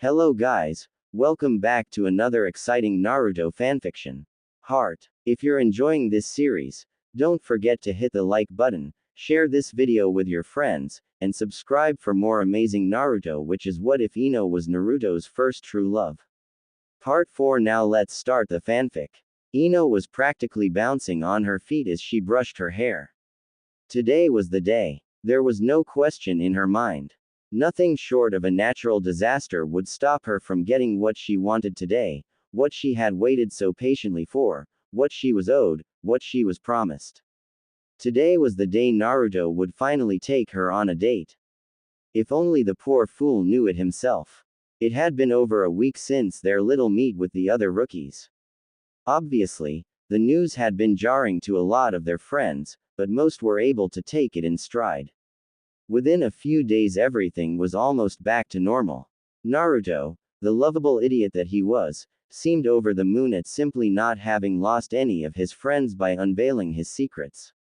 Hello guys, welcome back to another exciting Naruto fanfiction. If you're enjoying this series, don't forget to hit the like button, share this video with your friends, and subscribe for more amazing Naruto, which is what if Ino was Naruto's first true love. Part 4. Now let's start the fanfic. Ino was practically bouncing on her feet as she brushed her hair. Today was the day. There was no question in her mind. Nothing short of a natural disaster would stop her from getting what she wanted today, what she had waited so patiently for, what she was owed, what she was promised. Today was the day Naruto would finally take her on a date. If only the poor fool knew it himself. It had been over a week since their little meet with the other rookies. Obviously, the news had been jarring to a lot of their friends, but most were able to take it in stride. Within a few days everything was almost back to normal. Naruto, the lovable idiot that he was, seemed over the moon at simply not having lost any of his friends by unveiling his secrets.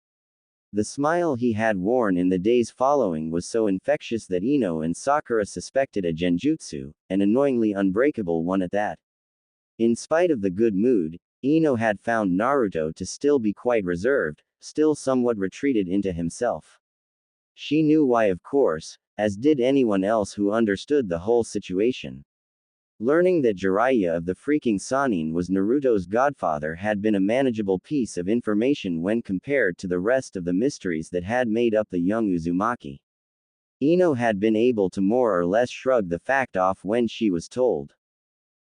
The smile he had worn in the days following was so infectious that Ino and Sakura suspected a genjutsu, an annoyingly unbreakable one at that. In spite of the good mood, Ino had found Naruto to still be quite reserved, still somewhat retreated into himself. She knew why, of course, as did anyone else who understood the whole situation. Learning that Jiraiya of the freaking Sannin was Naruto's godfather had been a manageable piece of information when compared to the rest of the mysteries that had made up the young Uzumaki. Ino had been able to more or less shrug the fact off when she was told.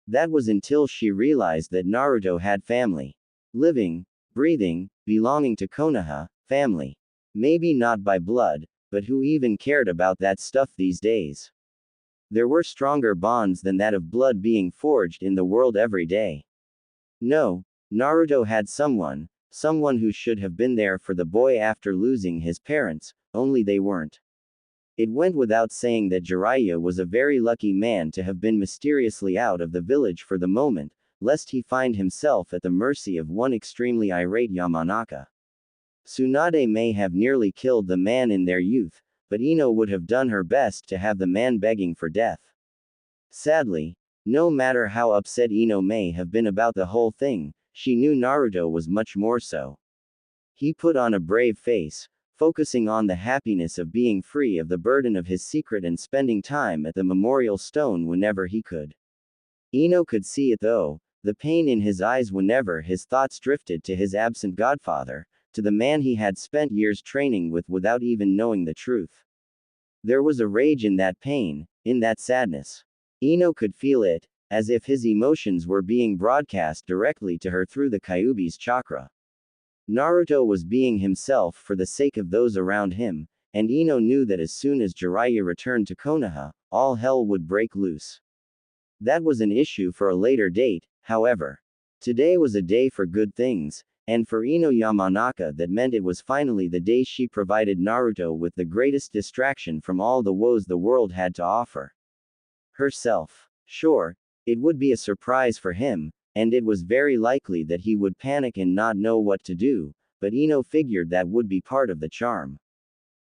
That was until she realized that Naruto had family. Living, breathing, belonging to Konoha, family. Maybe not by blood, but who even cared about that stuff these days? There were stronger bonds than that of blood being forged in the world every day. No, Naruto had someone who should have been there for the boy after losing his parents, only they weren't. It went without saying that Jiraiya was a very lucky man to have been mysteriously out of the village for the moment, lest he find himself at the mercy of one extremely irate Yamanaka. Tsunade may have nearly killed the man in their youth, but Ino would have done her best to have the man begging for death. Sadly, no matter how upset Ino may have been about the whole thing, she knew Naruto was much more so. He put on a brave face, focusing on the happiness of being free of the burden of his secret and spending time at the memorial stone whenever he could. Ino could see it though, the pain in his eyes whenever his thoughts drifted to his absent godfather, to the man he had spent years training with without even knowing the truth. There was a rage in that pain, in that sadness. Ino could feel it, as if his emotions were being broadcast directly to her through the Kyuubi's chakra. Naruto was being himself for the sake of those around him, and Ino knew that as soon as Jiraiya returned to Konoha, all hell would break loose. That was an issue for a later date, however. Today was a day for good things, and for Ino Yamanaka that meant it was finally the day she provided Naruto with the greatest distraction from all the woes the world had to offer. Herself. Sure, it would be a surprise for him, and it was very likely that he would panic and not know what to do, but Ino figured that would be part of the charm.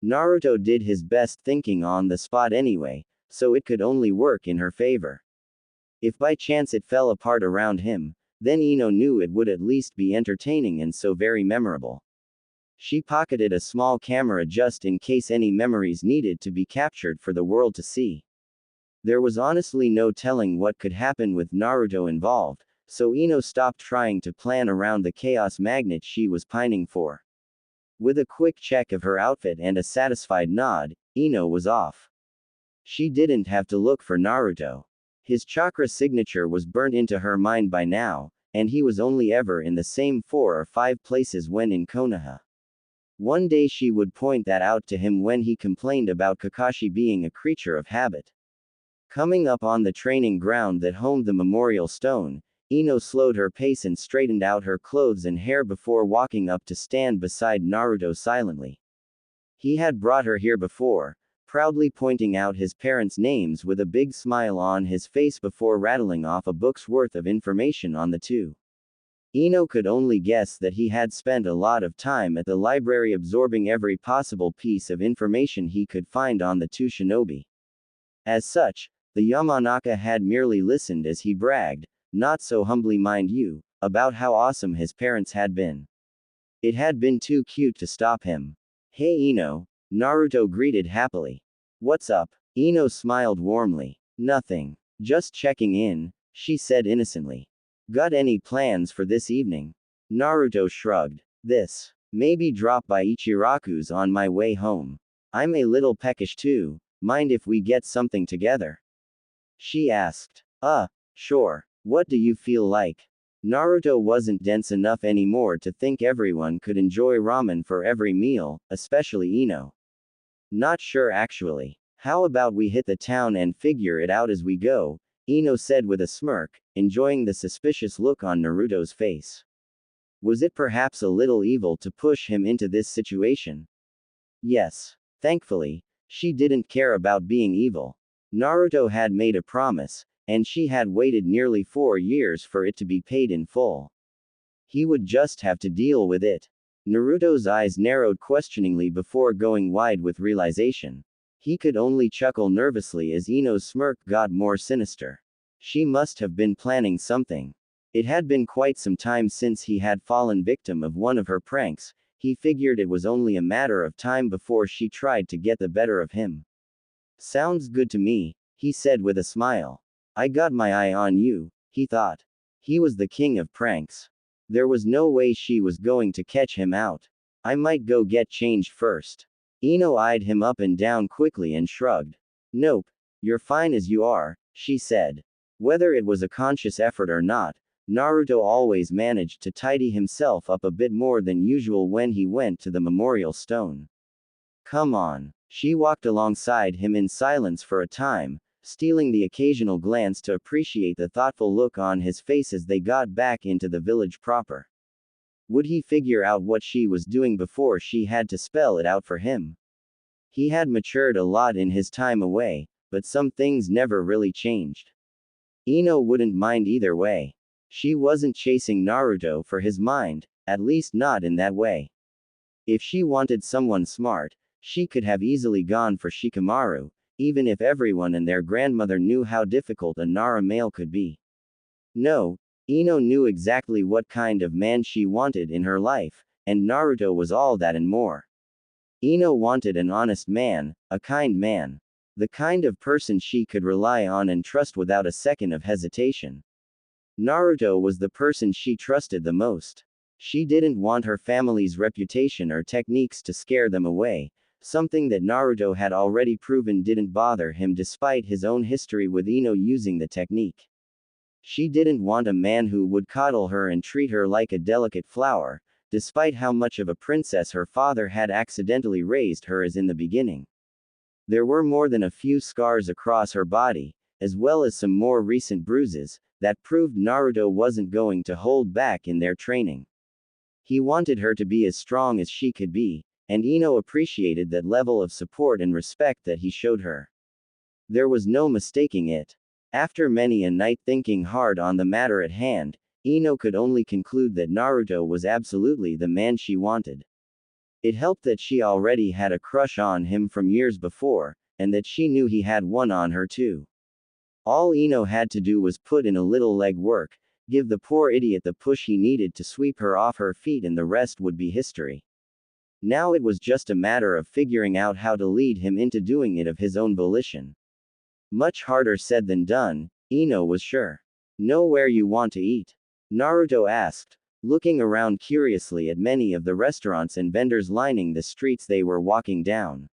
Naruto did his best thinking on the spot anyway, so it could only work in her favor. If by chance it fell apart around him, then Ino knew it would at least be entertaining and so very memorable. She pocketed a small camera just in case any memories needed to be captured for the world to see. There was honestly no telling what could happen with Naruto involved, so Ino stopped trying to plan around the chaos magnet she was pining for. With a quick check of her outfit and a satisfied nod, Ino was off. She didn't have to look for Naruto. His chakra signature was burnt into her mind by now, and he was only ever in the same 4 or 5 places when in Konoha. One day she would point that out to him when he complained about Kakashi being a creature of habit. Coming up on the training ground that homed the memorial stone, Ino slowed her pace and straightened out her clothes and hair before walking up to stand beside Naruto silently. He had brought her here before, proudly pointing out his parents' names with a big smile on his face before rattling off a book's worth of information on the two. Ino could only guess that he had spent a lot of time at the library absorbing every possible piece of information he could find on the two shinobi. As such, The Yamanaka had merely listened as he bragged, not so humbly mind you, about how awesome his parents had been. It had been too cute to stop him. Hey Ino, Naruto greeted happily. What's up? Ino smiled warmly. Nothing. Just checking in, she said innocently. Got any plans for this evening? Naruto shrugged. Maybe drop by Ichiraku's on my way home. I'm a little peckish too, mind if we get something together? She asked. Sure. What do you feel like? Naruto wasn't dense enough anymore to think everyone could enjoy ramen for every meal, especially Ino. Not sure actually. How about we hit the town and figure it out as we go? Ino said with a smirk, enjoying the suspicious look on Naruto's face. Was it perhaps a little evil to push him into this situation? Yes. Thankfully, she didn't care about being evil. Naruto had made a promise, and she had waited nearly 4 years for it to be paid in full. He would just have to deal with it. Naruto's eyes narrowed questioningly before going wide with realization. He could only chuckle nervously as Ino's smirk got more sinister. She must have been planning something. It had been quite some time since he had fallen victim of one of her pranks. He figured it was only a matter of time before she tried to get the better of him. Sounds good to me, he said with a smile. I got my eye on you, he thought. He was the king of pranks. There was no way she was going to catch him out. I might go get changed first. Ino eyed him up and down quickly and shrugged. Nope, you're fine as you are, she said. Whether it was a conscious effort or not, Naruto always managed to tidy himself up a bit more than usual when he went to the memorial stone. Come on. She walked alongside him in silence for a time, stealing the occasional glance to appreciate the thoughtful look on his face as they got back into the village proper. Would he figure out what she was doing before she had to spell it out for him? He had matured a lot in his time away, but some things never really changed. Ino wouldn't mind either way. She wasn't chasing Naruto for his mind, at least not in that way. If she wanted someone smart, she could have easily gone for Shikamaru, even if everyone and their grandmother knew how difficult a Nara male could be. No, Ino knew exactly what kind of man she wanted in her life, and Naruto was all that and more. Ino wanted an honest man, a kind man. The kind of person she could rely on and trust without a second of hesitation. Naruto was the person she trusted the most. She didn't want her family's reputation or techniques to scare them away, something that Naruto had already proven didn't bother him despite his own history with Ino using the technique. She didn't want a man who would coddle her and treat her like a delicate flower, despite how much of a princess her father had accidentally raised her as in the beginning. There were more than a few scars across her body, as well as some more recent bruises, that proved Naruto wasn't going to hold back in their training. He wanted her to be as strong as she could be, and Ino appreciated that level of support and respect that he showed her. There was no mistaking it. After many a night thinking hard on the matter at hand, Ino could only conclude that Naruto was absolutely the man she wanted. It helped that she already had a crush on him from years before, and that she knew he had one on her too. All Ino had to do was put in a little leg work, give the poor idiot the push he needed to sweep her off her feet, and the rest would be history. Now it was just a matter of figuring out how to lead him into doing it of his own volition. Much harder said than done, Ino was sure. Know where you want to eat? Naruto asked, looking around curiously at many of the restaurants and vendors lining the streets they were walking down.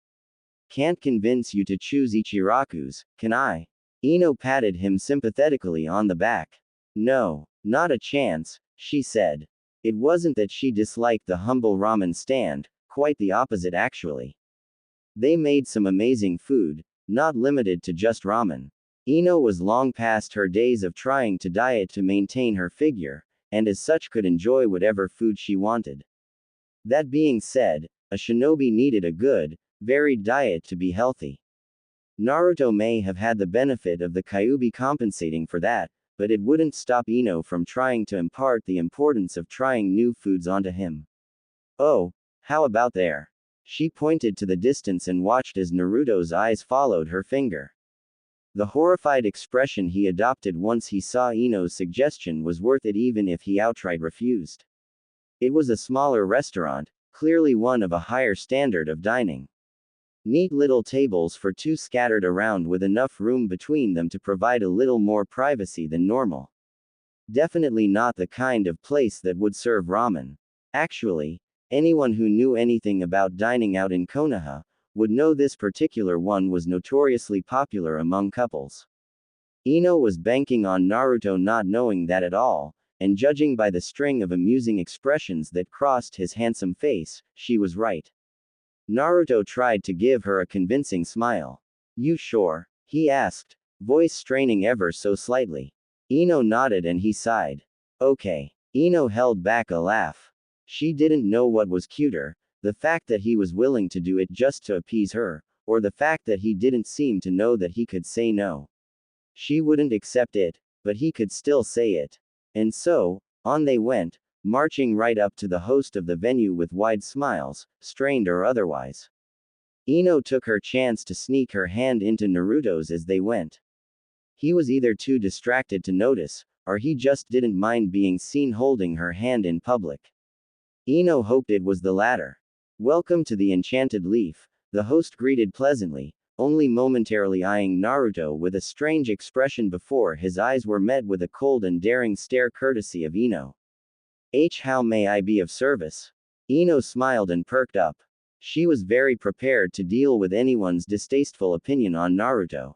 Can't convince you to choose Ichiraku's, can I? Ino patted him sympathetically on the back. No, not a chance, she said. It wasn't that she disliked the humble ramen stand, quite the opposite actually. They made some amazing food, not limited to just ramen. Ino was long past her days of trying to diet to maintain her figure, and as such could enjoy whatever food she wanted. That being said, a shinobi needed a good, varied diet to be healthy. Naruto may have had the benefit of the Kyuubi compensating for that, but it wouldn't stop Ino from trying to impart the importance of trying new foods onto him. Oh, how about there? She pointed to the distance and watched as Naruto's eyes followed her finger. The horrified expression he adopted once he saw Ino's suggestion was worth it even if he outright refused. It was a smaller restaurant, clearly one of a higher standard of dining. Neat little tables for two scattered around with enough room between them to provide a little more privacy than normal. Definitely not the kind of place that would serve ramen. Actually, anyone who knew anything about dining out in Konoha would know this particular one was notoriously popular among couples. Ino was banking on Naruto not knowing that at all, and judging by the string of amusing expressions that crossed his handsome face, she was right. Naruto tried to give her a convincing smile. "You sure?" he asked, voice straining ever so slightly. Ino nodded and he sighed. "Okay." Ino held back a laugh. She didn't know what was cuter, the fact that he was willing to do it just to appease her, or the fact that he didn't seem to know that he could say no. She wouldn't accept it, but he could still say it. And so, on they went, marching right up to the host of the venue with wide smiles, strained or otherwise. Ino took her chance to sneak her hand into Naruto's as they went. He was either too distracted to notice, or he just didn't mind being seen holding her hand in public. Ino hoped it was the latter. "Welcome to the Enchanted Leaf," the host greeted pleasantly, only momentarily eyeing Naruto with a strange expression before his eyes were met with a cold and daring stare courtesy of Ino. How may I be of service?" Ino smiled and perked up. She was very prepared to deal with anyone's distasteful opinion on Naruto.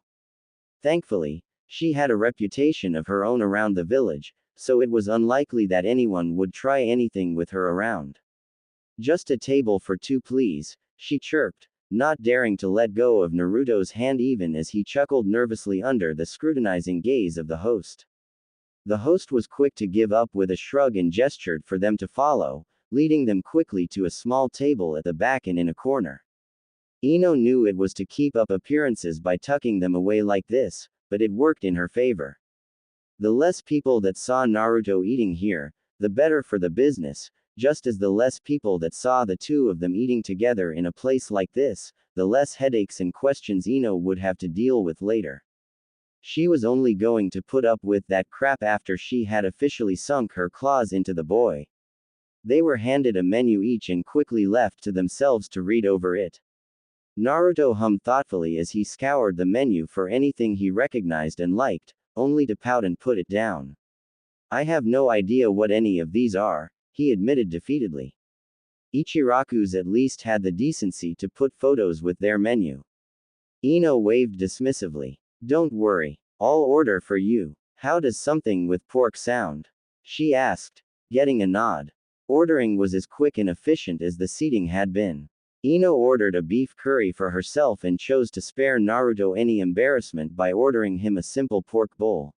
Thankfully, she had a reputation of her own around the village, so it was unlikely that anyone would try anything with her around. "Just a table for two, please," she chirped, not daring to let go of Naruto's hand even as he chuckled nervously under the scrutinizing gaze of the host. The host was quick to give up with a shrug and gestured for them to follow, leading them quickly to a small table at the back and in a corner. Ino knew it was to keep up appearances by tucking them away like this, but it worked in her favor. The less people that saw Naruto eating here, the better for the business, just as the less people that saw the two of them eating together in a place like this, the less headaches and questions Ino would have to deal with later. She was only going to put up with that crap after she had officially sunk her claws into the boy. They were handed a menu each and quickly left to themselves to read over it. Naruto hummed thoughtfully as he scoured the menu for anything he recognized and liked, only to pout and put it down. "I have no idea what any of these are," he admitted defeatedly. Ichiraku's at least had the decency to put photos with their menu. Ino waved dismissively. "Don't worry. I'll order for you. How does something with pork sound?" she asked, getting a nod. Ordering was as quick and efficient as the seating had been. Ino ordered a beef curry for herself and chose to spare Naruto any embarrassment by ordering him a simple pork bowl.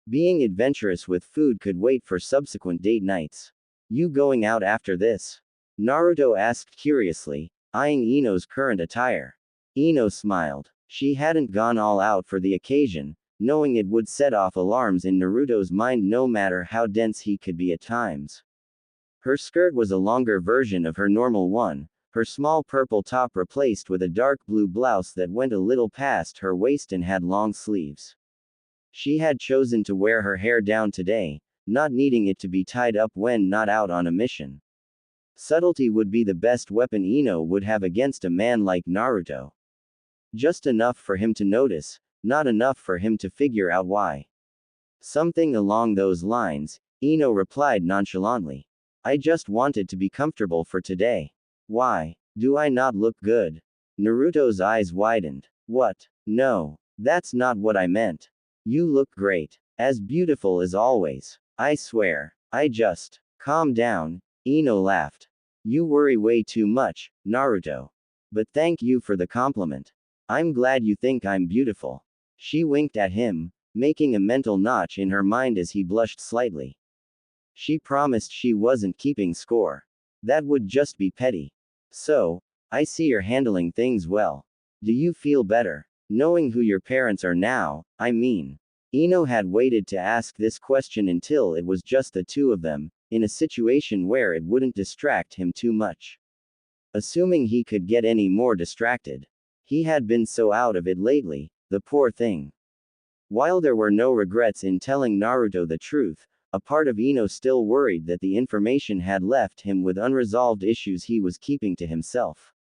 Being adventurous with food could wait for subsequent date nights. "You going out after this?" Naruto asked curiously, eyeing Ino's current attire. Ino smiled. She hadn't gone all out for the occasion, knowing it would set off alarms in Naruto's mind no matter how dense he could be at times. Her skirt was a longer version of her normal one, her small purple top replaced with a dark blue blouse that went a little past her waist and had long sleeves. She had chosen to wear her hair down today, not needing it to be tied up when not out on a mission. Subtlety would be the best weapon Ino would have against a man like Naruto. Just enough for him to notice, not enough for him to figure out why. Something along those lines, Ino replied nonchalantly. "I just wanted to be comfortable for today." "Why? Do I not look good?" Naruto's eyes widened. "What? No. That's not what I meant. You look great. As beautiful as always. I swear. I just." "Calm down," Ino laughed. "You worry way too much, Naruto. But thank you for the compliment. I'm glad you think I'm beautiful." She winked at him, making a mental notch in her mind as he blushed slightly. She promised she wasn't keeping score. That would just be petty. "So, I see you're handling things well. Do you feel better? Knowing who your parents are now, I mean." Ino had waited to ask this question until it was just the two of them, in a situation where it wouldn't distract him too much. Assuming he could get any more distracted. He had been so out of it lately, the poor thing. While there were no regrets in telling Naruto the truth, a part of Ino still worried that the information had left him with unresolved issues he was keeping to himself.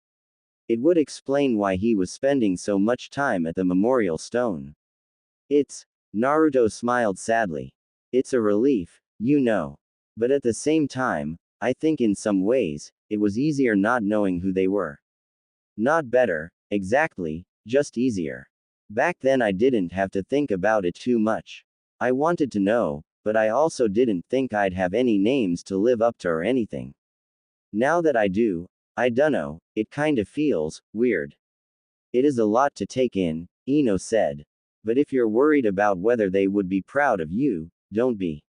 It would explain why he was spending so much time at the memorial stone. Naruto smiled sadly. It's a relief, you know. But at the same time, I think in some ways, it was easier not knowing who they were. Not better, exactly, just easier. Back then I didn't have to think about it too much. I wanted to know, but I also didn't think I'd have any names to live up to or anything. Now that I do, I dunno, it kinda feels weird. It is a lot to take in, Ino said. But if you're worried about whether they would be proud of you, don't be.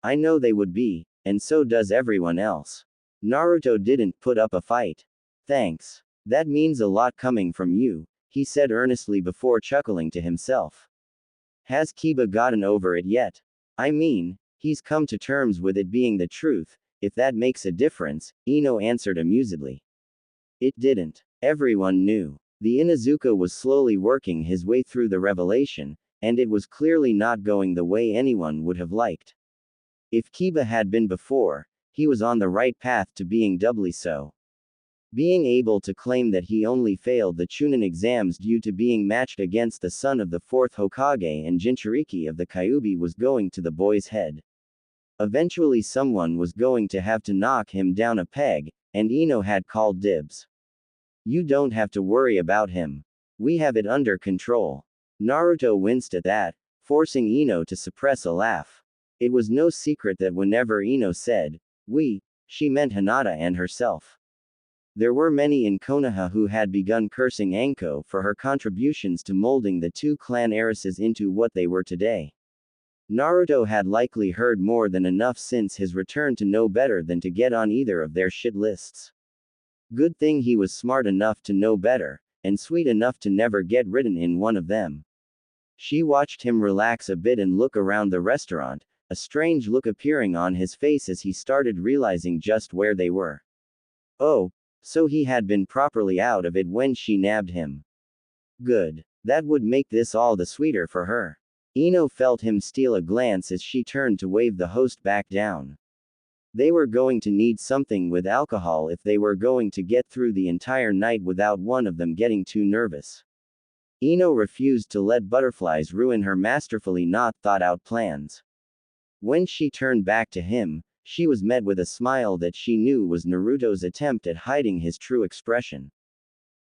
I know they would be, and so does everyone else. Naruto didn't put up a fight. Thanks. That means a lot coming from you, he said earnestly before chuckling to himself. Has Kiba gotten over it yet? I mean, he's come to terms with it being the truth, if that makes a difference, Ino answered amusedly. It didn't. Everyone knew. The Inuzuka was slowly working his way through the revelation, and it was clearly not going the way anyone would have liked. If Kiba had been before, he was on the right path to being doubly so. Being able to claim that he only failed the Chunin exams due to being matched against the son of the fourth Hokage and Jinchuriki of the Kyuubi was going to the boy's head. Eventually someone was going to have to knock him down a peg, and Ino had called dibs. You don't have to worry about him. We have it under control. Naruto winced at that, forcing Ino to suppress a laugh. It was no secret that whenever Ino said, we, she meant Hinata and herself. There were many in Konoha who had begun cursing Anko for her contributions to molding the two clan heiresses into what they were today. Naruto had likely heard more than enough since his return to know better than to get on either of their shit lists. Good thing he was smart enough to know better, and sweet enough to never get written in one of them. She watched him relax a bit and look around the restaurant, a strange look appearing on his face as he started realizing just where they were. Oh, so he had been properly out of it when she nabbed him. Good. That would make this all the sweeter for her. Ino felt him steal a glance as she turned to wave the host back down. They were going to need something with alcohol if they were going to get through the entire night without one of them getting too nervous. Ino refused to let butterflies ruin her masterfully not thought out plans. When she turned back to him, she was met with a smile that she knew was Naruto's attempt at hiding his true expression.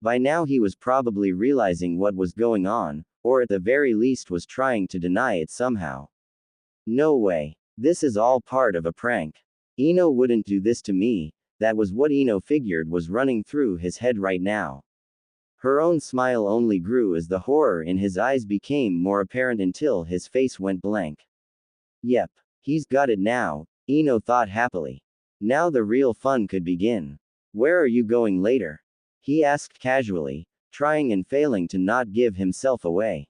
By now he was probably realizing what was going on, or at the very least was trying to deny it somehow. No way. This is all part of a prank. Ino wouldn't do this to me, that was what Ino figured was running through his head right now. Her own smile only grew as the horror in his eyes became more apparent until his face went blank. Yep. He's got it now, Ino thought happily. Now the real fun could begin. Where are you going later? He asked casually, trying and failing to not give himself away.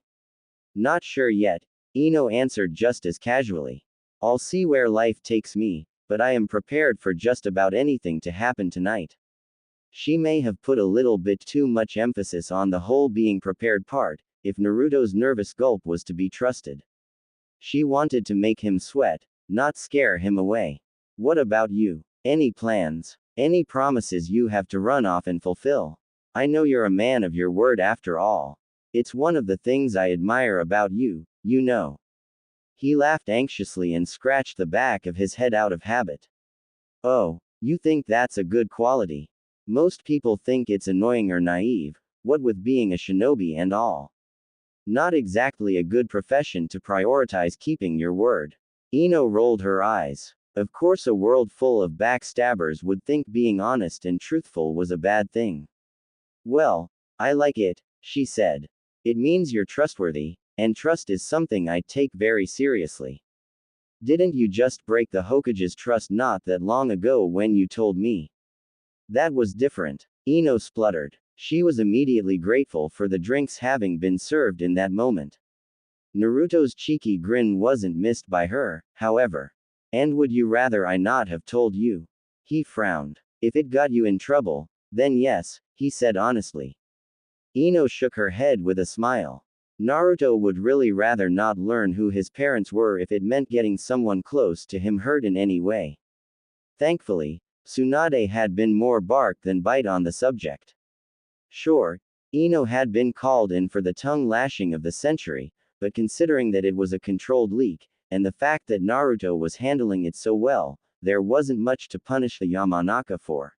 Not sure yet, Ino answered just as casually. I'll see where life takes me, but I am prepared for just about anything to happen tonight. She may have put a little bit too much emphasis on the whole being prepared part, if Naruto's nervous gulp was to be trusted. She wanted to make him sweat, not scare him away. What about you? Any plans? Any promises you have to run off and fulfill? I know you're a man of your word after all. It's one of the things I admire about you, you know. He laughed anxiously and scratched the back of his head out of habit. Oh, you think that's a good quality? Most people think it's annoying or naive, what with being a shinobi and all. Not exactly a good profession to prioritize keeping your word. Ino rolled her eyes. Of course a world full of backstabbers would think being honest and truthful was a bad thing. Well, I like it, she said. It means you're trustworthy, and trust is something I take very seriously. Didn't you just break the Hokage's trust not that long ago when you told me? That was different, Ino spluttered. She was immediately grateful for the drinks having been served in that moment. Naruto's cheeky grin wasn't missed by her, however. And would you rather I not have told you? He frowned. If it got you in trouble, then yes, he said honestly. Ino shook her head with a smile. Naruto would really rather not learn who his parents were if it meant getting someone close to him hurt in any way. Thankfully, Tsunade had been more bark than bite on the subject. Sure, Ino had been called in for the tongue lashing of the century, but considering that it was a controlled leak, and the fact that Naruto was handling it so well, there wasn't much to punish the Yamanaka for.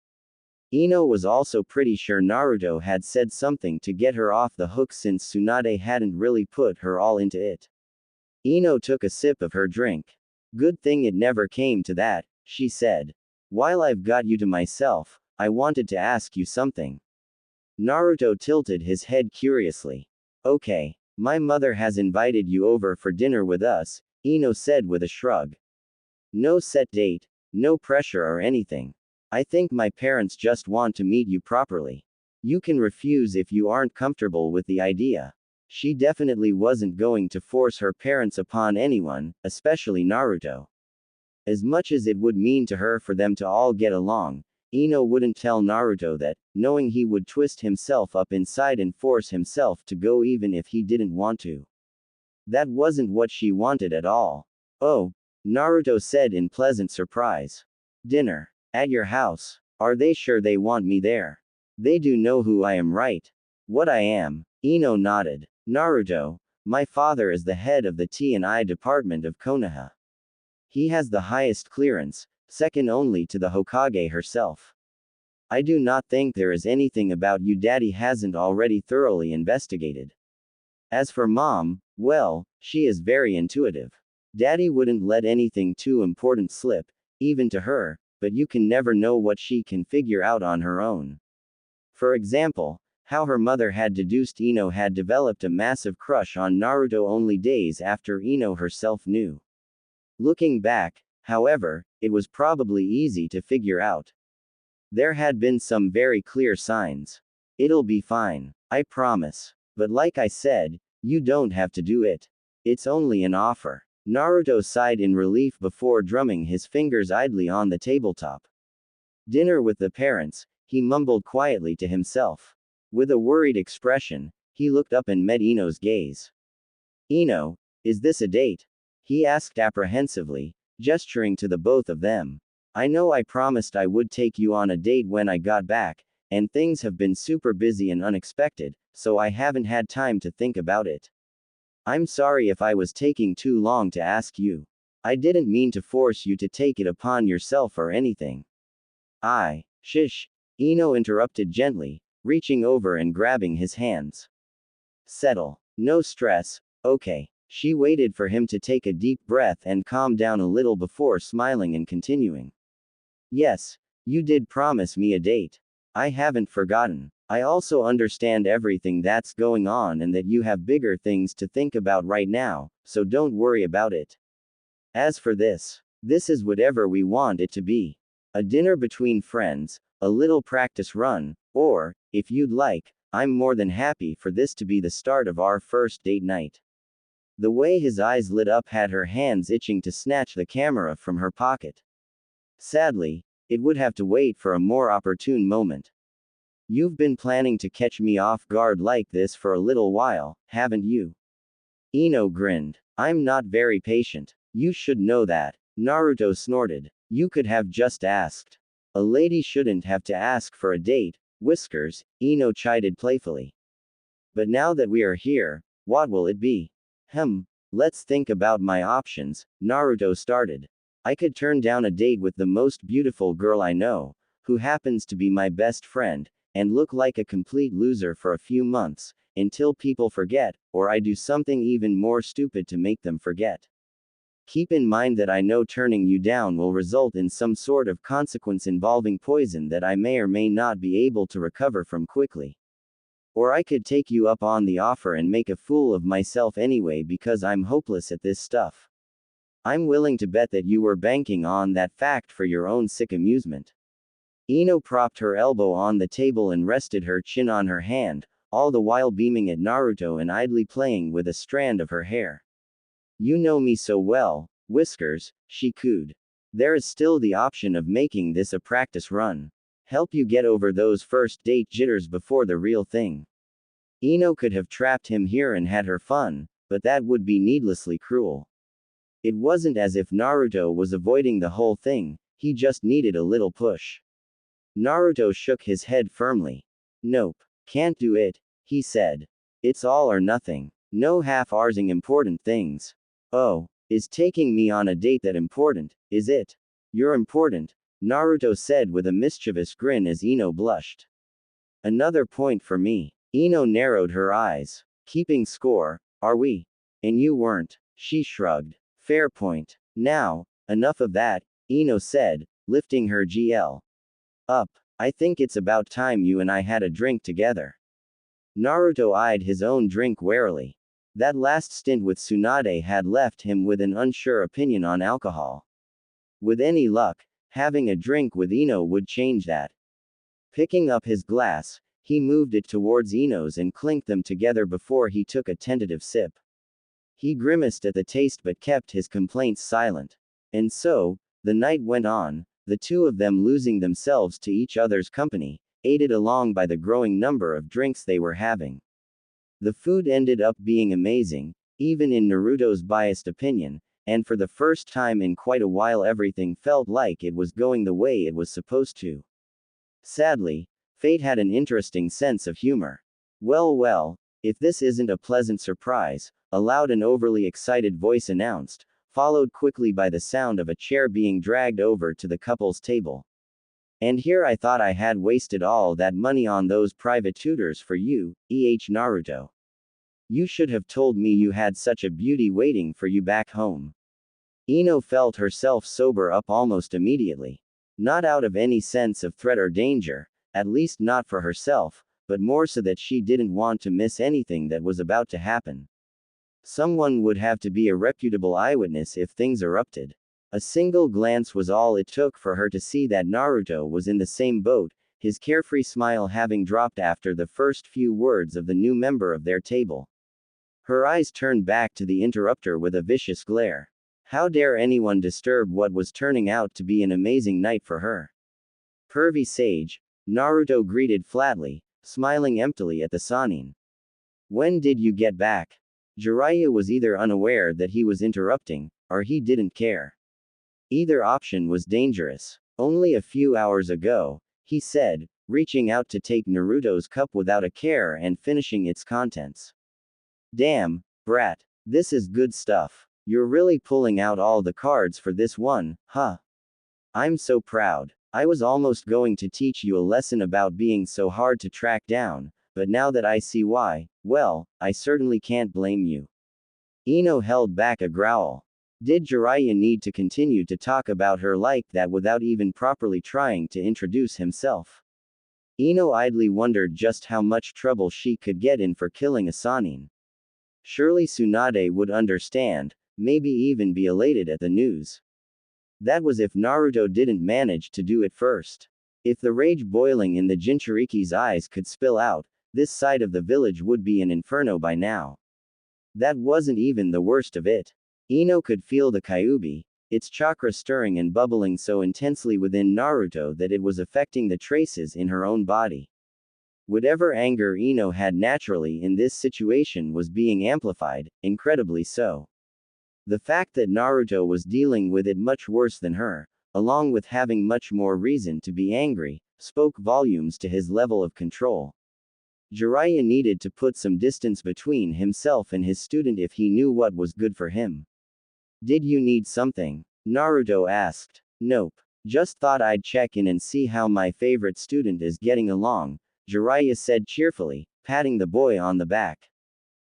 Ino was also pretty sure Naruto had said something to get her off the hook since Tsunade hadn't really put her all into it. Ino took a sip of her drink. Good thing it never came to that, she said. While I've got you to myself, I wanted to ask you something. Naruto tilted his head curiously. Okay, my mother has invited you over for dinner with us, Ino said with a shrug. No set date, no pressure or anything. I think my parents just want to meet you properly. You can refuse if you aren't comfortable with the idea. She definitely wasn't going to force her parents upon anyone, especially Naruto. As much as it would mean to her for them to all get along, Ino wouldn't tell Naruto that, knowing he would twist himself up inside and force himself to go even if he didn't want to. That wasn't what she wanted at all. Oh, Naruto said in pleasant surprise. Dinner. At your house. Are they sure they want me there? They do know who I am, right? What I am. Ino nodded. Naruto, my father is the head of the T&I department of Konoha. He has the highest clearance, second only to the Hokage herself. I do not think there is anything about you Daddy hasn't already thoroughly investigated. As for Mom, well, she is very intuitive. Daddy wouldn't let anything too important slip, even to her, but you can never know what she can figure out on her own. For example, how her mother had deduced Ino had developed a massive crush on Naruto only days after Ino herself knew. Looking back, however, it was probably easy to figure out. There had been some very clear signs. It'll be fine, I promise. But like I said, you don't have to do it. It's only an offer. Naruto sighed in relief before drumming his fingers idly on the tabletop. Dinner with the parents, he mumbled quietly to himself. With a worried expression, he looked up and met Ino's gaze. Ino, is this a date? He asked apprehensively, gesturing to the both of them. I know I promised I would take you on a date when I got back, and things have been super busy and unexpected, so I haven't had time to think about it. I'm sorry if I was taking too long to ask you. I didn't mean to force you to take it upon yourself or anything. Shish, Ino interrupted gently, reaching over and grabbing his hands. Settle. No stress, okay. She waited for him to take a deep breath and calm down a little before smiling and continuing. Yes, you did promise me a date. I haven't forgotten. I also understand everything that's going on and that you have bigger things to think about right now, so don't worry about it. As for this is whatever we want it to be. A dinner between friends, a little practice run, or, if you'd like, I'm more than happy for this to be the start of our first date night. The way his eyes lit up had her hands itching to snatch the camera from her pocket. Sadly, it would have to wait for a more opportune moment. You've been planning to catch me off guard like this for a little while, haven't you? Ino grinned. I'm not very patient. You should know that. Naruto snorted. You could have just asked. A lady shouldn't have to ask for a date, Whiskers, Ino chided playfully. But now that we are here, what will it be? Let's think about my options, Naruto started. I could turn down a date with the most beautiful girl I know, who happens to be my best friend, and look like a complete loser for a few months, until people forget, or I do something even more stupid to make them forget. Keep in mind that I know turning you down will result in some sort of consequence involving poison that I may or may not be able to recover from quickly. Or I could take you up on the offer and make a fool of myself anyway because I'm hopeless at this stuff. I'm willing to bet that you were banking on that fact for your own sick amusement. Ino propped her elbow on the table and rested her chin on her hand, all the while beaming at Naruto and idly playing with a strand of her hair. You know me so well, Whiskers, she cooed. There is still the option of making this a practice run. Help you get over those first date jitters before the real thing. Ino could have trapped him here and had her fun, but that would be needlessly cruel. It wasn't as if Naruto was avoiding the whole thing, he just needed a little push. Naruto shook his head firmly. Nope. Can't do it, he said. It's all or nothing. No half-arsing important things. Oh, is taking me on a date that important, is it? You're important, Naruto said with a mischievous grin as Ino blushed. Another point for me. Ino narrowed her eyes. Keeping score, are we? And you weren't. She shrugged. Fair point. Now, enough of that, Ino said, lifting her GL up. I think it's about time you and I had a drink together. Naruto eyed his own drink warily. That last stint with Tsunade had left him with an unsure opinion on alcohol. With any luck, having a drink with Ino would change that. Picking up his glass, he moved it towards Ino's and clinked them together before he took a tentative sip. He grimaced at the taste but kept his complaints silent. And so, the night went on, the two of them losing themselves to each other's company, aided along by the growing number of drinks they were having. The food ended up being amazing, even in Naruto's biased opinion, and for the first time in quite a while everything felt like it was going the way it was supposed to. Sadly, fate had an interesting sense of humor. Well, if this isn't a pleasant surprise, a loud and overly excited voice announced, followed quickly by the sound of a chair being dragged over to the couple's table. And here I thought I had wasted all that money on those private tutors for you, Naruto. You should have told me you had such a beauty waiting for you back home. Ino felt herself sober up almost immediately. Not out of any sense of threat or danger, at least not for herself, but more so that she didn't want to miss anything that was about to happen. Someone would have to be a reputable eyewitness if things erupted. A single glance was all it took for her to see that Naruto was in the same boat, his carefree smile having dropped after the first few words of the new member of their table. Her eyes turned back to the interrupter with a vicious glare. How dare anyone disturb what was turning out to be an amazing night for her? Pervy sage, Naruto greeted flatly, smiling emptily at the Sannin. When did you get back? Jiraiya was either unaware that he was interrupting, or he didn't care. Either option was dangerous. Only a few hours ago, he said, reaching out to take Naruto's cup without a care and finishing its contents. Damn, brat. This is good stuff. You're really pulling out all the cards for this one, huh? I'm so proud. I was almost going to teach you a lesson about being so hard to track down, but now that I see why, well, I certainly can't blame you. Ino held back a growl. Did Jiraiya need to continue to talk about her like that without even properly trying to introduce himself? Ino idly wondered just how much trouble she could get in for killing a Sannin. Surely Tsunade would understand, maybe even be elated at the news. That was if Naruto didn't manage to do it first. If the rage boiling in the Jinchuriki's eyes could spill out, this side of the village would be an inferno by now. That wasn't even the worst of it. Ino could feel the Kyuubi, its chakra stirring and bubbling so intensely within Naruto that it was affecting the traces in her own body. Whatever anger Ino had naturally in this situation was being amplified, incredibly so. The fact that Naruto was dealing with it much worse than her, along with having much more reason to be angry, spoke volumes to his level of control. Jiraiya needed to put some distance between himself and his student if he knew what was good for him. Did you need something? Naruto asked. Nope. Just thought I'd check in and see how my favorite student is getting along, Jiraiya said cheerfully, patting the boy on the back.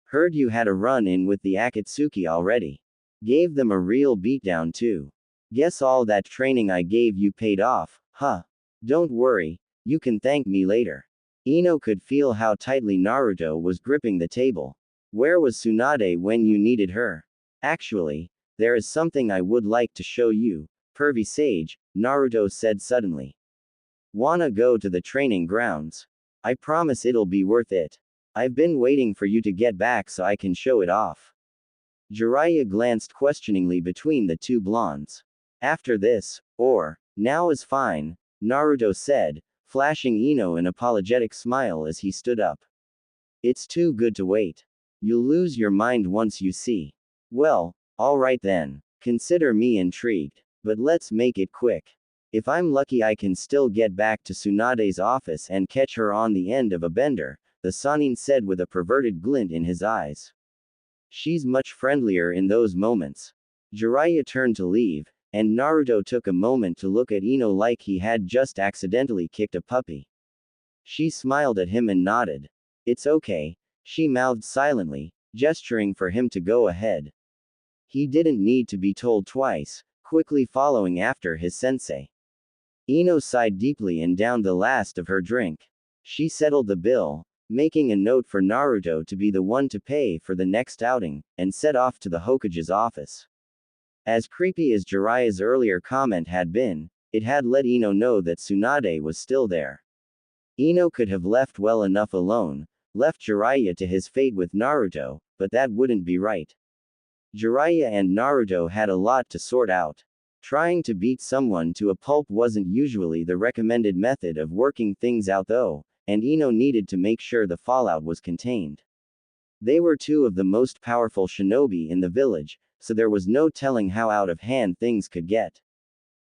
Heard you had a run-in with the Akatsuki already. Gave them a real beatdown too. Guess all that training I gave you paid off, huh? Don't worry, you can thank me later. Ino could feel how tightly Naruto was gripping the table. Where was Tsunade when you needed her? Actually, there is something I would like to show you, pervy sage, Naruto said suddenly. Wanna go to the training grounds? I promise it'll be worth it. I've been waiting for you to get back so I can show it off. Jiraiya glanced questioningly between the two blondes. After this, or, now is fine, Naruto said, flashing Ino an apologetic smile as he stood up. It's too good to wait. You'll lose your mind once you see. Well, alright then. Consider me intrigued. But let's make it quick. If I'm lucky, I can still get back to Tsunade's office and catch her on the end of a bender, the Sannin said with a perverted glint in his eyes. She's much friendlier in those moments. Jiraiya turned to leave, and Naruto took a moment to look at Ino like he had just accidentally kicked a puppy. She smiled at him and nodded. It's okay, she mouthed silently, gesturing for him to go ahead. He didn't need to be told twice, quickly following after his sensei. Ino sighed deeply and downed the last of her drink. She settled the bill, making a note for Naruto to be the one to pay for the next outing, and set off to the Hokage's office. As creepy as Jiraiya's earlier comment had been, it had let Ino know that Tsunade was still there. Ino could have left well enough alone, left Jiraiya to his fate with Naruto, but that wouldn't be right. Jiraiya and Naruto had a lot to sort out. Trying to beat someone to a pulp wasn't usually the recommended method of working things out though, and Ino needed to make sure the fallout was contained. They were two of the most powerful shinobi in the village, so there was no telling how out of hand things could get.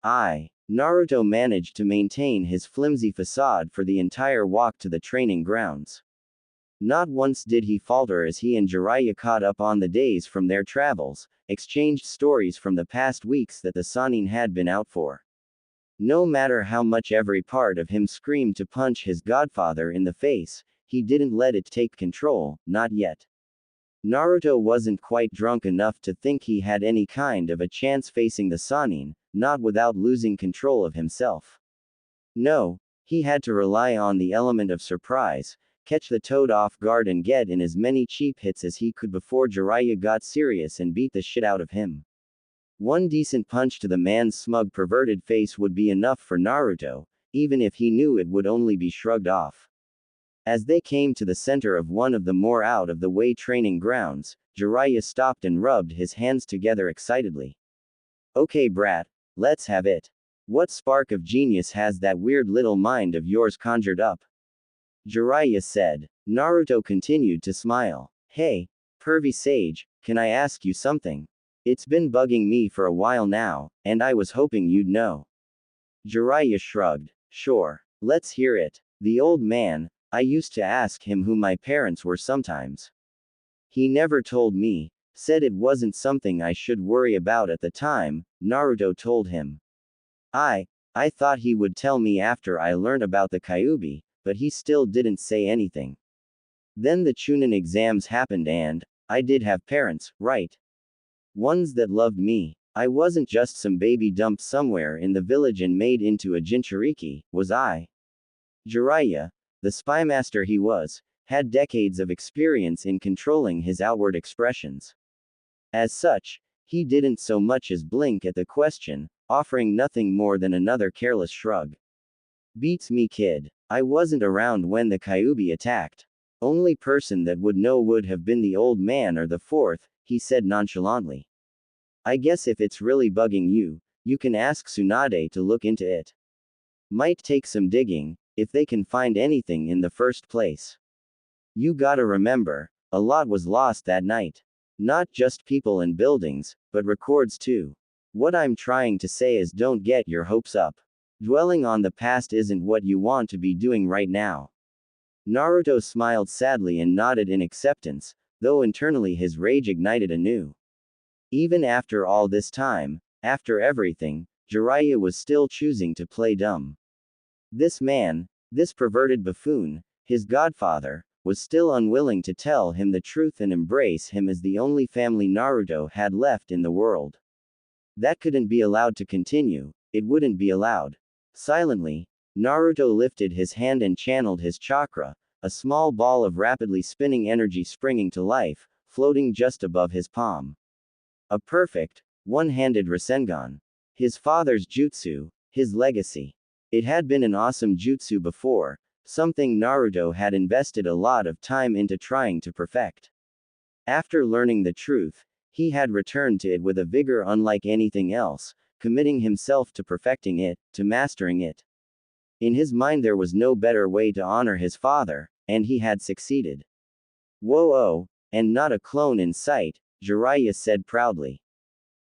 Naruto managed to maintain his flimsy facade for the entire walk to the training grounds. Not once did he falter as he and Jiraiya caught up on the days from their travels, exchanged stories from the past weeks that the Sannin had been out for. No matter how much every part of him screamed to punch his godfather in the face, he didn't let it take control, not yet. Naruto wasn't quite drunk enough to think he had any kind of a chance facing the Sannin, not without losing control of himself. No, he had to rely on the element of surprise, catch the toad off guard and get in as many cheap hits as he could before Jiraiya got serious and beat the shit out of him. One decent punch to the man's smug perverted face would be enough for Naruto, even if he knew it would only be shrugged off. As they came to the center of one of the more out-of-the-way training grounds, Jiraiya stopped and rubbed his hands together excitedly. Okay brat, let's have it. What spark of genius has that weird little mind of yours conjured up? Jiraiya said. Naruto continued to smile. Hey, pervy sage, can I ask you something? It's been bugging me for a while now, and I was hoping you'd know. Jiraiya shrugged. Sure, let's hear it. The old man, I used to ask him who my parents were sometimes. He never told me, said it wasn't something I should worry about at the time, Naruto told him. I thought he would tell me after I learned about the Kyuubi, but he still didn't say anything. Then the Chunin exams happened and I did have parents, right? Ones that loved me. I wasn't just some baby dumped somewhere in the village and made into a Jinchuriki, was I? Jiraiya, the spymaster he was, had decades of experience in controlling his outward expressions. As such, he didn't so much as blink at the question, offering nothing more than another careless shrug. Beats me kid. I wasn't around when the Kyuubi attacked. Only person that would know would have been the old man or the fourth, he said nonchalantly. I guess if it's really bugging you, you can ask Tsunade to look into it. Might take some digging, if they can find anything in the first place. You gotta remember, a lot was lost that night. Not just people and buildings, but records too. What I'm trying to say is don't get your hopes up. Dwelling on the past isn't what you want to be doing right now. Naruto smiled sadly and nodded in acceptance, though internally his rage ignited anew. Even after all this time, after everything, Jiraiya was still choosing to play dumb. This man, this perverted buffoon, his godfather, was still unwilling to tell him the truth and embrace him as the only family Naruto had left in the world. That couldn't be allowed to continue, it wouldn't be allowed. Silently, Naruto lifted his hand and channeled his chakra, a small ball of rapidly spinning energy springing to life, floating just above his palm. A perfect, one-handed Rasengan. His father's jutsu, his legacy. It had been an awesome jutsu before, something Naruto had invested a lot of time into trying to perfect. After learning the truth, he had returned to it with a vigor unlike anything else, committing himself to perfecting it, to mastering it. In his mind there was no better way to honor his father, and he had succeeded. Whoa, and not a clone in sight, Jiraiya said proudly.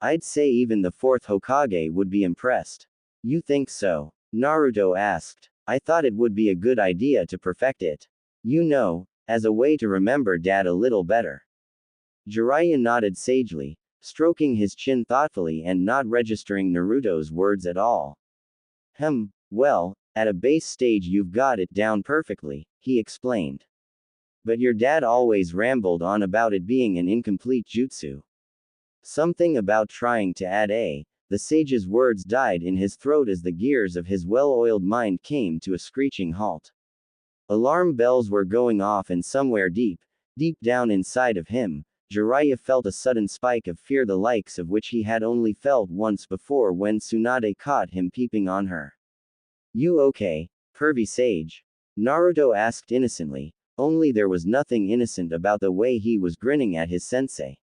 I'd say even the fourth Hokage would be impressed. You think so? Naruto asked. I thought it would be a good idea to perfect it. You know, as a way to remember Dad a little better. Jiraiya nodded sagely, stroking his chin thoughtfully and not registering Naruto's words at all. Well, at a base stage you've got it down perfectly, he explained. But your dad always rambled on about it being an incomplete jutsu. Something about trying to add the sage's words died in his throat as the gears of his well-oiled mind came to a screeching halt. Alarm bells were going off and somewhere deep down inside of him, Jiraiya felt a sudden spike of fear the likes of which he had only felt once before when Tsunade caught him peeping on her. You okay, pervy sage? Naruto asked innocently, only there was nothing innocent about the way he was grinning at his sensei.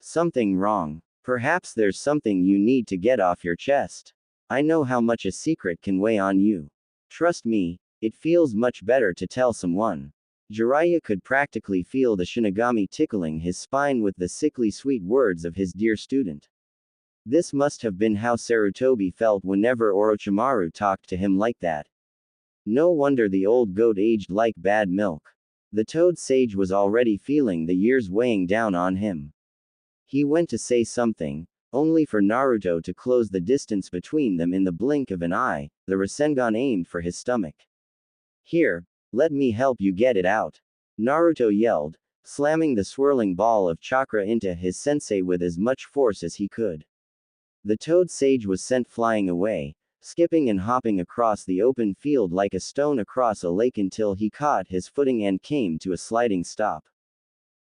Something wrong. Perhaps there's something you need to get off your chest. I know how much a secret can weigh on you. Trust me, it feels much better to tell someone. Jiraiya could practically feel the Shinigami tickling his spine with the sickly sweet words of his dear student. This must have been how Sarutobi felt whenever Orochimaru talked to him like that. No wonder the old goat aged like bad milk. The toad sage was already feeling the years weighing down on him. He went to say something, only for Naruto to close the distance between them in the blink of an eye, the Rasengan aimed for his stomach. Here, let me help you get it out. Naruto yelled, slamming the swirling ball of chakra into his sensei with as much force as he could. The toad sage was sent flying away, skipping and hopping across the open field like a stone across a lake until he caught his footing and came to a sliding stop.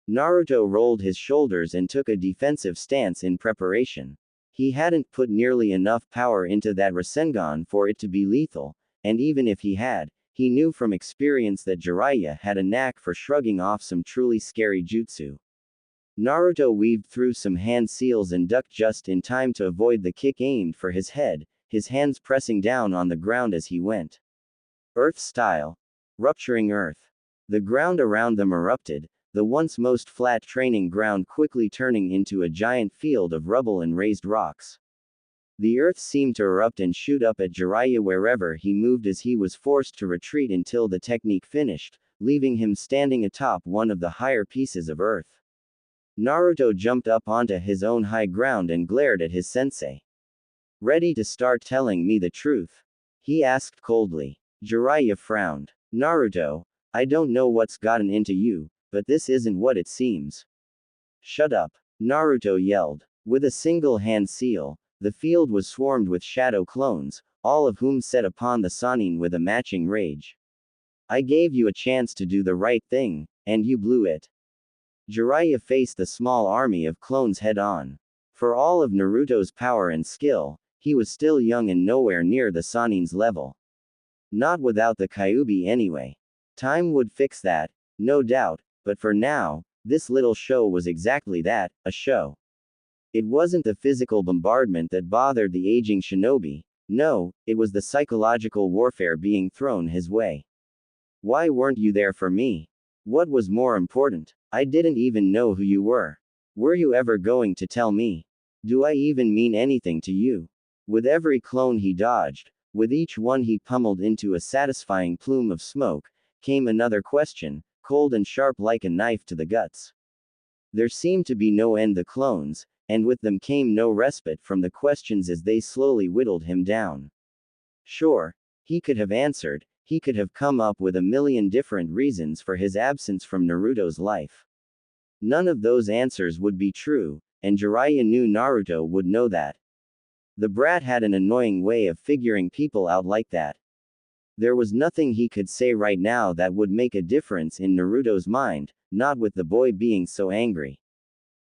Naruto rolled his shoulders and took a defensive stance in preparation. He hadn't put nearly enough power into that Rasengan for it to be lethal, and even if he had, he knew from experience that Jiraiya had a knack for shrugging off some truly scary jutsu. Naruto weaved through some hand seals and ducked just in time to avoid the kick aimed for his head, his hands pressing down on the ground as he went. Earth style. Rupturing earth. The ground around them erupted, the once most flat training ground quickly turning into a giant field of rubble and raised rocks. The earth seemed to erupt and shoot up at Jiraiya wherever he moved as he was forced to retreat until the technique finished, leaving him standing atop one of the higher pieces of earth. Naruto jumped up onto his own high ground and glared at his sensei. Ready to start telling me the truth? He asked coldly. Jiraiya frowned. Naruto, I don't know what's gotten into you, but this isn't what it seems. Shut up, Naruto yelled. With a single hand seal, the field was swarmed with shadow clones, all of whom set upon the Sannin with a matching rage. I gave you a chance to do the right thing, and you blew it. Jiraiya faced the small army of clones head on. For all of Naruto's power and skill, he was still young and nowhere near the Sannin's level. Not without the Kyuubi anyway. Time would fix that, no doubt, but for now, this little show was exactly that, a show. It wasn't the physical bombardment that bothered the aging shinobi, no, it was the psychological warfare being thrown his way. Why weren't you there for me? What was more important? I didn't even know who you were. Were you ever going to tell me? Do I even mean anything to you? With every clone he dodged, with each one he pummeled into a satisfying plume of smoke, came another question, cold and sharp like a knife to the guts. There seemed to be no end to the clones, and with them came no respite from the questions as they slowly whittled him down. Sure, he could have answered, he could have come up with a million different reasons for his absence from Naruto's life. None of those answers would be true, and Jiraiya knew Naruto would know that. The brat had an annoying way of figuring people out like that. There was nothing he could say right now that would make a difference in Naruto's mind, not with the boy being so angry.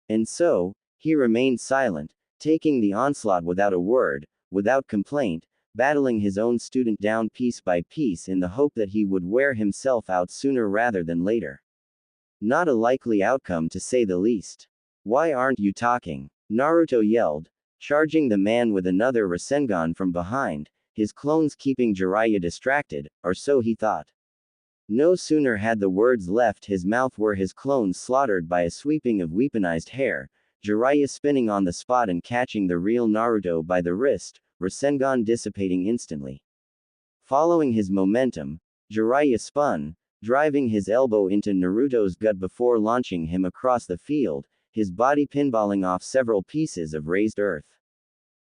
And so, he remained silent, taking the onslaught without a word, without complaint, battling his own student down piece by piece in the hope that he would wear himself out sooner rather than later. Not a likely outcome to say the least. Why aren't you talking? Naruto yelled, charging the man with another Rasengan from behind, his clones keeping Jiraiya distracted, or so he thought. No sooner had the words left his mouth were his clones slaughtered by a sweeping of weaponized hair, Jiraiya spinning on the spot and catching the real Naruto by the wrist, Rasengan dissipating instantly. Following his momentum, Jiraiya spun, driving his elbow into Naruto's gut before launching him across the field, his body pinballing off several pieces of raised earth.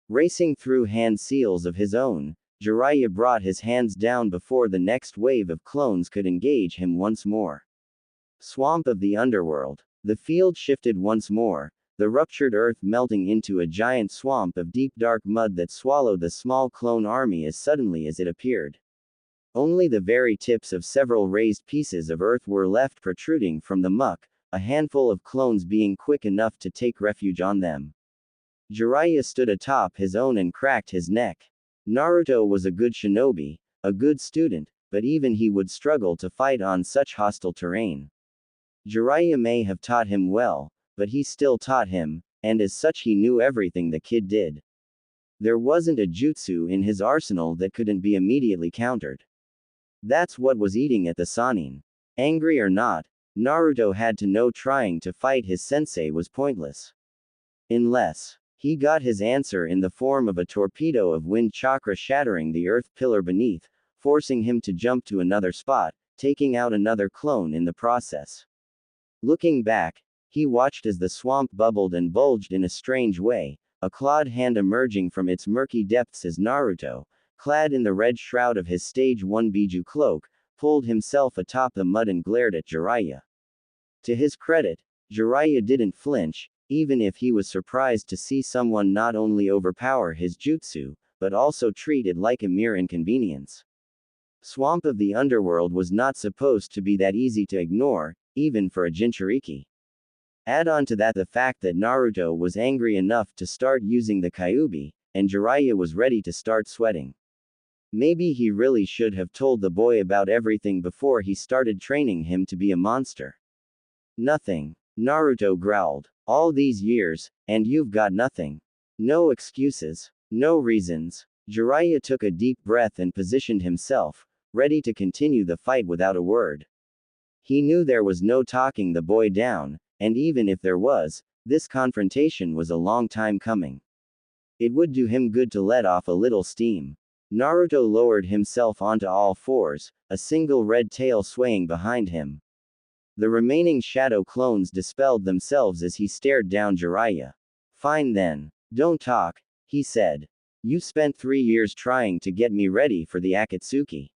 Racing through hand seals of his own, Jiraiya brought his hands down before the next wave of clones could engage him once more. Swamp of the underworld. The field shifted once more, the ruptured earth melting into a giant swamp of deep dark mud that swallowed the small clone army as suddenly as it appeared. Only the very tips of several raised pieces of earth were left protruding from the muck, a handful of clones being quick enough to take refuge on them. Jiraiya stood atop his own and cracked his neck. Naruto was a good shinobi, a good student, but even he would struggle to fight on such hostile terrain. Jiraiya may have taught him well, but he still taught him, and as such he knew everything the kid did. There wasn't a jutsu in his arsenal that couldn't be immediately countered. That's what was eating at the Sannin. Angry or not, Naruto had to know trying to fight his sensei was pointless. Unless he got his answer in the form of a torpedo of wind chakra shattering the earth pillar beneath, forcing him to jump to another spot, taking out another clone in the process. Looking back, he watched as the swamp bubbled and bulged in a strange way, a clawed hand emerging from its murky depths as Naruto, clad in the red shroud of his stage 1 Biju cloak, pulled himself atop the mud and glared at Jiraiya. To his credit, Jiraiya didn't flinch, even if he was surprised to see someone not only overpower his jutsu, but also treat it like a mere inconvenience. Swamp of the underworld was not supposed to be that easy to ignore, even for a Jinchuriki. Add on to that the fact that Naruto was angry enough to start using the Kyuubi, and Jiraiya was ready to start sweating. Maybe he really should have told the boy about everything before he started training him to be a monster. Nothing, Naruto growled. All these years, and you've got nothing. No excuses. No reasons. Jiraiya took a deep breath and positioned himself, ready to continue the fight without a word. He knew there was no talking the boy down, and even if there was, this confrontation was a long time coming. It would do him good to let off a little steam. Naruto lowered himself onto all fours, a single red tail swaying behind him. The remaining shadow clones dispelled themselves as he stared down Jiraiya. Fine then. Don't talk, he said. You spent 3 years trying to get me ready for the Akatsuki.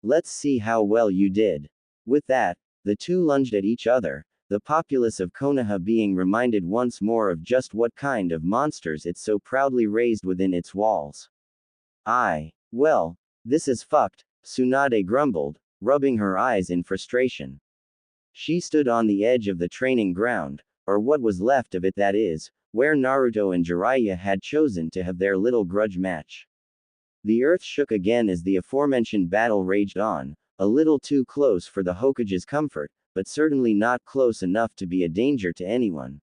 Let's see how well you did. With that, the two lunged at each other, the populace of Konoha being reminded once more of just what kind of monsters it so proudly raised within its walls. Well, this is fucked, Tsunade grumbled, rubbing her eyes in frustration. She stood on the edge of the training ground, or what was left of it that is, where Naruto and Jiraiya had chosen to have their little grudge match. The earth shook again as the aforementioned battle raged on, a little too close for the Hokage's comfort, but certainly not close enough to be a danger to anyone.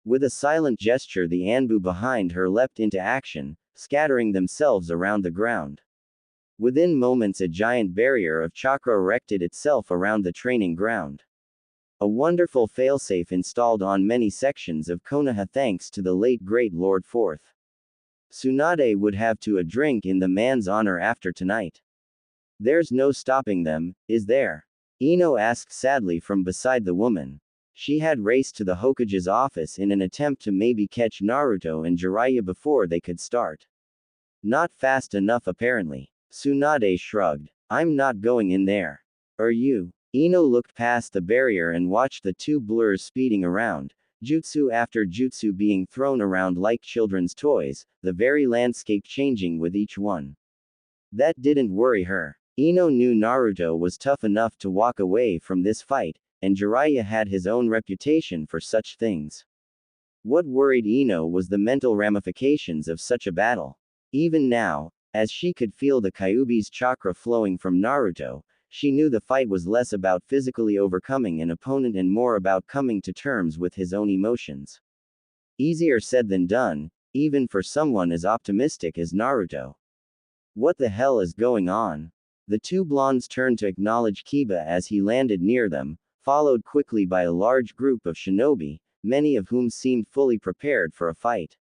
With a silent gesture the Anbu behind her leapt into action, scattering themselves around the ground. Within moments a giant barrier of chakra erected itself around the training ground. A wonderful failsafe installed on many sections of Konoha thanks to the late great Lord Fourth. Tsunade would have to a drink in the man's honor after tonight. There's no stopping them, is there? Ino asked sadly from beside the woman. She had raced to the Hokage's office in an attempt to maybe catch Naruto and Jiraiya before they could start. Not fast enough apparently. Tsunade shrugged. I'm not going in there. Are you? Ino looked past the barrier and watched the two blurs speeding around, jutsu after jutsu being thrown around like children's toys, the very landscape changing with each one. That didn't worry her. Ino knew Naruto was tough enough to walk away from this fight, and Jiraiya had his own reputation for such things. What worried Ino was the mental ramifications of such a battle. Even now, as she could feel the Kyuubi's chakra flowing from Naruto, she knew the fight was less about physically overcoming an opponent and more about coming to terms with his own emotions. Easier said than done, even for someone as optimistic as Naruto. What the hell is going on? The two blondes turned to acknowledge Kiba as he landed near them, followed quickly by a large group of shinobi, many of whom seemed fully prepared for a fight.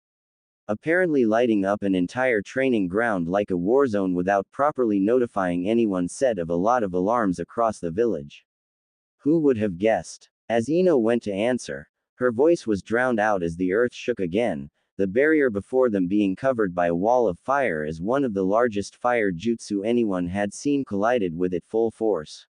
Apparently lighting up an entire training ground like a war zone without properly notifying anyone set of a lot of alarms across the village. Who would have guessed? As Ino went to answer, her voice was drowned out as the earth shook again, the barrier before them being covered by a wall of fire as one of the largest fire jutsu anyone had seen collided with it full force.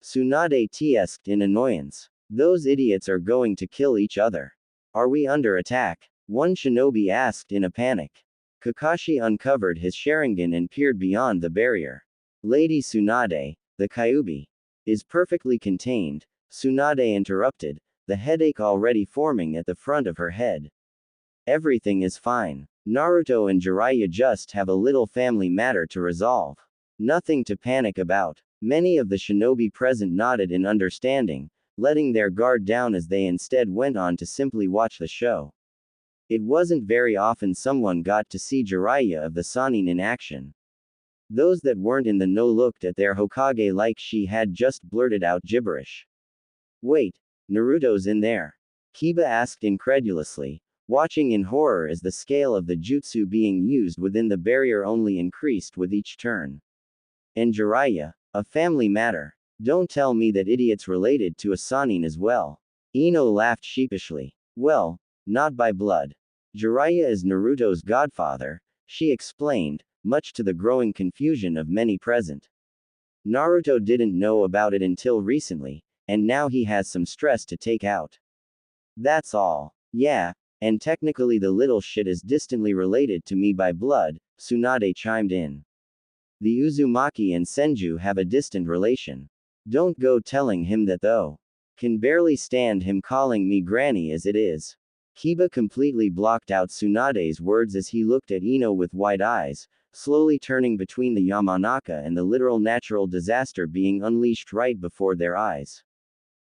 Tsunade tsked in annoyance. Those idiots are going to kill each other. Are we under attack? One shinobi asked in a panic. Kakashi uncovered his Sharingan and peered beyond the barrier. Lady Tsunade, the Kyuubi, is perfectly contained, Tsunade interrupted, the headache already forming at the front of her head. Everything is fine. Naruto and Jiraiya just have a little family matter to resolve. Nothing to panic about. Many of the shinobi present nodded in understanding, letting their guard down as they instead went on to simply watch the show. It wasn't very often someone got to see Jiraiya of the Sannin in action. Those that weren't in the know looked at their Hokage like she had just blurted out gibberish. Wait, Naruto's in there? Kiba asked incredulously, watching in horror as the scale of the jutsu being used within the barrier only increased with each turn. And Jiraiya, a family matter. Don't tell me that idiot's related to a Sannin as well. Ino laughed sheepishly. Well, not by blood. Jiraiya is Naruto's godfather, she explained, much to the growing confusion of many present. Naruto didn't know about it until recently, and now he has some stress to take out. That's all. Yeah, and technically the little shit is distantly related to me by blood, Tsunade chimed in. The Uzumaki and Senju have a distant relation. Don't go telling him that though. Can barely stand him calling me granny as it is. Kiba completely blocked out Tsunade's words as he looked at Ino with wide eyes, slowly turning between the Yamanaka and the literal natural disaster being unleashed right before their eyes.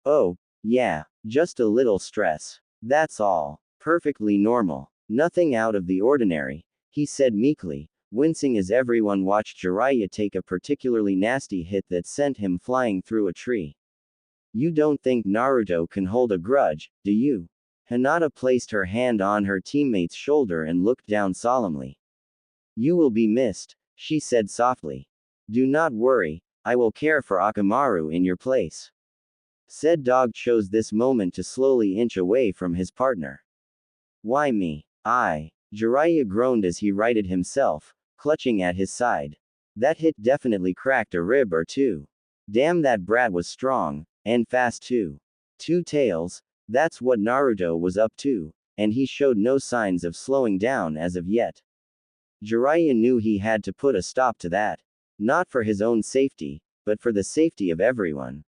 Oh, yeah, just a little stress. That's all. Perfectly normal. Nothing out of the ordinary, he said meekly, wincing as everyone watched Jiraiya take a particularly nasty hit that sent him flying through a tree. You don't think Naruto can hold a grudge, do you? Hinata placed her hand on her teammate's shoulder and looked down solemnly. You will be missed, she said softly. Do not worry, I will care for Akamaru in your place. Said dog chose this moment to slowly inch away from his partner. Why me? Jiraiya groaned as he righted himself, clutching at his side. That hit definitely cracked a rib or two. Damn, that brat was strong, and fast too. Two tails, that's what Naruto was up to, and he showed no signs of slowing down as of yet. Jiraiya knew he had to put a stop to that. Not for his own safety, but for the safety of everyone.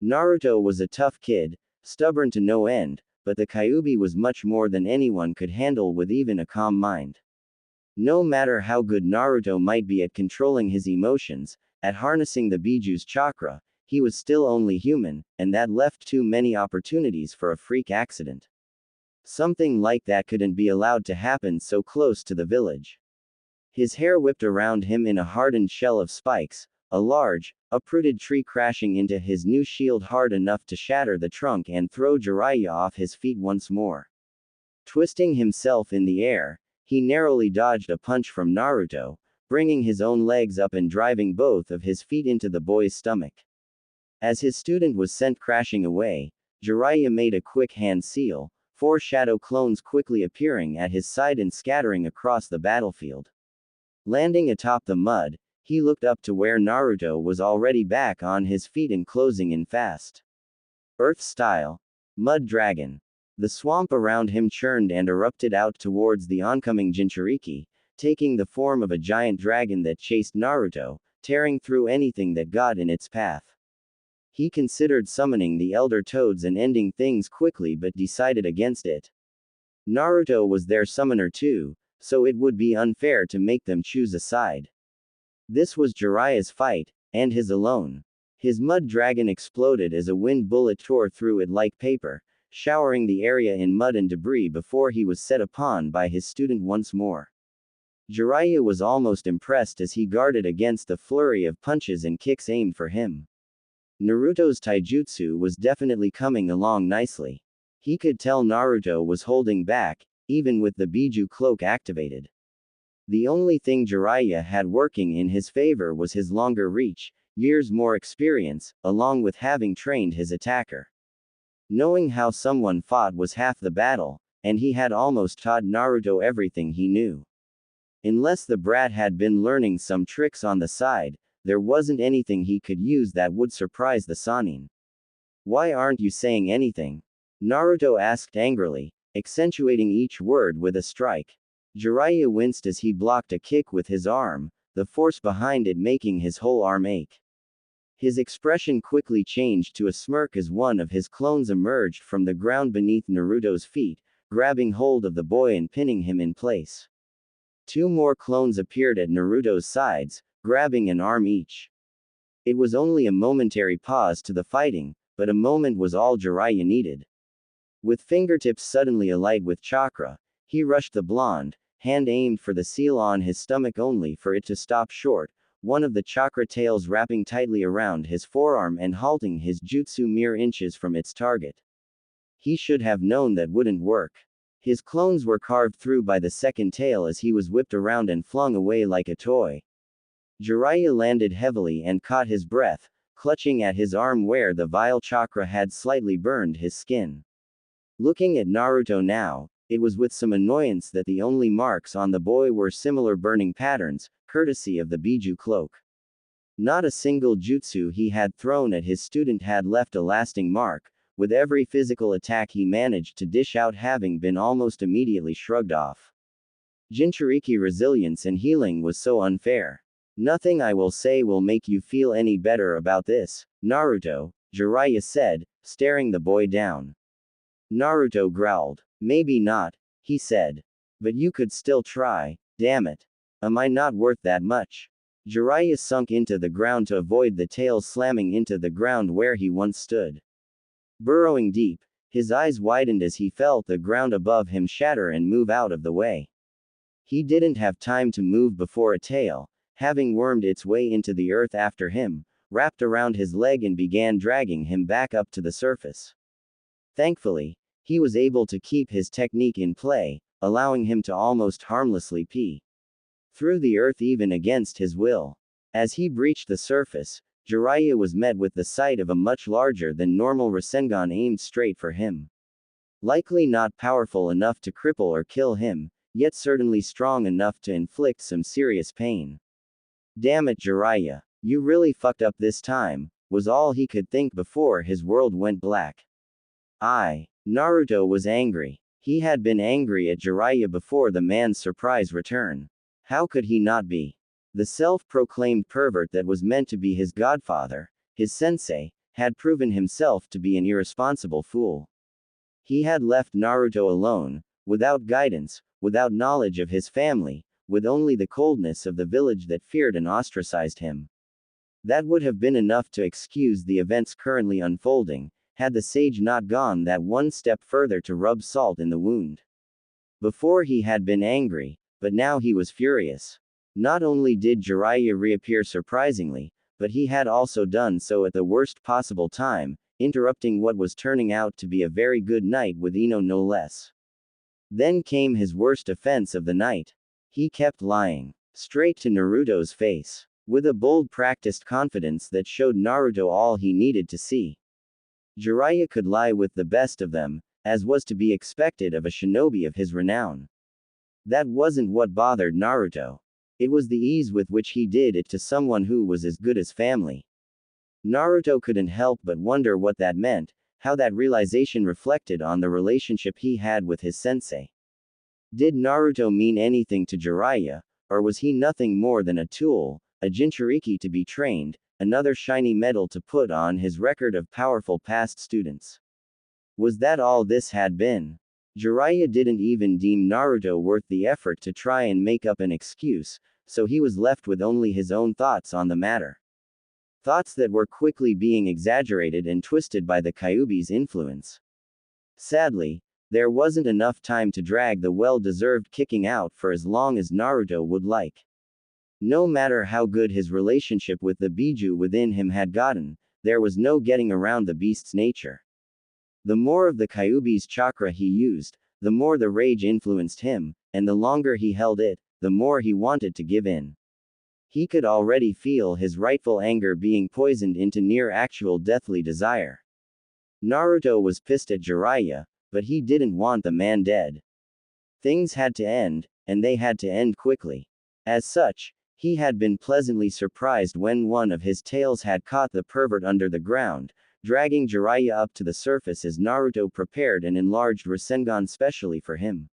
Naruto was a tough kid, stubborn to no end, but the Kyuubi was much more than anyone could handle with even a calm mind. No matter how good Naruto might be at controlling his emotions, at harnessing the Biju's chakra, he was still only human, and that left too many opportunities for a freak accident. Something like that couldn't be allowed to happen so close to the village. His hair whipped around him in a hardened shell of spikes, a large, uprooted tree crashing into his new shield hard enough to shatter the trunk and throw Jiraiya off his feet once more. Twisting himself in the air, he narrowly dodged a punch from Naruto, bringing his own legs up and driving both of his feet into the boy's stomach. As his student was sent crashing away, Jiraiya made a quick hand seal, 4 shadow clones quickly appearing at his side and scattering across the battlefield. Landing atop the mud, he looked up to where Naruto was already back on his feet and closing in fast. Earth style. Mud dragon. The swamp around him churned and erupted out towards the oncoming Jinchuriki, taking the form of a giant dragon that chased Naruto, tearing through anything that got in its path. He considered summoning the Elder Toads and ending things quickly but decided against it. Naruto was their summoner too, so it would be unfair to make them choose a side. This was Jiraiya's fight, and his alone. His mud dragon exploded as a wind bullet tore through it like paper, showering the area in mud and debris before he was set upon by his student once more. Jiraiya was almost impressed as he guarded against the flurry of punches and kicks aimed for him. Naruto's taijutsu was definitely coming along nicely. He could tell Naruto was holding back, even with the Biju cloak activated. The only thing Jiraiya had working in his favor was his longer reach, years more experience, along with having trained his attacker. Knowing how someone fought was half the battle, and he had almost taught Naruto everything he knew. Unless the brat had been learning some tricks on the side, there wasn't anything he could use that would surprise the Sannin. Why aren't you saying anything? Naruto asked angrily, accentuating each word with a strike. Jiraiya winced as he blocked a kick with his arm, the force behind it making his whole arm ache. His expression quickly changed to a smirk as one of his clones emerged from the ground beneath Naruto's feet, grabbing hold of the boy and pinning him in place. Two more clones appeared at Naruto's sides, grabbing an arm each. It was only a momentary pause to the fighting, but a moment was all Jiraiya needed. With fingertips suddenly alight with chakra, he rushed the blonde, hand aimed for the seal on his stomach only for it to stop short, one of the chakra tails wrapping tightly around his forearm and halting his jutsu mere inches from its target. He should have known that wouldn't work. His clones were carved through by the second tail as he was whipped around and flung away like a toy. Jiraiya landed heavily and caught his breath, clutching at his arm where the vile chakra had slightly burned his skin. Looking at Naruto now, it was with some annoyance that the only marks on the boy were similar burning patterns, courtesy of the Biju cloak. Not a single jutsu he had thrown at his student had left a lasting mark, with every physical attack he managed to dish out having been almost immediately shrugged off. Jinchuriki resilience and healing was so unfair. Nothing I will say will make you feel any better about this, Naruto, Jiraiya said, staring the boy down. Naruto growled. Maybe not, he said. But you could still try, damn it. Am I not worth that much? Jiraiya sunk into the ground to avoid the tail slamming into the ground where he once stood. Burrowing deep, his eyes widened as he felt the ground above him shatter and move out of the way. He didn't have time to move before a tail, having wormed its way into the earth after him, wrapped around his leg and began dragging him back up to the surface. Thankfully, he was able to keep his technique in play, allowing him to almost harmlessly pee through the earth even against his will. As he breached the surface, Jiraiya was met with the sight of a much larger than normal Rasengan aimed straight for him. Likely not powerful enough to cripple or kill him, yet certainly strong enough to inflict some serious pain. Damn it, Jiraiya, you really fucked up this time, was all he could think before his world went black. Naruto was angry. He had been angry at Jiraiya before the man's surprise return. How could he not be? The self-proclaimed pervert that was meant to be his godfather, his sensei, had proven himself to be an irresponsible fool. He had left Naruto alone, without guidance, without knowledge of his family, with only the coldness of the village that feared and ostracized him. That would have been enough to excuse the events currently unfolding, had the sage not gone that one step further to rub salt in the wound. Before he had been angry, but now he was furious. Not only did Jiraiya reappear surprisingly, but he had also done so at the worst possible time, interrupting what was turning out to be a very good night with Ino no less. Then came his worst offense of the night. He kept lying straight to Naruto's face, with a bold practiced confidence that showed Naruto all he needed to see. Jiraiya could lie with the best of them, as was to be expected of a shinobi of his renown. That wasn't what bothered Naruto. It was the ease with which he did it to someone who was as good as family. Naruto couldn't help but wonder what that meant, how that realization reflected on the relationship he had with his sensei. Did Naruto mean anything to Jiraiya, or was he nothing more than a tool, a Jinchuriki to be trained, another shiny medal to put on his record of powerful past students? Was that all this had been? Jiraiya didn't even deem Naruto worth the effort to try and make up an excuse, so he was left with only his own thoughts on the matter. Thoughts that were quickly being exaggerated and twisted by the Kyuubi's influence. Sadly, There wasn't enough time to drag the well-deserved kicking out for as long as Naruto would like. No matter how good his relationship with the Biju within him had gotten, there was no getting around the beast's nature. The more of the Kyuubi's chakra he used, the more the rage influenced him, and the longer he held it, the more he wanted to give in. He could already feel his rightful anger being poisoned into near actual deathly desire. Naruto was pissed at Jiraiya, but he didn't want the man dead. Things had to end, and they had to end quickly. As such, he had been pleasantly surprised when one of his tails had caught the pervert under the ground, dragging Jiraiya up to the surface as Naruto prepared an enlarged Rasengan specially for him.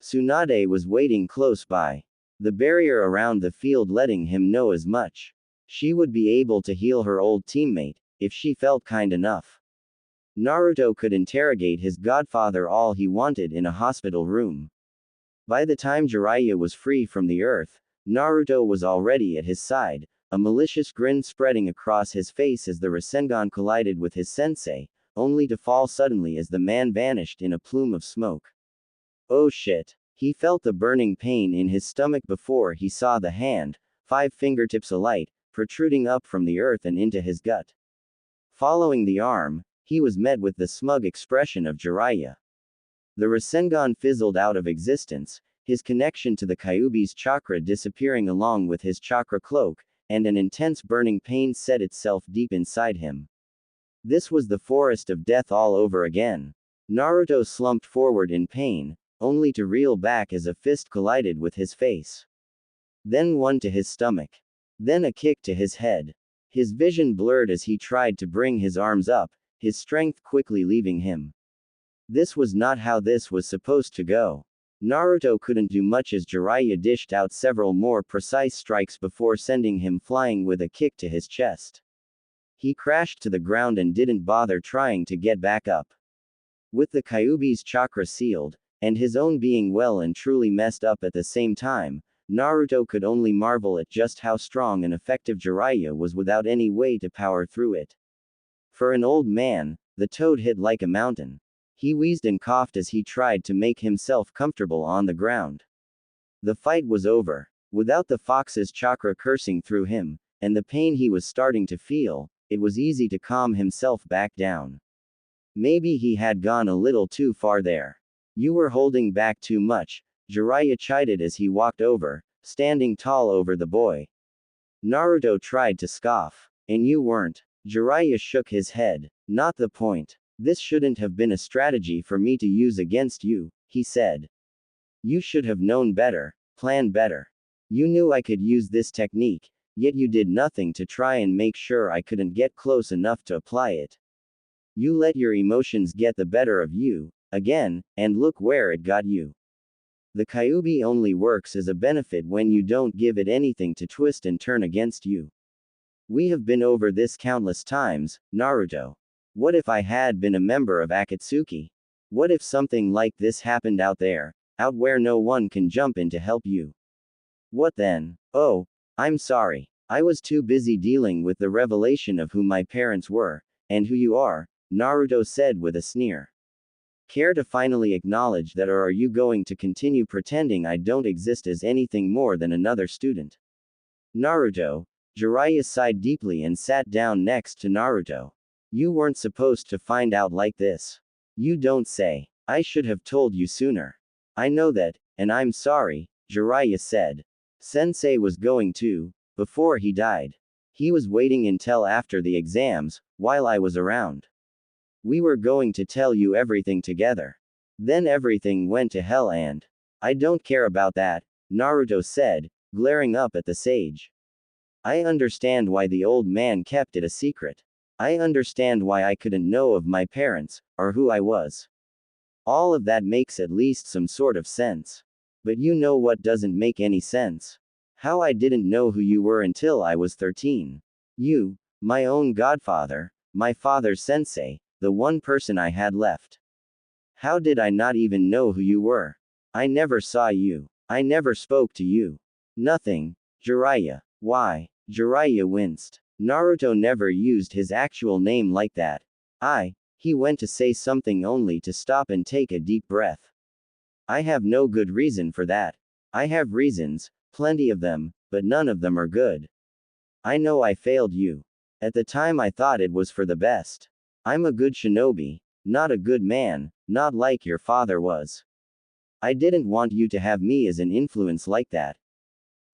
Tsunade was waiting close by. The barrier around the field letting him know as much. She would be able to heal her old teammate, if she felt kind enough. Naruto could interrogate his godfather all he wanted in a hospital room. By the time Jiraiya was free from the earth, Naruto was already at his side, a malicious grin spreading across his face as the Rasengan collided with his sensei, only to fall suddenly as the man vanished in a plume of smoke. Oh shit. He felt the burning pain in his stomach before he saw the hand, 5 fingertips alight, protruding up from the earth and into his gut. Following the arm, he was met with the smug expression of Jiraiya. The Rasengan fizzled out of existence, his connection to the Kyuubi's chakra disappearing along with his chakra cloak, and an intense burning pain set itself deep inside him. This was the forest of death all over again. Naruto slumped forward in pain, only to reel back as a fist collided with his face. Then one to his stomach. Then a kick to his head. His vision blurred as he tried to bring his arms up, his strength quickly leaving him. This was not how this was supposed to go. Naruto couldn't do much as Jiraiya dished out several more precise strikes before sending him flying with a kick to his chest. He crashed to the ground and didn't bother trying to get back up. With the Kyuubi's chakra sealed, and his own being well and truly messed up at the same time, Naruto could only marvel at just how strong and effective Jiraiya was without any way to power through it. For an old man, the toad hit like a mountain. He wheezed and coughed as he tried to make himself comfortable on the ground. The fight was over. Without the fox's chakra coursing through him, and the pain he was starting to feel, it was easy to calm himself back down. Maybe he had gone a little too far there. You were holding back too much, Jiraiya chided as he walked over, standing tall over the boy. Naruto tried to scoff. And you weren't. Jiraiya shook his head. Not the point. This shouldn't have been a strategy for me to use against you, he said. You should have known better, planned better. You knew I could use this technique, yet you did nothing to try and make sure I couldn't get close enough to apply it. You let your emotions get the better of you, again, and look where it got you. The Kyuubi only works as a benefit when you don't give it anything to twist and turn against you. We have been over this countless times, Naruto. What if I had been a member of Akatsuki? What if something like this happened out there, out where no one can jump in to help you? What then? Oh, I'm sorry. I was too busy dealing with the revelation of who my parents were, and who you are, Naruto said with a sneer. Care to finally acknowledge that, or are you going to continue pretending I don't exist as anything more than another student? Naruto. Jiraiya sighed deeply and sat down next to Naruto. You weren't supposed to find out like this. You don't say. I should have told you sooner. I know that, and I'm sorry, Jiraiya said. Sensei was going to, before he died. He was waiting until after the exams, while I was around. We were going to tell you everything together. Then everything went to hell and. I don't care about that, Naruto said, glaring up at the sage. I understand why the old man kept it a secret. I understand why I couldn't know of my parents, or who I was. All of that makes at least some sort of sense. But you know what doesn't make any sense? How I didn't know who you were until I was 13. You, my own godfather, my father's sensei, the one person I had left. How did I not even know who you were? I never saw you. I never spoke to you. Nothing. Jiraiya. Why? Jiraiya winced. Naruto never used his actual name like that. He went to say something only to stop and take a deep breath. I have no good reason for that. I have reasons, plenty of them, but none of them are good. I know I failed you. At the time I thought it was for the best. I'm a good shinobi, not a good man, not like your father was. I didn't want you to have me as an influence like that.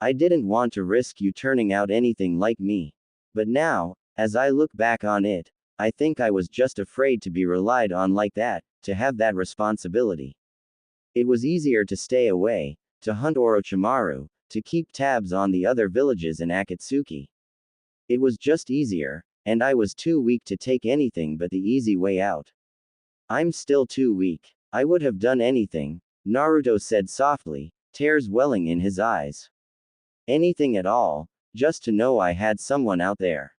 I didn't want to risk you turning out anything like me. But now, as I look back on it, I think I was just afraid to be relied on like that, to have that responsibility. It was easier to stay away, to hunt Orochimaru, to keep tabs on the other villages in Akatsuki. It was just easier, and I was too weak to take anything but the easy way out. I'm still too weak. I would have done anything, Naruto said softly, tears welling in his eyes. Anything at all, just to know I had someone out there.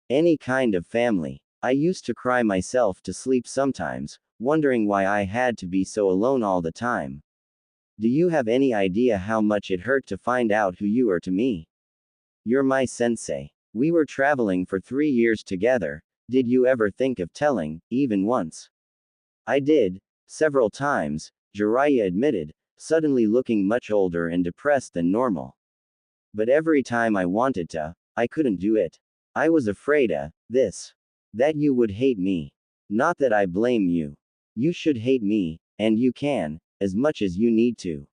Any kind of family. I used to cry myself to sleep sometimes, wondering why I had to be so alone all the time. Do you have any idea how much it hurt to find out who you are to me? You're my sensei. We were traveling for 3 years together. Did you ever think of telling, even once? I did, several times, Jiraiya admitted, suddenly looking much older and depressed than normal. But every time I wanted to, I couldn't do it. I was afraid that you would hate me. Not that I blame you. You should hate me, and you can, as much as you need to.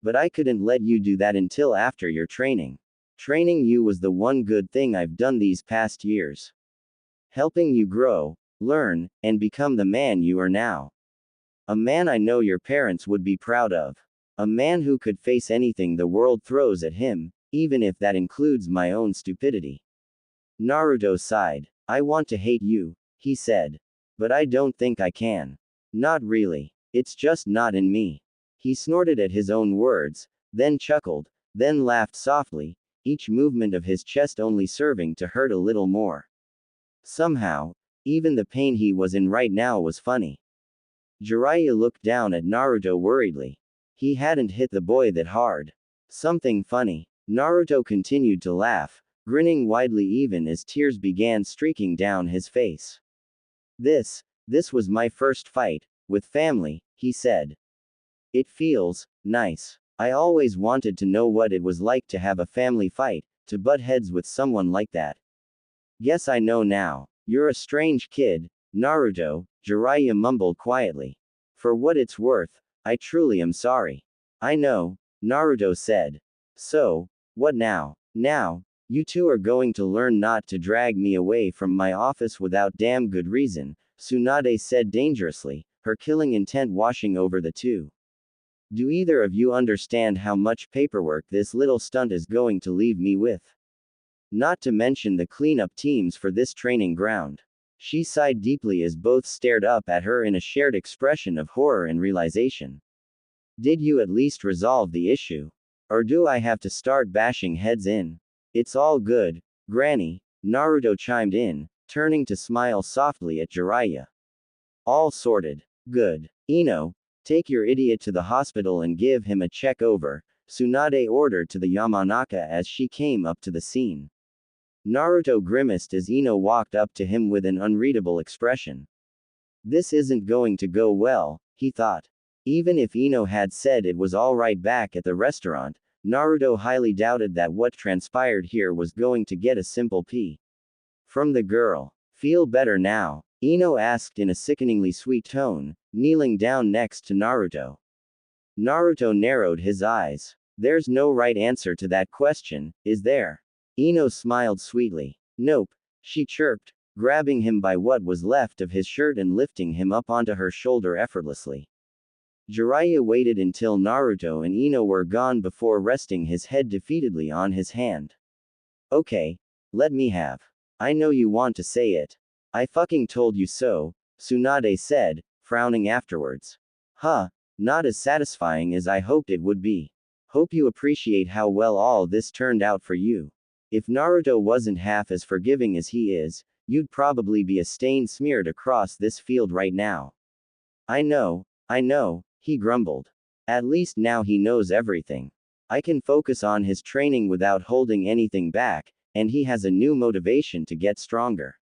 But I couldn't let you do that until after your training. Training you was the one good thing I've done these past years. Helping you grow, learn, and become the man you are now. A man I know your parents would be proud of. A man who could face anything the world throws at him, even if that includes my own stupidity. Naruto sighed. I want to hate you, he said. But I don't think I can. Not really. It's just not in me. He snorted at his own words, then chuckled, then laughed softly, each movement of his chest only serving to hurt a little more. Somehow, even the pain he was in right now was funny. Jiraiya looked down at Naruto worriedly. He hadn't hit the boy that hard. Something funny. Naruto continued to laugh, grinning widely even as tears began streaking down his face. This was my first fight, with family, he said. It feels nice. I always wanted to know what it was like to have a family fight, to butt heads with someone like that. Guess I know now. You're a strange kid, Naruto, Jiraiya mumbled quietly. For what it's worth, I truly am sorry. I know, Naruto said. So, what now? Now, you two are going to learn not to drag me away from my office without damn good reason, Tsunade said dangerously, her killing intent washing over the two. Do either of you understand how much paperwork this little stunt is going to leave me with? Not to mention the cleanup teams for this training ground. She sighed deeply as both stared up at her in a shared expression of horror and realization. Did you at least resolve the issue? Or do I have to start bashing heads in? It's all good, Granny, Naruto chimed in, turning to smile softly at Jiraiya. All sorted. Good. Ino, take your idiot to the hospital and give him a check over, Tsunade ordered to the Yamanaka as she came up to the scene. Naruto grimaced as Ino walked up to him with an unreadable expression. This isn't going to go well, he thought. Even if Ino had said it was alright back at the restaurant, Naruto highly doubted that what transpired here was going to get a simple P from the girl. Feel better now? Ino asked in a sickeningly sweet tone, kneeling down next to Naruto. Naruto narrowed his eyes. There's no right answer to that question, is there? Ino smiled sweetly. Nope, she chirped, grabbing him by what was left of his shirt and lifting him up onto her shoulder effortlessly. Jiraiya waited until Naruto and Ino were gone before resting his head defeatedly on his hand. Okay, let me have. I know you want to say it. I fucking told you so, Tsunade said, frowning afterwards. Huh, not as satisfying as I hoped it would be. Hope you appreciate how well all this turned out for you. If Naruto wasn't half as forgiving as he is, you'd probably be a stain smeared across this field right now. I know, he grumbled. At least now he knows everything. I can focus on his training without holding anything back, and he has a new motivation to get stronger.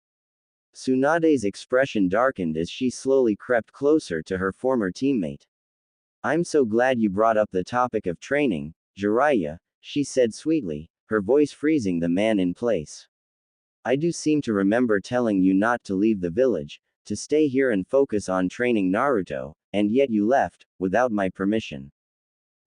Tsunade's expression darkened as she slowly crept closer to her former teammate. I'm so glad you brought up the topic of training, Jiraiya, she said sweetly, her voice freezing the man in place. I do seem to remember telling you not to leave the village, to stay here and focus on training Naruto, and yet you left, without my permission.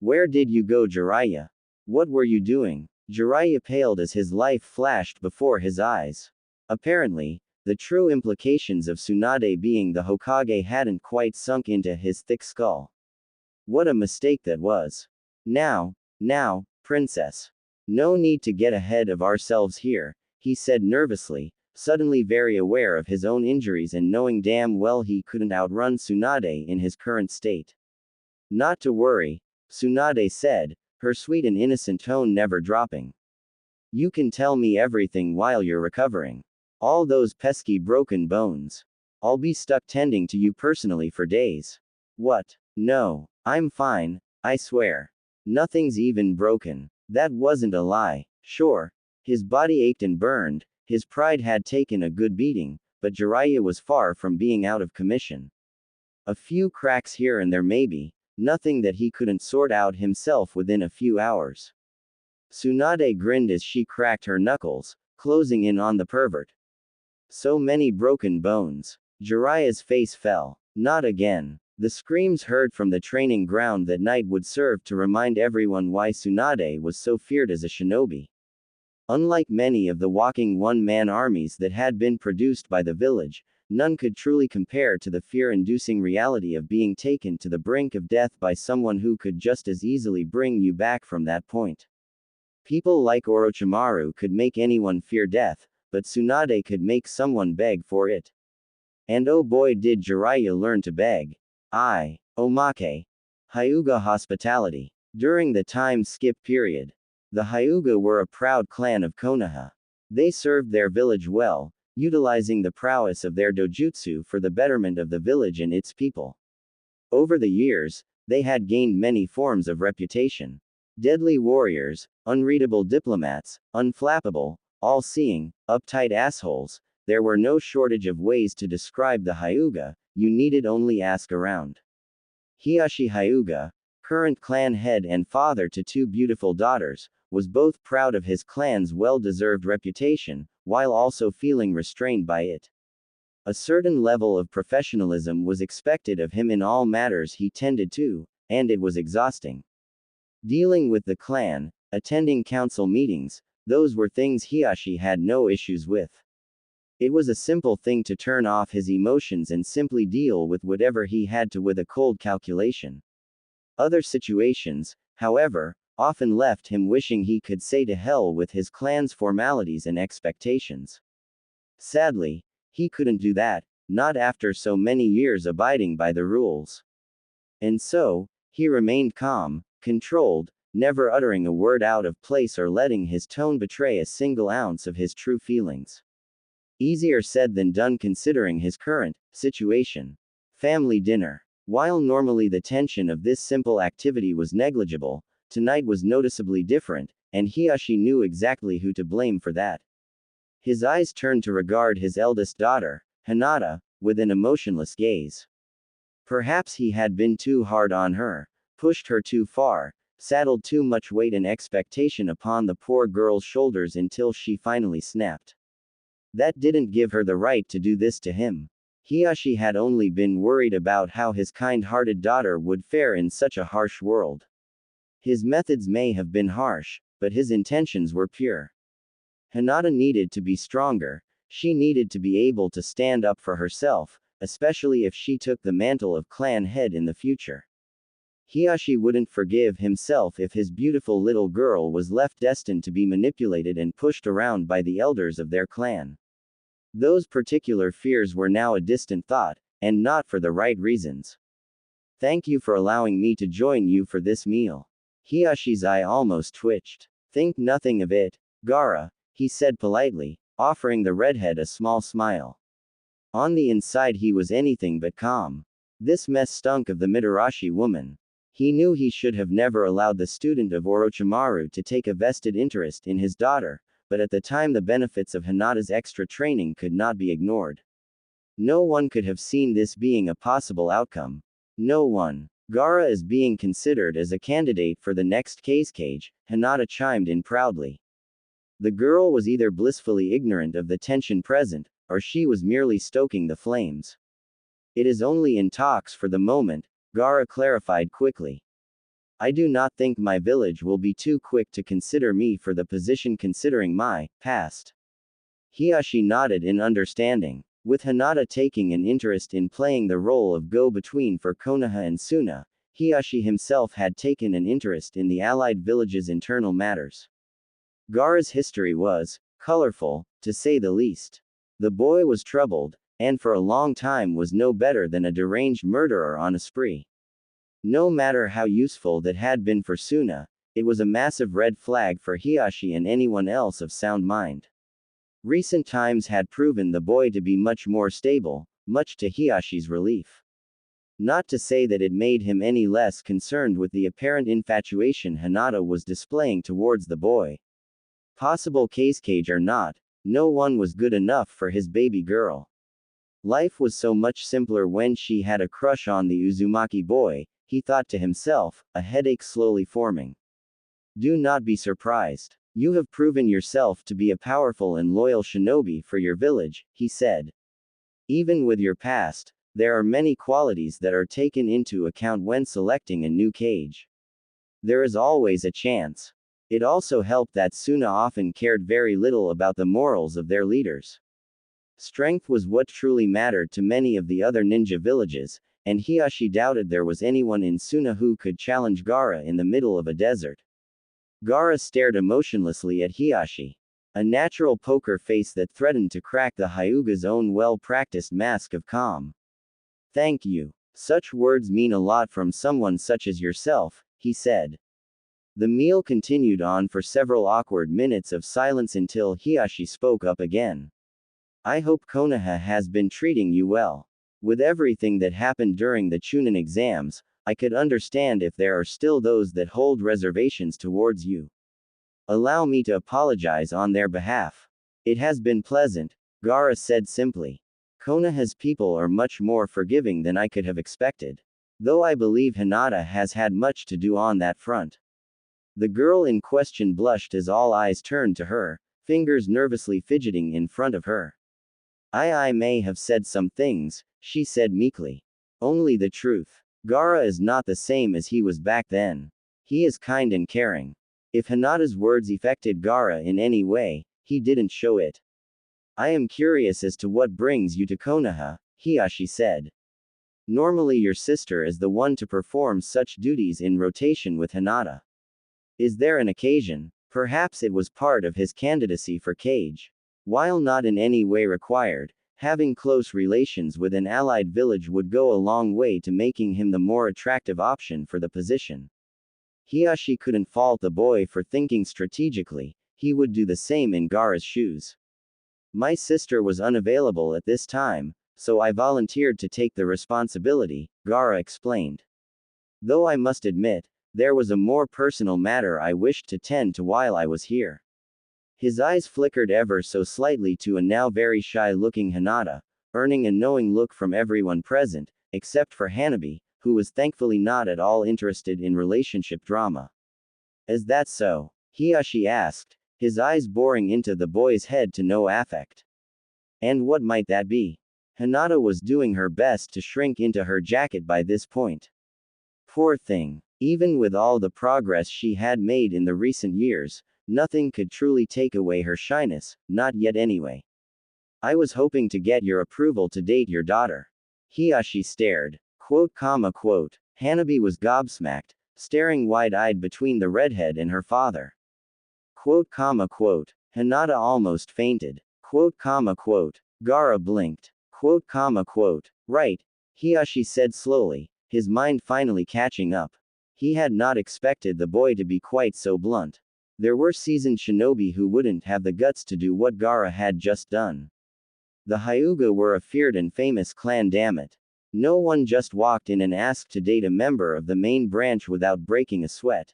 Where did you go, Jiraiya? What were you doing? Jiraiya paled as his life flashed before his eyes. Apparently, the true implications of Tsunade being the Hokage hadn't quite sunk into his thick skull. What a mistake that was. Now, princess. No need to get ahead of ourselves here, he said nervously, suddenly very aware of his own injuries and knowing damn well he couldn't outrun Tsunade in his current state. Not to worry, Tsunade said, her sweet and innocent tone never dropping. You can tell me everything while you're recovering. All those pesky broken bones. I'll be stuck tending to you personally for days. What? No. I'm fine, I swear. Nothing's even broken. That wasn't a lie. Sure. His body ached and burned, his pride had taken a good beating, but Jiraiya was far from being out of commission. A few cracks here and there maybe, nothing that he couldn't sort out himself within a few hours. Tsunade grinned as she cracked her knuckles, closing in on the pervert. So many broken bones. Jiraiya's face fell. Not again. The screams heard from the training ground that night would serve to remind everyone why Tsunade was so feared as a shinobi. Unlike many of the walking one-man armies that had been produced by the village, none could truly compare to the fear-inducing reality of being taken to the brink of death by someone who could just as easily bring you back from that point. People like Orochimaru could make anyone fear death, but Tsunade could make someone beg for it. And oh boy did Jiraiya learn to beg. Omake. Hyuga hospitality. During the time skip period, the Hyuga were a proud clan of Konoha. They served their village well, utilizing the prowess of their dojutsu for the betterment of the village and its people. Over the years, they had gained many forms of reputation. Deadly warriors, unreadable diplomats, unflappable, all-seeing, uptight assholes, there were no shortage of ways to describe the Hyuga, you needed only ask around. Hiyashi Hyuga, current clan head and father to two beautiful daughters, was both proud of his clan's well-deserved reputation, while also feeling restrained by it. A certain level of professionalism was expected of him in all matters he tended to, and it was exhausting. Dealing with the clan, attending council meetings, those were things Hiyashi had no issues with. It was a simple thing to turn off his emotions and simply deal with whatever he had to with a cold calculation. Other situations, however, often left him wishing he could say to hell with his clan's formalities and expectations. Sadly, he couldn't do that, not after so many years abiding by the rules. And so, he remained calm, controlled, never uttering a word out of place or letting his tone betray a single ounce of his true feelings. Easier said than done considering his current situation. Family dinner. While normally the tension of this simple activity was negligible, tonight was noticeably different, and Hiyashi knew exactly who to blame for that. His eyes turned to regard his eldest daughter, Hinata, with an emotionless gaze. Perhaps he had been too hard on her, pushed her too far, saddled too much weight and expectation upon the poor girl's shoulders until she finally snapped. That didn't give her the right to do this to him. Hiyashi had only been worried about how his kind-hearted daughter would fare in such a harsh world. His methods may have been harsh, but his intentions were pure. Hinata needed to be stronger, she needed to be able to stand up for herself, especially if she took the mantle of clan head in the future. Hiyashi wouldn't forgive himself if his beautiful little girl was left destined to be manipulated and pushed around by the elders of their clan. Those particular fears were now a distant thought, and not for the right reasons. Thank you for allowing me to join you for this meal. Hiyashi's eye almost twitched. Think nothing of it, Gaara, he said politely, offering the redhead a small smile. On the inside he was anything but calm. This mess stunk of the Mitarashi woman. He knew he should have never allowed the student of Orochimaru to take a vested interest in his daughter, but at the time the benefits of Hinata's extra training could not be ignored. No one could have seen this being a possible outcome. No one. Gaara is being considered as a candidate for the next cage, Hinata chimed in proudly. The girl was either blissfully ignorant of the tension present, or she was merely stoking the flames. It is only in talks for the moment, Gaara clarified quickly. I do not think my village will be too quick to consider me for the position considering my past. Hiashi nodded in understanding. With Hinata taking an interest in playing the role of go-between for Konoha and Suna, Hiashi himself had taken an interest in the allied village's internal matters. Gaara's history was colorful, to say the least. The boy was troubled, and for a long time was no better than a deranged murderer on a spree. No matter how useful that had been for Suna, it was a massive red flag for Hiashi and anyone else of sound mind. Recent times had proven the boy to be much more stable, much to Hiyashi's relief. Not to say that it made him any less concerned with the apparent infatuation Hinata was displaying towards the boy. Possible cage or not, no one was good enough for his baby girl. Life was so much simpler when she had a crush on the Uzumaki boy, he thought to himself, a headache slowly forming. Do not be surprised. You have proven yourself to be a powerful and loyal shinobi for your village, he said. Even with your past, there are many qualities that are taken into account when selecting a new cage. There is always a chance. It also helped that Suna often cared very little about the morals of their leaders. Strength was what truly mattered to many of the other ninja villages, and Hiashi doubted there was anyone in Suna who could challenge Gaara in the middle of a desert. Gaara stared emotionlessly at Hiashi. A natural poker face that threatened to crack the Hyuga's own well-practiced mask of calm. Thank you. Such words mean a lot from someone such as yourself, he said. The meal continued on for several awkward minutes of silence until Hiashi spoke up again. I hope Konoha has been treating you well. With everything that happened during the Chunin exams, I could understand if there are still those that hold reservations towards you. Allow me to apologize on their behalf. It has been pleasant, Gaara said simply. Konoha's people are much more forgiving than I could have expected. Though I believe Hinata has had much to do on that front. The girl in question blushed as all eyes turned to her, fingers nervously fidgeting in front of her. I may have said some things, she said meekly. Only the truth. Gaara is not the same as he was back then. He is kind and caring. If Hinata's words affected Gaara in any way, he didn't show it. I am curious as to what brings you to Konoha, Hiashi said. Normally your sister is the one to perform such duties in rotation with Hinata. Is there an occasion? Perhaps it was part of his candidacy for Cage. While not in any way required, having close relations with an allied village would go a long way to making him the more attractive option for the position. Hiashi couldn't fault the boy for thinking strategically, he would do the same in Gaara's shoes. My sister was unavailable at this time, so I volunteered to take the responsibility, Gaara explained. Though I must admit, there was a more personal matter I wished to tend to while I was here. His eyes flickered ever so slightly to a now very shy-looking Hinata, earning a knowing look from everyone present, except for Hanabi, who was thankfully not at all interested in relationship drama. Is that so? Hiashi asked, his eyes boring into the boy's head to no effect. And what might that be? Hinata was doing her best to shrink into her jacket by this point. Poor thing. Even with all the progress she had made in the recent years, nothing could truly take away her shyness, not yet anyway. I was hoping to get your approval to date your daughter. Hiashi stared. Hanabi was gobsmacked, staring wide-eyed between the redhead and her father. Hinata almost fainted. Gaara blinked. Right, Hiashi said slowly, his mind finally catching up. He had not expected the boy to be quite so blunt. There were seasoned shinobi who wouldn't have the guts to do what Gaara had just done. The Hyuga were a feared and famous clan, damn it. No one just walked in and asked to date a member of the main branch without breaking a sweat.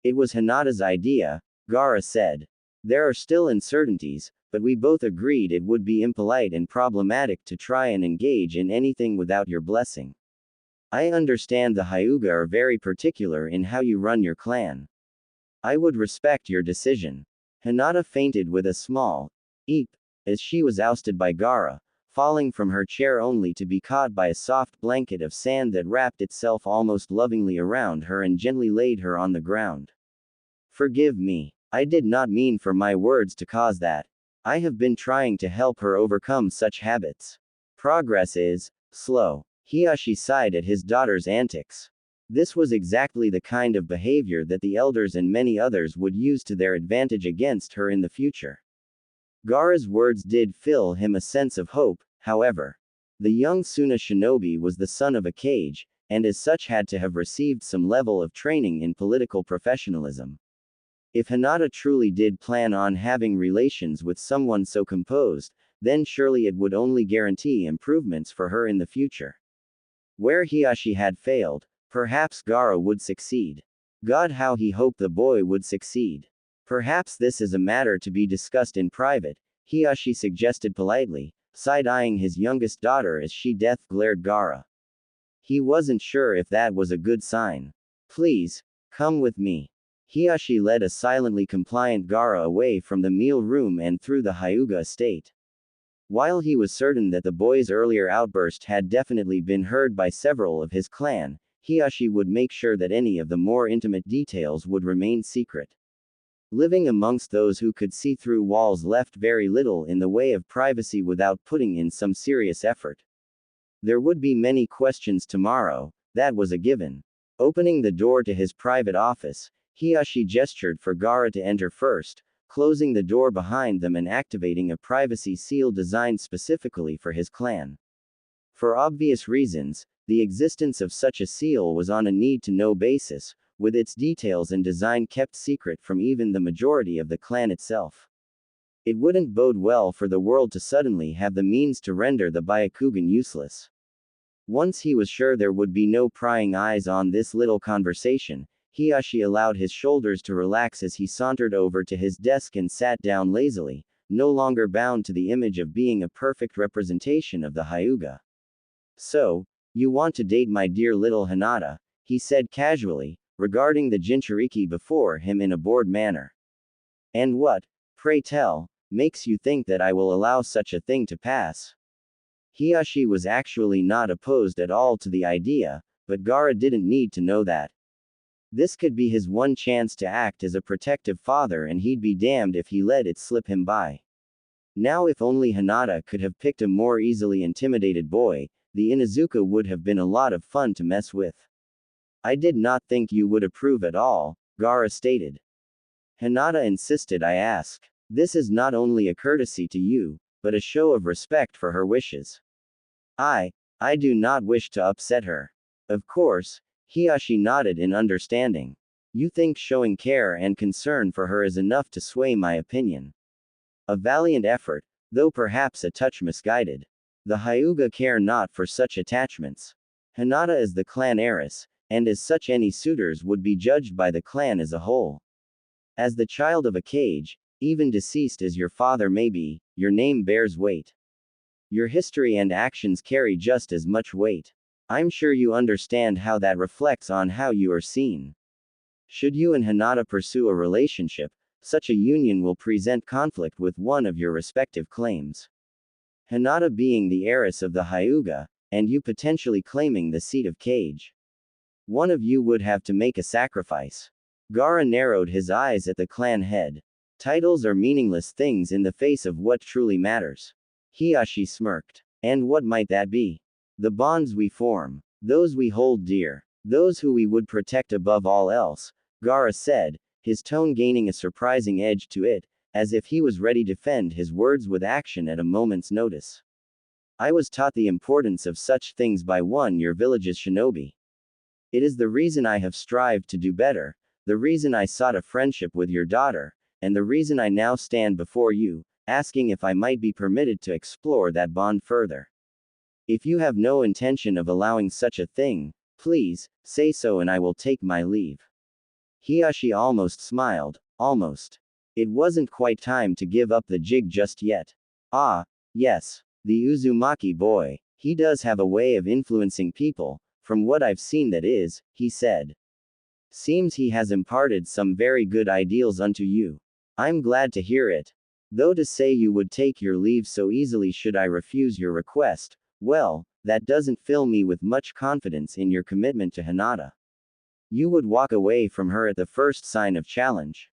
It was Hinata's idea, Gaara said. There are still uncertainties, but we both agreed it would be impolite and problematic to try and engage in anything without your blessing. I understand the Hyuga are very particular in how you run your clan. I would respect your decision. Hinata fainted with a small eep as she was ousted by Gaara, falling from her chair only to be caught by a soft blanket of sand that wrapped itself almost lovingly around her and gently laid her on the ground. Forgive me. I did not mean for my words to cause that. I have been trying to help her overcome such habits. Progress is slow. Hiyashi sighed at his daughter's antics. This was exactly the kind of behavior that the elders and many others would use to their advantage against her in the future. Gaara's words did fill him a sense of hope, however. The young Suna shinobi was the son of a kage, and as such had to have received some level of training in political professionalism. If Hinata truly did plan on having relations with someone so composed, then surely it would only guarantee improvements for her in the future. Where Hiyashi had failed, perhaps Gaara would succeed. God, how he hoped the boy would succeed. Perhaps this is a matter to be discussed in private, Hiyashi suggested politely, side-eyeing his youngest daughter as she death-glared Gaara. He wasn't sure if that was a good sign. Please, come with me. Hiyashi led a silently compliant Gaara away from the meal room and through the Hyuga estate. While he was certain that the boy's earlier outburst had definitely been heard by several of his clan, Hiyashi would make sure that any of the more intimate details would remain secret. Living amongst those who could see through walls left very little in the way of privacy without putting in some serious effort. There would be many questions tomorrow, that was a given. Opening the door to his private office, Hiyashi gestured for Gaara to enter first, closing the door behind them and activating a privacy seal designed specifically for his clan. For obvious reasons, the existence of such a seal was on a need-to-know basis, with its details and design kept secret from even the majority of the clan itself. It wouldn't bode well for the world to suddenly have the means to render the Byakugan useless. Once he was sure there would be no prying eyes on this little conversation, Hiyashi allowed his shoulders to relax as he sauntered over to his desk and sat down lazily, no longer bound to the image of being a perfect representation of the Hyuga. So, you want to date my dear little Hinata, he said casually, regarding the Jinchuriki before him in a bored manner. And what, pray tell, makes you think that I will allow such a thing to pass? Hiyashi was actually not opposed at all to the idea, but Gaara didn't need to know that. This could be his one chance to act as a protective father, and he'd be damned if he let it slip him by. Now, if only Hinata could have picked a more easily intimidated boy, the Inuzuka would have been a lot of fun to mess with. I did not think you would approve at all, Gaara stated. Hinata insisted I ask. This is not only a courtesy to you, but a show of respect for her wishes. I do not wish to upset her. Of course. Hiyashi nodded in understanding. You think showing care and concern for her is enough to sway my opinion. A valiant effort, though perhaps a touch misguided. The Hyuga care not for such attachments. Hinata is the clan heiress, and as such any suitors would be judged by the clan as a whole. As the child of a kage, even deceased as your father may be, your name bears weight. Your history and actions carry just as much weight. I'm sure you understand how that reflects on how you are seen. Should you and Hinata pursue a relationship, such a union will present conflict with one of your respective claims. Hinata being the heiress of the Hyuga, and you potentially claiming the seat of Kage. One of you would have to make a sacrifice. Gaara narrowed his eyes at the clan head. Titles are meaningless things in the face of what truly matters. Hiyashi smirked. And what might that be? The bonds we form. Those we hold dear. Those who we would protect above all else, Gaara said, his tone gaining a surprising edge to it, as if he was ready to defend his words with action at a moment's notice. I was taught the importance of such things by one your village's shinobi. It is the reason I have strived to do better, the reason I sought a friendship with your daughter, and the reason I now stand before you, asking if I might be permitted to explore that bond further. If you have no intention of allowing such a thing, please, say so and I will take my leave. Hiyashi almost smiled, almost. It wasn't quite time to give up the jig just yet. Ah, yes, the Uzumaki boy. He does have a way of influencing people, from what I've seen that is, he said. Seems he has imparted some very good ideals unto you. I'm glad to hear it. Though to say you would take your leave so easily should I refuse your request, well, that doesn't fill me with much confidence in your commitment to Hinata. You would walk away from her at the first sign of challenge.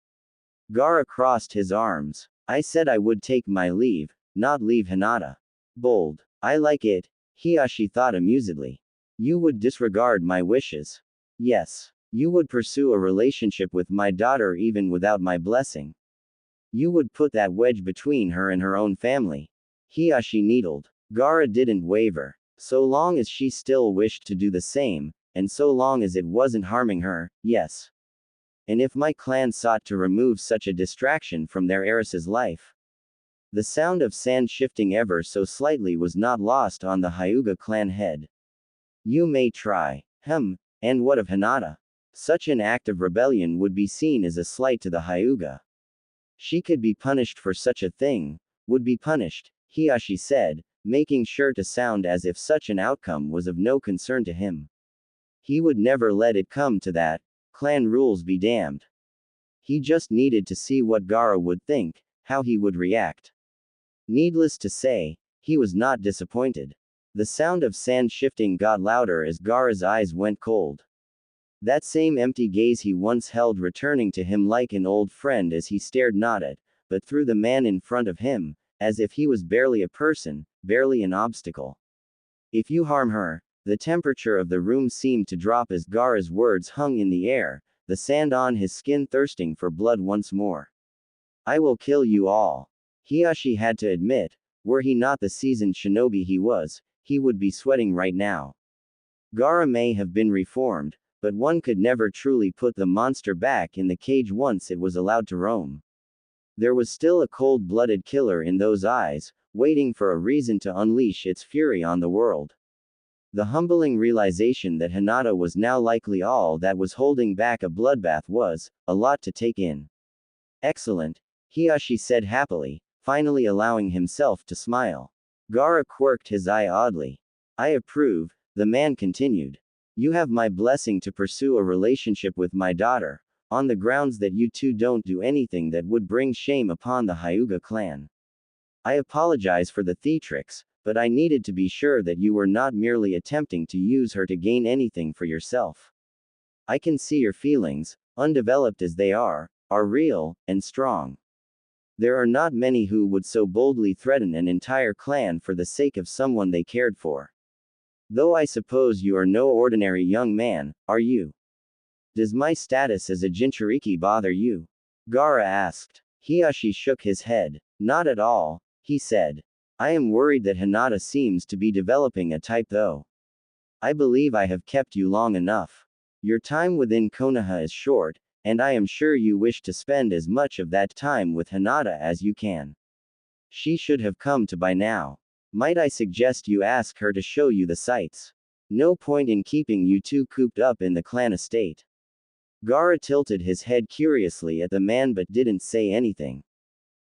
Gaara crossed his arms. I said I would take my leave, not leave Hinata. Bold. I like it, Hiashi thought amusedly. You would disregard my wishes. Yes. You would pursue a relationship with my daughter even without my blessing. You would put that wedge between her and her own family. Hiashi needled. Gaara didn't waver. So long as she still wished to do the same, and so long as it wasn't harming her, yes. And if my clan sought to remove such a distraction from their heiress's life. The sound of sand shifting ever so slightly was not lost on the Hyuga clan head. You may try. And what of Hinata? Such an act of rebellion would be seen as a slight to the Hyuga. She could be punished for such a thing, would be punished, Hiashi said, making sure to sound as if such an outcome was of no concern to him. He would never let it come to that, clan rules be damned. He just needed to see what Gaara would think, how he would react. Needless to say, he was not disappointed. The sound of sand shifting got louder as Gaara's eyes went cold. That same empty gaze he once held returning to him like an old friend as he stared not at, but through the man in front of him, as if he was barely a person, barely an obstacle. If you harm her, the temperature of the room seemed to drop as Gaara's words hung in the air, the sand on his skin thirsting for blood once more. I will kill you all. Hiashi had to admit, were he not the seasoned shinobi he was, he would be sweating right now. Gaara may have been reformed, but one could never truly put the monster back in the cage once it was allowed to roam. There was still a cold-blooded killer in those eyes, waiting for a reason to unleash its fury on the world. The humbling realization that Hinata was now likely all that was holding back a bloodbath was a lot to take in. Excellent, Hiashi said happily, finally allowing himself to smile. Gaara quirked his eye oddly. I approve, the man continued. You have my blessing to pursue a relationship with my daughter, on the grounds that you two don't do anything that would bring shame upon the Hyuga clan. I apologize for the theatrics, but I needed to be sure that you were not merely attempting to use her to gain anything for yourself. I can see your feelings, undeveloped as they are real, and strong. There are not many who would so boldly threaten an entire clan for the sake of someone they cared for. Though I suppose you are no ordinary young man, are you? Does my status as a Jinchuriki bother you? Gaara asked. Hiashi shook his head. Not at all, he said. I am worried that Hinata seems to be developing a type though. I believe I have kept you long enough. Your time within Konoha is short, and I am sure you wish to spend as much of that time with Hinata as you can. She should have come to by now. Might I suggest you ask her to show you the sights? No point in keeping you two cooped up in the clan estate. Gaara tilted his head curiously at the man but didn't say anything.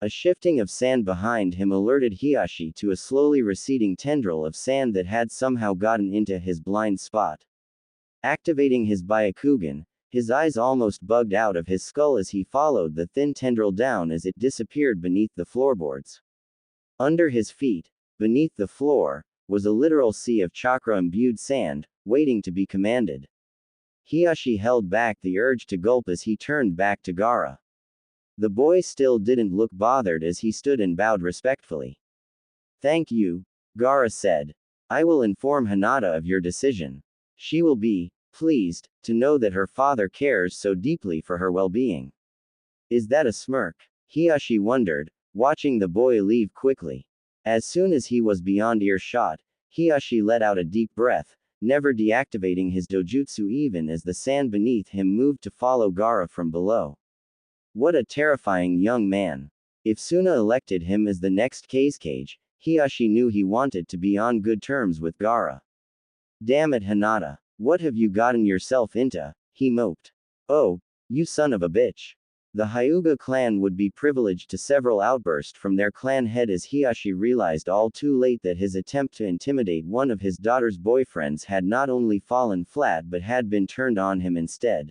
A shifting of sand behind him alerted Hiashi to a slowly receding tendril of sand that had somehow gotten into his blind spot. Activating his Byakugan, his eyes almost bugged out of his skull as he followed the thin tendril down as it disappeared beneath the floorboards. Under his feet, beneath the floor, was a literal sea of chakra-imbued sand, waiting to be commanded. Hiashi held back the urge to gulp as he turned back to Gaara. The boy still didn't look bothered as he stood and bowed respectfully. Thank you, Gaara said. I will inform Hinata of your decision. She will be pleased to know that her father cares so deeply for her well-being. Is that a smirk? Hiashi wondered, watching the boy leave quickly. As soon as he was beyond earshot, Hiashi let out a deep breath, never deactivating his dojutsu even as the sand beneath him moved to follow Gaara from below. What a terrifying young man. If Suna elected him as the next Kazekage, Hiashi knew he wanted to be on good terms with Gaara. Damn it, Hinata. What have you gotten yourself into? He moped. Oh, you son of a bitch. The Hyuga clan would be privileged to several outbursts from their clan head as Hiyashi realized all too late that his attempt to intimidate one of his daughter's boyfriends had not only fallen flat but had been turned on him instead.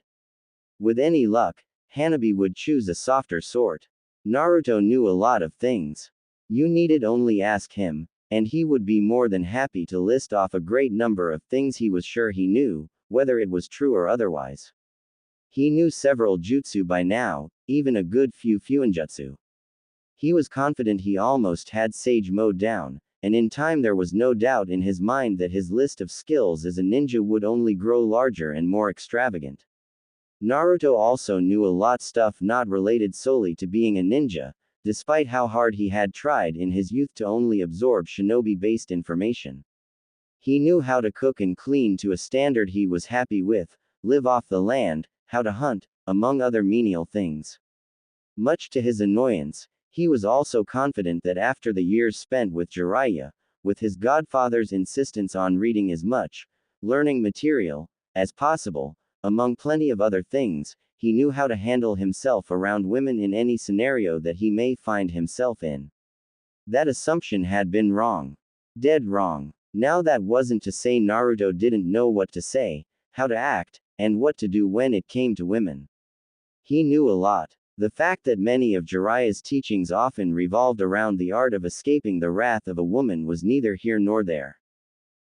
With any luck, Hanabi would choose a softer sort. Naruto knew a lot of things. You needed only ask him, and he would be more than happy to list off a great number of things he was sure he knew, whether it was true or otherwise. He knew several jutsu by now, even a good few fuinjutsu. He was confident he almost had Sage Mode down, and in time there was no doubt in his mind that his list of skills as a ninja would only grow larger and more extravagant. Naruto also knew a lot stuff not related solely to being a ninja, despite how hard he had tried in his youth to only absorb shinobi-based information. He knew how to cook and clean to a standard he was happy with, live off the land, how to hunt, among other menial things. Much to his annoyance, he was also confident that after the years spent with Jiraiya, with his godfather's insistence on reading as much, learning material, as possible, among plenty of other things, he knew how to handle himself around women in any scenario that he may find himself in. That assumption had been wrong. Dead wrong. Now that wasn't to say Naruto didn't know what to say, how to act, and what to do when it came to women. He knew a lot. The fact that many of Jiraiya's teachings often revolved around the art of escaping the wrath of a woman was neither here nor there.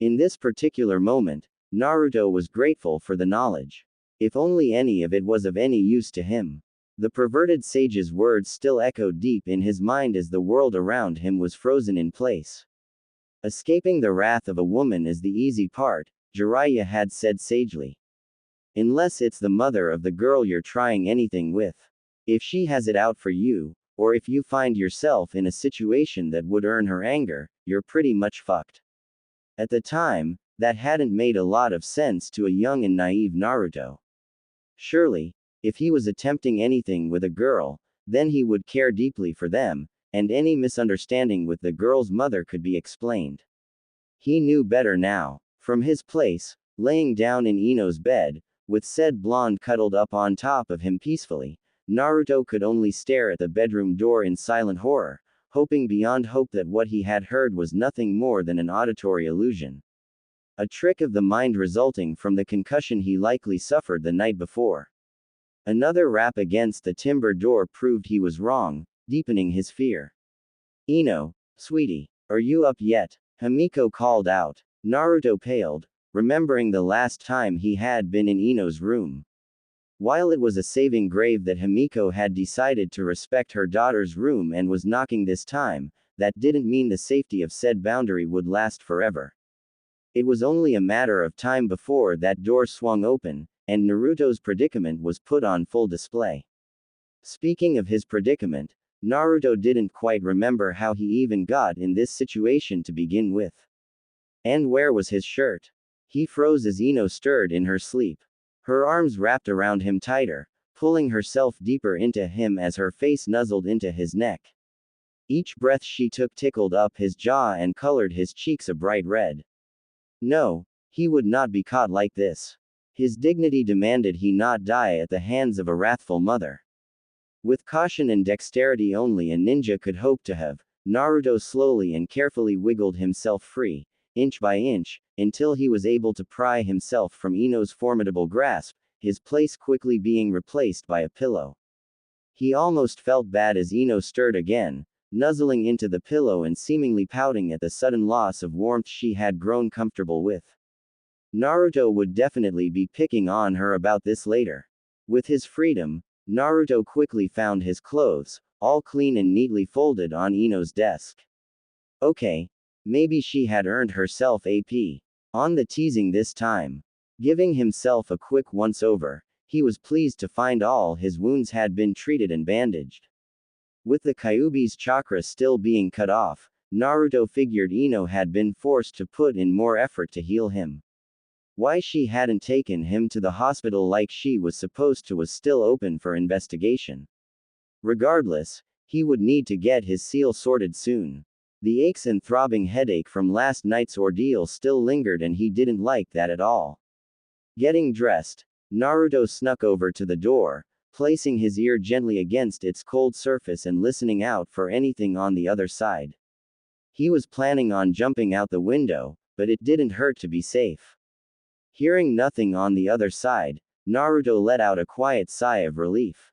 In this particular moment, Naruto was grateful for the knowledge. If only any of it was of any use to him. The perverted sage's words still echoed deep in his mind as the world around him was frozen in place. Escaping the wrath of a woman is the easy part, Jiraiya had said sagely. Unless it's the mother of the girl you're trying anything with. If she has it out for you, or if you find yourself in a situation that would earn her anger, you're pretty much fucked. At the time, that hadn't made a lot of sense to a young and naive Naruto. Surely, if he was attempting anything with a girl, then he would care deeply for them, and any misunderstanding with the girl's mother could be explained. He knew better now. From his place, laying down in Ino's bed, with said blonde cuddled up on top of him peacefully, Naruto could only stare at the bedroom door in silent horror, hoping beyond hope that what he had heard was nothing more than an auditory illusion. A trick of the mind resulting from the concussion he likely suffered the night before. Another rap against the timber door proved he was wrong, deepening his fear. Ino, sweetie, are you up yet? Himiko called out. Naruto paled, remembering the last time he had been in Ino's room. While it was a saving grave that Himiko had decided to respect her daughter's room and was knocking this time, that didn't mean the safety of said boundary would last forever. It was only a matter of time before that door swung open, and Naruto's predicament was put on full display. Speaking of his predicament, Naruto didn't quite remember how he even got in this situation to begin with. And where was his shirt? He froze as Ino stirred in her sleep. Her arms wrapped around him tighter, pulling herself deeper into him as her face nuzzled into his neck. Each breath she took tickled up his jaw and colored his cheeks a bright red. No, he would not be caught like this. His dignity demanded he not die at the hands of a wrathful mother. With caution and dexterity only a ninja could hope to have, Naruto slowly and carefully wiggled himself free, inch by inch, until he was able to pry himself from Ino's formidable grasp, his place quickly being replaced by a pillow. He almost felt bad as Ino stirred again, nuzzling into the pillow and seemingly pouting at the sudden loss of warmth she had grown comfortable with. Naruto would definitely be picking on her about this later. With his freedom, Naruto quickly found his clothes, all clean and neatly folded on Ino's desk. Okay. Maybe she had earned herself AP. On the teasing this time. Giving himself a quick once-over, he was pleased to find all his wounds had been treated and bandaged. With the Kyuubi's chakra still being cut off, Naruto figured Ino had been forced to put in more effort to heal him. Why she hadn't taken him to the hospital like she was supposed to was still open for investigation. Regardless, he would need to get his seal sorted soon. The aches and throbbing headache from last night's ordeal still lingered and he didn't like that at all. Getting dressed, Naruto snuck over to the door, placing his ear gently against its cold surface and listening out for anything on the other side. He was planning on jumping out the window, but it didn't hurt to be safe. Hearing nothing on the other side, Naruto let out a quiet sigh of relief.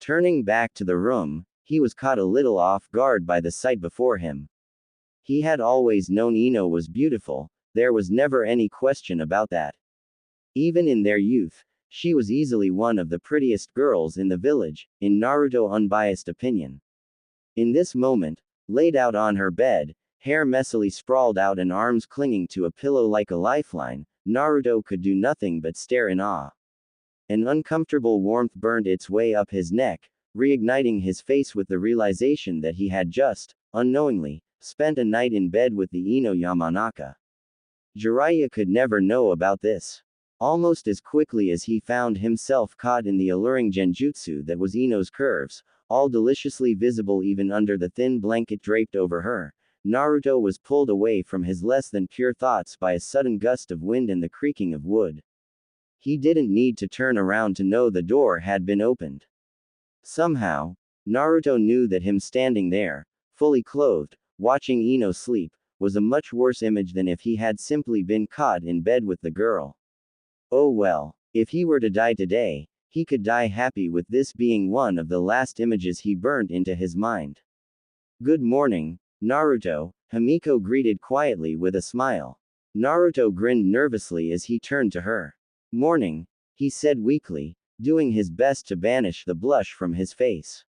Turning back to the room, he was caught a little off guard by the sight before him. He had always known Ino was beautiful, there was never any question about that. Even in their youth, she was easily one of the prettiest girls in the village, in Naruto's unbiased opinion. In this moment, laid out on her bed, hair messily sprawled out and arms clinging to a pillow like a lifeline, Naruto could do nothing but stare in awe. An uncomfortable warmth burned its way up his neck, reigniting his face with the realization that he had just, unknowingly, spent a night in bed with the Ino Yamanaka. Jiraiya could never know about this. Almost as quickly as he found himself caught in the alluring genjutsu that was Ino's curves, all deliciously visible even under the thin blanket draped over her, Naruto was pulled away from his less than pure thoughts by a sudden gust of wind and the creaking of wood. He didn't need to turn around to know the door had been opened. Somehow, Naruto knew that him standing there, fully clothed, watching Ino sleep, was a much worse image than if he had simply been caught in bed with the girl. Oh well, if he were to die today, he could die happy with this being one of the last images he burned into his mind. Good morning, Naruto, Himiko greeted quietly with a smile. Naruto grinned nervously as he turned to her. Morning, he said weakly, doing his best to banish the blush from his face.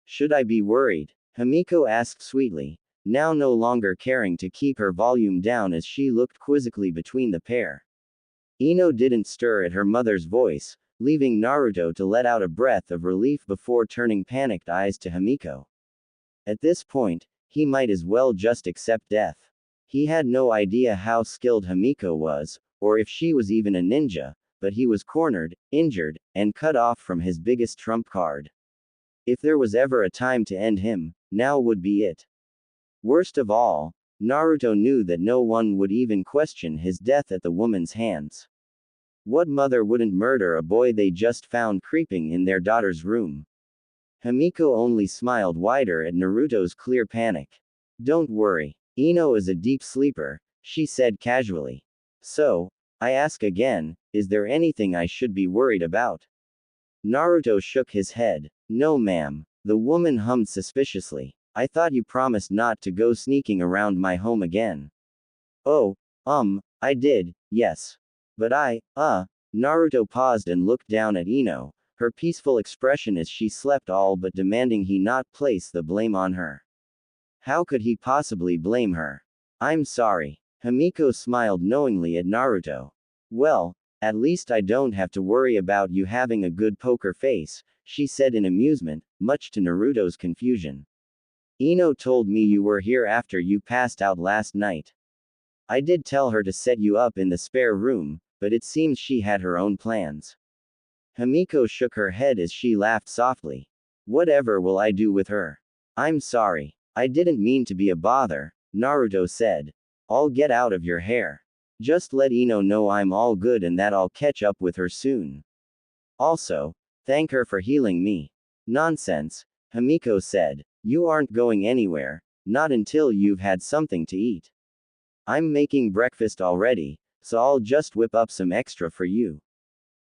Should I be worried? Himiko asked sweetly, now no longer caring to keep her volume down as she looked quizzically between the pair. Ino didn't stir at her mother's voice, leaving Naruto to let out a breath of relief before turning panicked eyes to Himiko. At this point, he might as well just accept death. He had no idea how skilled Himiko was, or if she was even a ninja, but he was cornered, injured, and cut off from his biggest trump card. If there was ever a time to end him, now would be it. Worst of all, Naruto knew that no one would even question his death at the woman's hands. What mother wouldn't murder a boy they just found creeping in their daughter's room? Himiko only smiled wider at Naruto's clear panic. Don't worry, Ino is a deep sleeper, she said casually. So, I ask again, is there anything I should be worried about? Naruto shook his head. No ma'am, the woman hummed suspiciously. I thought you promised not to go sneaking around my home again. Oh, I did, yes. But Naruto paused and looked down at Ino, her peaceful expression as she slept all but demanding he not place the blame on her. How could he possibly blame her? I'm sorry. Himiko smiled knowingly at Naruto. Well, at least I don't have to worry about you having a good poker face, she said in amusement, much to Naruto's confusion. Ino told me you were here after you passed out last night. I did tell her to set you up in the spare room, but it seems she had her own plans. Himiko shook her head as she laughed softly. Whatever will I do with her? I'm sorry. I didn't mean to be a bother, Naruto said. I'll get out of your hair. Just let Ino know I'm all good and that I'll catch up with her soon. Also, thank her for healing me. Nonsense, Himiko said. You aren't going anywhere, not until you've had something to eat. I'm making breakfast already, so I'll just whip up some extra for you.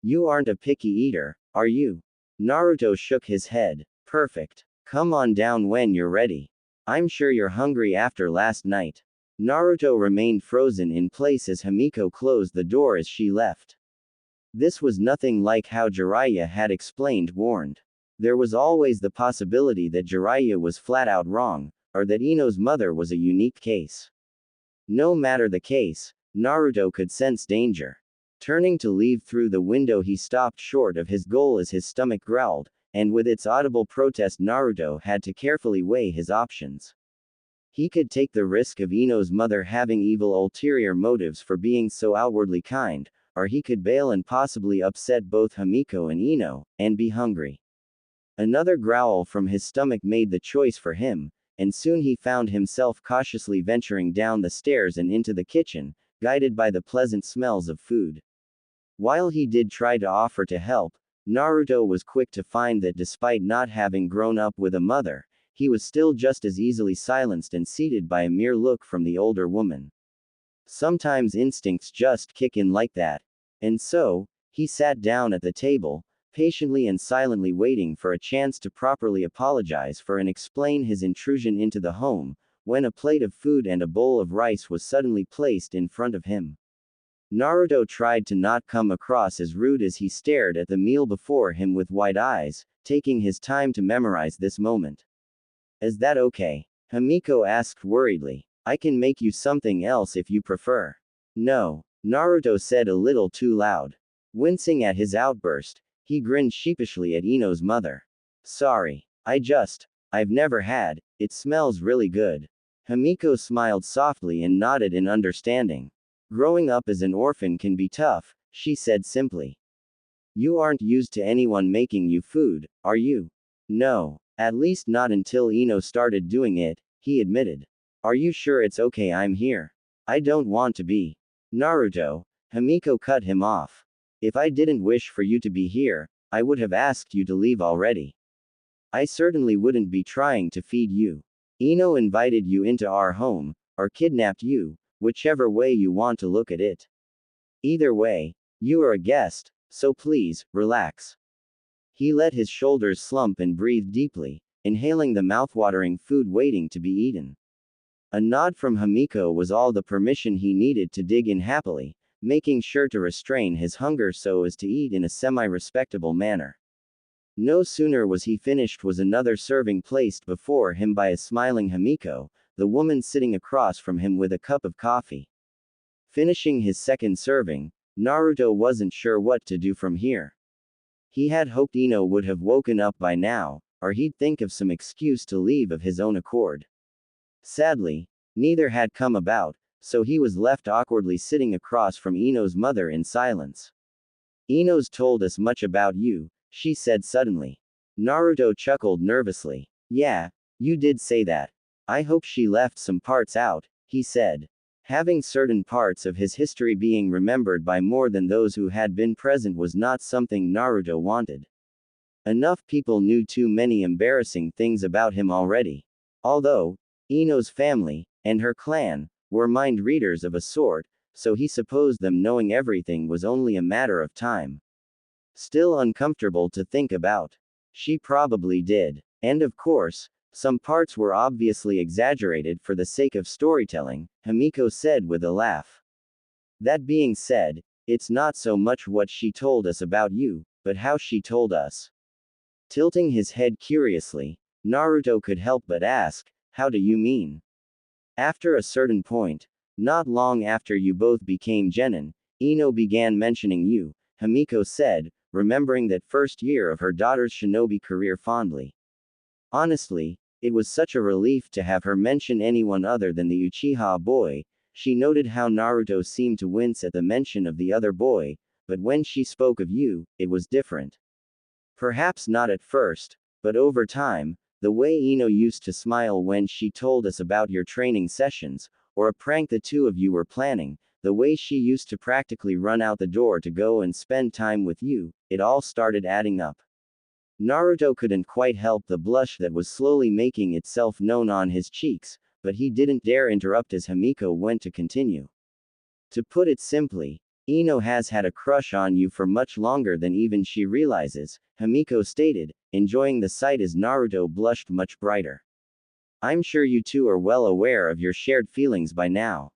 You aren't a picky eater, are you? Naruto shook his head. Perfect. Come on down when you're ready. I'm sure you're hungry after last night. Naruto remained frozen in place as Himiko closed the door as she left. This was nothing like how Jiraiya had explained warned. There was always the possibility that Jiraiya was flat out wrong, or that Ino's mother was a unique case. No matter the case, Naruto could sense danger. Turning to leave through the window, he stopped short of his goal as his stomach growled, and with its audible protest Naruto had to carefully weigh his options. He could take the risk of Ino's mother having evil ulterior motives for being so outwardly kind, or he could bail and possibly upset both Himiko and Ino, and be hungry. Another growl from his stomach made the choice for him, and soon he found himself cautiously venturing down the stairs and into the kitchen, guided by the pleasant smells of food. While he did try to offer to help, Naruto was quick to find that despite not having grown up with a mother, he was still just as easily silenced and seated by a mere look from the older woman. Sometimes instincts just kick in like that. And so, he sat down at the table, patiently and silently waiting for a chance to properly apologize for and explain his intrusion into the home, when a plate of food and a bowl of rice was suddenly placed in front of him. Naruto tried to not come across as rude as he stared at the meal before him with wide eyes, taking his time to memorize this moment. Is that okay? Himiko asked worriedly. I can make you something else if you prefer. No, Naruto said a little too loud. Wincing at his outburst, he grinned sheepishly at Ino's mother. Sorry, I've never had, it smells really good. Himiko smiled softly and nodded in understanding. Growing up as an orphan can be tough, she said simply. You aren't used to anyone making you food, are you? No, at least not until Ino started doing it, he admitted. Are you sure it's okay I'm here? I don't want to be. Naruto, Himiko cut him off. If I didn't wish for you to be here, I would have asked you to leave already. I certainly wouldn't be trying to feed you. Ino invited you into our home, or kidnapped you, whichever way you want to look at it. Either way, you are a guest, so please, relax. He let his shoulders slump and breathed deeply, inhaling the mouthwatering food waiting to be eaten. A nod from Himiko was all the permission he needed to dig in happily, making sure to restrain his hunger so as to eat in a semi-respectable manner. No sooner was he finished was another serving placed before him by a smiling Himiko, the woman sitting across from him with a cup of coffee. Finishing his second serving, Naruto wasn't sure what to do from here. He had hoped Ino would have woken up by now, or he'd think of some excuse to leave of his own accord. Sadly, neither had come about, so he was left awkwardly sitting across from Ino's mother in silence. Ino's told us much about you, she said suddenly. Naruto chuckled nervously. Yeah, you did say that. I hope she left some parts out, he said. Having certain parts of his history being remembered by more than those who had been present was not something Naruto wanted. Enough people knew too many embarrassing things about him already. Although, Ino's family, and her clan, were mind readers of a sort, so he supposed them knowing everything was only a matter of time. Still uncomfortable to think about. She probably did. And of course, some parts were obviously exaggerated for the sake of storytelling, Himiko said with a laugh. That being said, it's not so much what she told us about you, but how she told us. Tilting his head curiously, Naruto could help but ask, how do you mean? After a certain point, not long after you both became genin, Ino began mentioning you, Himiko said, remembering that first year of her daughter's shinobi career fondly. Honestly, it was such a relief to have her mention anyone other than the Uchiha boy. She noted how Naruto seemed to wince at the mention of the other boy, but when she spoke of you, it was different. Perhaps not at first, but over time, the way Ino used to smile when she told us about your training sessions, or a prank the two of you were planning, the way she used to practically run out the door to go and spend time with you, it all started adding up. Naruto couldn't quite help the blush that was slowly making itself known on his cheeks, but he didn't dare interrupt as Himiko went to continue. To put it simply, Ino has had a crush on you for much longer than even she realizes, Himiko stated, enjoying the sight as Naruto blushed much brighter. I'm sure you two are well aware of your shared feelings by now.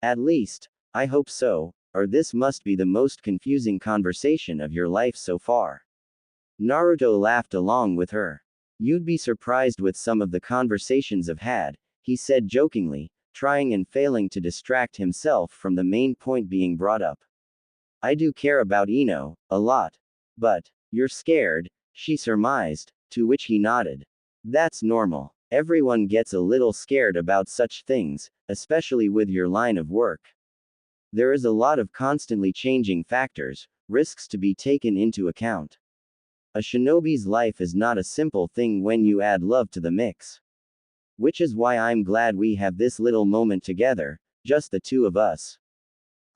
At least, I hope so, or this must be the most confusing conversation of your life so far. Naruto laughed along with her. You'd be surprised with some of the conversations I've had, he said jokingly, trying and failing to distract himself from the main point being brought up. I do care about Ino, a lot. But, you're scared, she surmised, to which he nodded. That's normal. Everyone gets a little scared about such things, especially with your line of work. There is a lot of constantly changing factors, risks to be taken into account. A shinobi's life is not a simple thing when you add love to the mix. Which is why I'm glad we have this little moment together, just the two of us.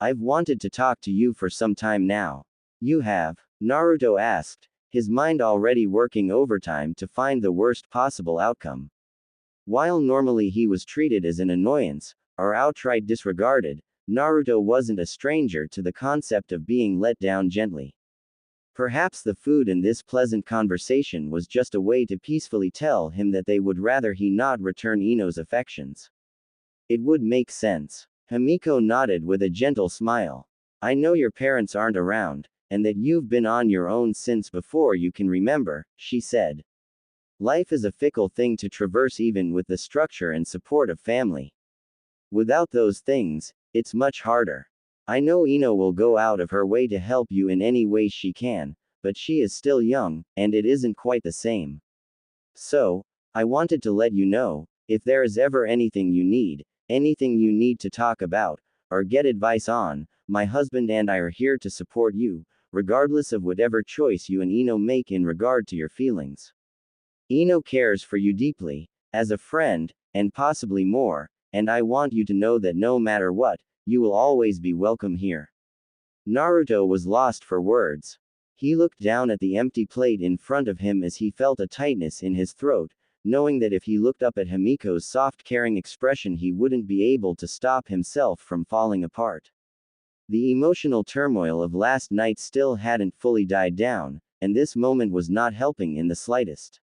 I've wanted to talk to you for some time now. You have. Naruto asked, his mind already working overtime to find the worst possible outcome. While normally he was treated as an annoyance, or outright disregarded, Naruto wasn't a stranger to the concept of being let down gently. Perhaps the food in this pleasant conversation was just a way to peacefully tell him that they would rather he not return Ino's affections. It would make sense. Himiko nodded with a gentle smile. I know your parents aren't around, and that you've been on your own since before you can remember, she said. Life is a fickle thing to traverse even with the structure and support of family. Without those things, it's much harder. I know Ino will go out of her way to help you in any way she can, but she is still young, and it isn't quite the same. So, I wanted to let you know, if there is ever anything you need to talk about, or get advice on, my husband and I are here to support you, regardless of whatever choice you and Ino make in regard to your feelings. Ino cares for you deeply, as a friend, and possibly more, and I want you to know that no matter what, you will always be welcome here. Naruto was lost for words. He looked down at the empty plate in front of him as he felt a tightness in his throat, knowing that if he looked up at Himiko's soft caring expression he wouldn't be able to stop himself from falling apart. The emotional turmoil of last night still hadn't fully died down, and this moment was not helping in the slightest.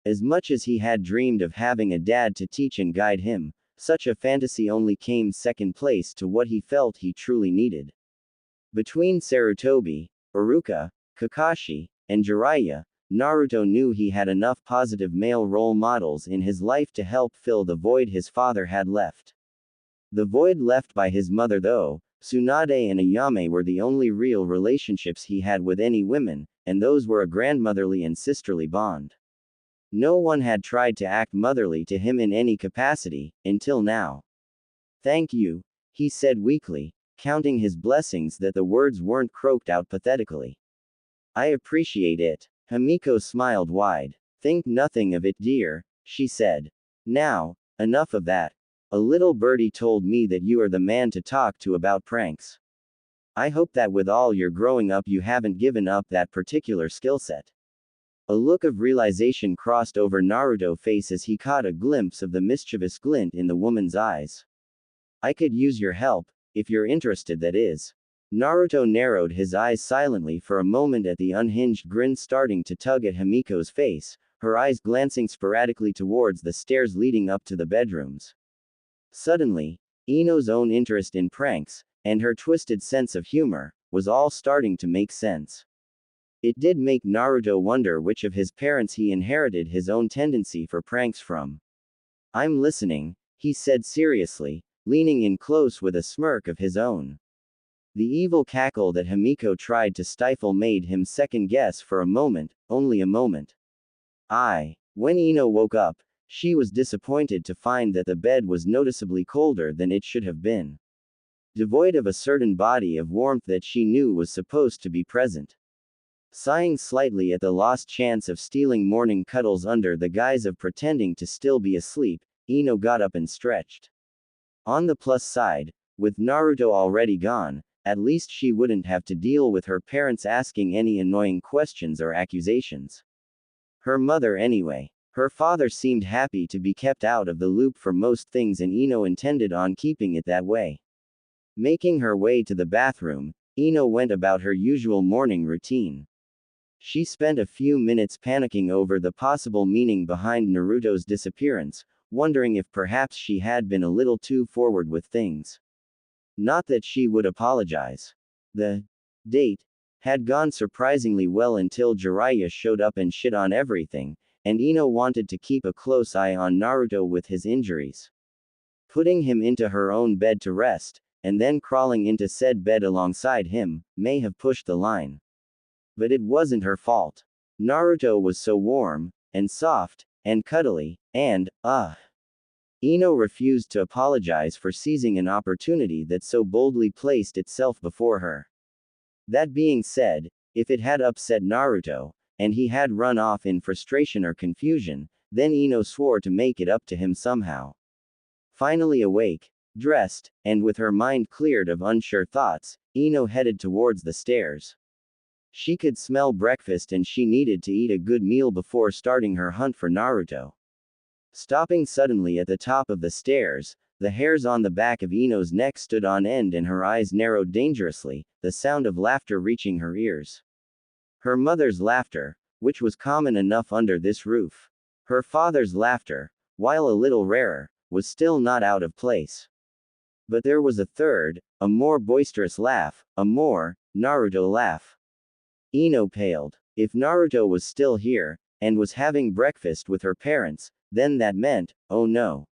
As much as he had dreamed of having a dad to teach and guide him, such a fantasy only came second place to what he felt he truly needed. Between Sarutobi, Iruka, Kakashi, and Jiraiya, Naruto knew he had enough positive male role models in his life to help fill the void his father had left. The void left by his mother though, Tsunade and Ayame were the only real relationships he had with any women, and those were a grandmotherly and sisterly bond. No one had tried to act motherly to him in any capacity, until now. Thank you, he said weakly, counting his blessings that the words weren't croaked out pathetically. I appreciate it. Himiko smiled wide. Think nothing of it, dear, she said. Now, enough of that. A little birdie told me that you are the man to talk to about pranks. I hope that with all your growing up you haven't given up that particular skill set. A look of realization crossed over Naruto's face as he caught a glimpse of the mischievous glint in the woman's eyes. I could use your help, if you're interested, that is. Naruto narrowed his eyes silently for a moment at the unhinged grin starting to tug at Himiko's face, her eyes glancing sporadically towards the stairs leading up to the bedrooms. Suddenly, Ino's own interest in pranks, and her twisted sense of humor, was all starting to make sense. It did make Naruto wonder which of his parents he inherited his own tendency for pranks from. I'm listening, he said seriously, leaning in close with a smirk of his own. The evil cackle that Himiko tried to stifle made him second guess for a moment, only a moment. When Ino woke up, she was disappointed to find that the bed was noticeably colder than it should have been. Devoid of a certain body of warmth that she knew was supposed to be present. Sighing slightly at the lost chance of stealing morning cuddles under the guise of pretending to still be asleep, Ino got up and stretched. On the plus side, with Naruto already gone, at least she wouldn't have to deal with her parents asking any annoying questions or accusations. Her mother anyway. Her father seemed happy to be kept out of the loop for most things and Ino intended on keeping it that way. Making her way to the bathroom, Ino went about her usual morning routine. She spent a few minutes panicking over the possible meaning behind Naruto's disappearance, wondering if perhaps she had been a little too forward with things. Not that she would apologize. The date had gone surprisingly well until Jiraiya showed up and shit on everything, and Ino wanted to keep a close eye on Naruto with his injuries. Putting him into her own bed to rest, and then crawling into said bed alongside him, may have pushed the line. But it wasn't her fault. Naruto was so warm, and soft, and cuddly, and, Ino refused to apologize for seizing an opportunity that so boldly placed itself before her. That being said, if it had upset Naruto, and he had run off in frustration or confusion, then Ino swore to make it up to him somehow. Finally awake, dressed, and with her mind cleared of unsure thoughts, Ino headed towards the stairs. She could smell breakfast and she needed to eat a good meal before starting her hunt for Naruto. Stopping suddenly at the top of the stairs, the hairs on the back of Ino's neck stood on end and her eyes narrowed dangerously, the sound of laughter reaching her ears. Her mother's laughter, which was common enough under this roof. Her father's laughter, while a little rarer, was still not out of place. But there was a third, a more boisterous laugh, a more Naruto laugh. Ino paled. If Naruto was still here, and was having breakfast with her parents, then that meant, oh no.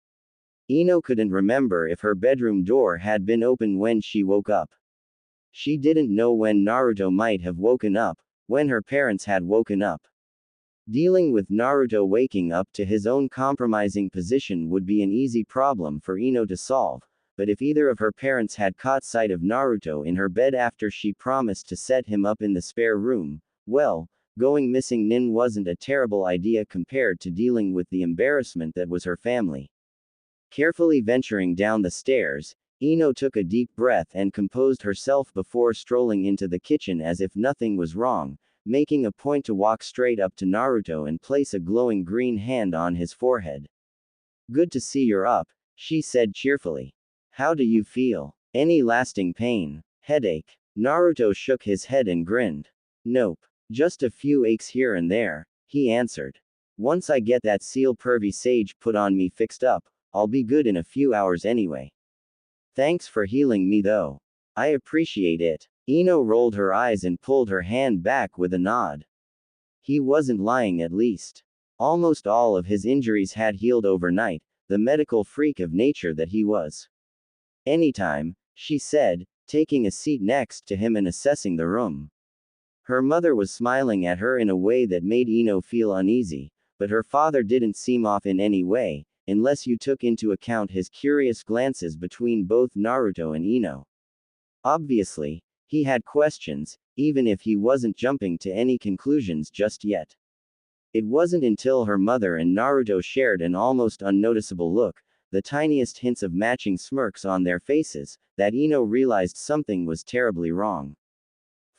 Ino couldn't remember if her bedroom door had been open when she woke up. She didn't know when Naruto might have woken up, when her parents had woken up. Dealing with Naruto waking up to his own compromising position would be an easy problem for Ino to solve, but if either of her parents had caught sight of Naruto in her bed after she promised to set him up in the spare room, well, going missing Nin wasn't a terrible idea compared to dealing with the embarrassment that was her family. Carefully venturing down the stairs, Ino took a deep breath and composed herself before strolling into the kitchen as if nothing was wrong, making a point to walk straight up to Naruto and place a glowing green hand on his forehead. Good to see you're up, she said cheerfully. How do you feel? Any lasting pain? Headache? Naruto shook his head and grinned. Nope. Just a few aches here and there, he answered. Once I get that seal pervy sage put on me fixed up, I'll be good in a few hours anyway. Thanks for healing me though. I appreciate it. Ino rolled her eyes and pulled her hand back with a nod. He wasn't lying at least. Almost all of his injuries had healed overnight, the medical freak of nature that he was. Anytime, she said, taking a seat next to him and assessing the room. Her mother was smiling at her in a way that made Ino feel uneasy, but her father didn't seem off in any way, unless you took into account his curious glances between both Naruto and Ino. Obviously, he had questions, even if he wasn't jumping to any conclusions just yet. It wasn't until her mother and Naruto shared an almost unnoticeable look, the tiniest hints of matching smirks on their faces, that Ino realized something was terribly wrong.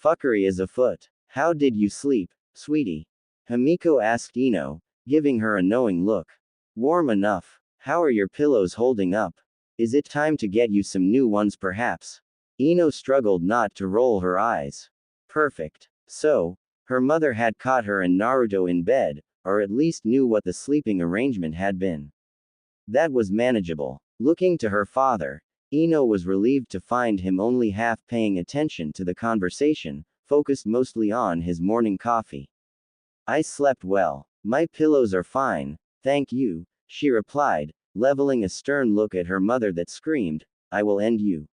Fuckery is afoot. How did you sleep, sweetie? Himiko asked Ino, giving her a knowing look. Warm enough. How are your pillows holding up? Is it time to get you some new ones perhaps? Ino struggled not to roll her eyes. Perfect. So, her mother had caught her and Naruto in bed, or at least knew what the sleeping arrangement had been. That was manageable. Looking to her father, Ino was relieved to find him only half paying attention to the conversation, focused mostly on his morning coffee. I slept well. My pillows are fine, thank you, she replied, leveling a stern look at her mother that screamed, I will end you.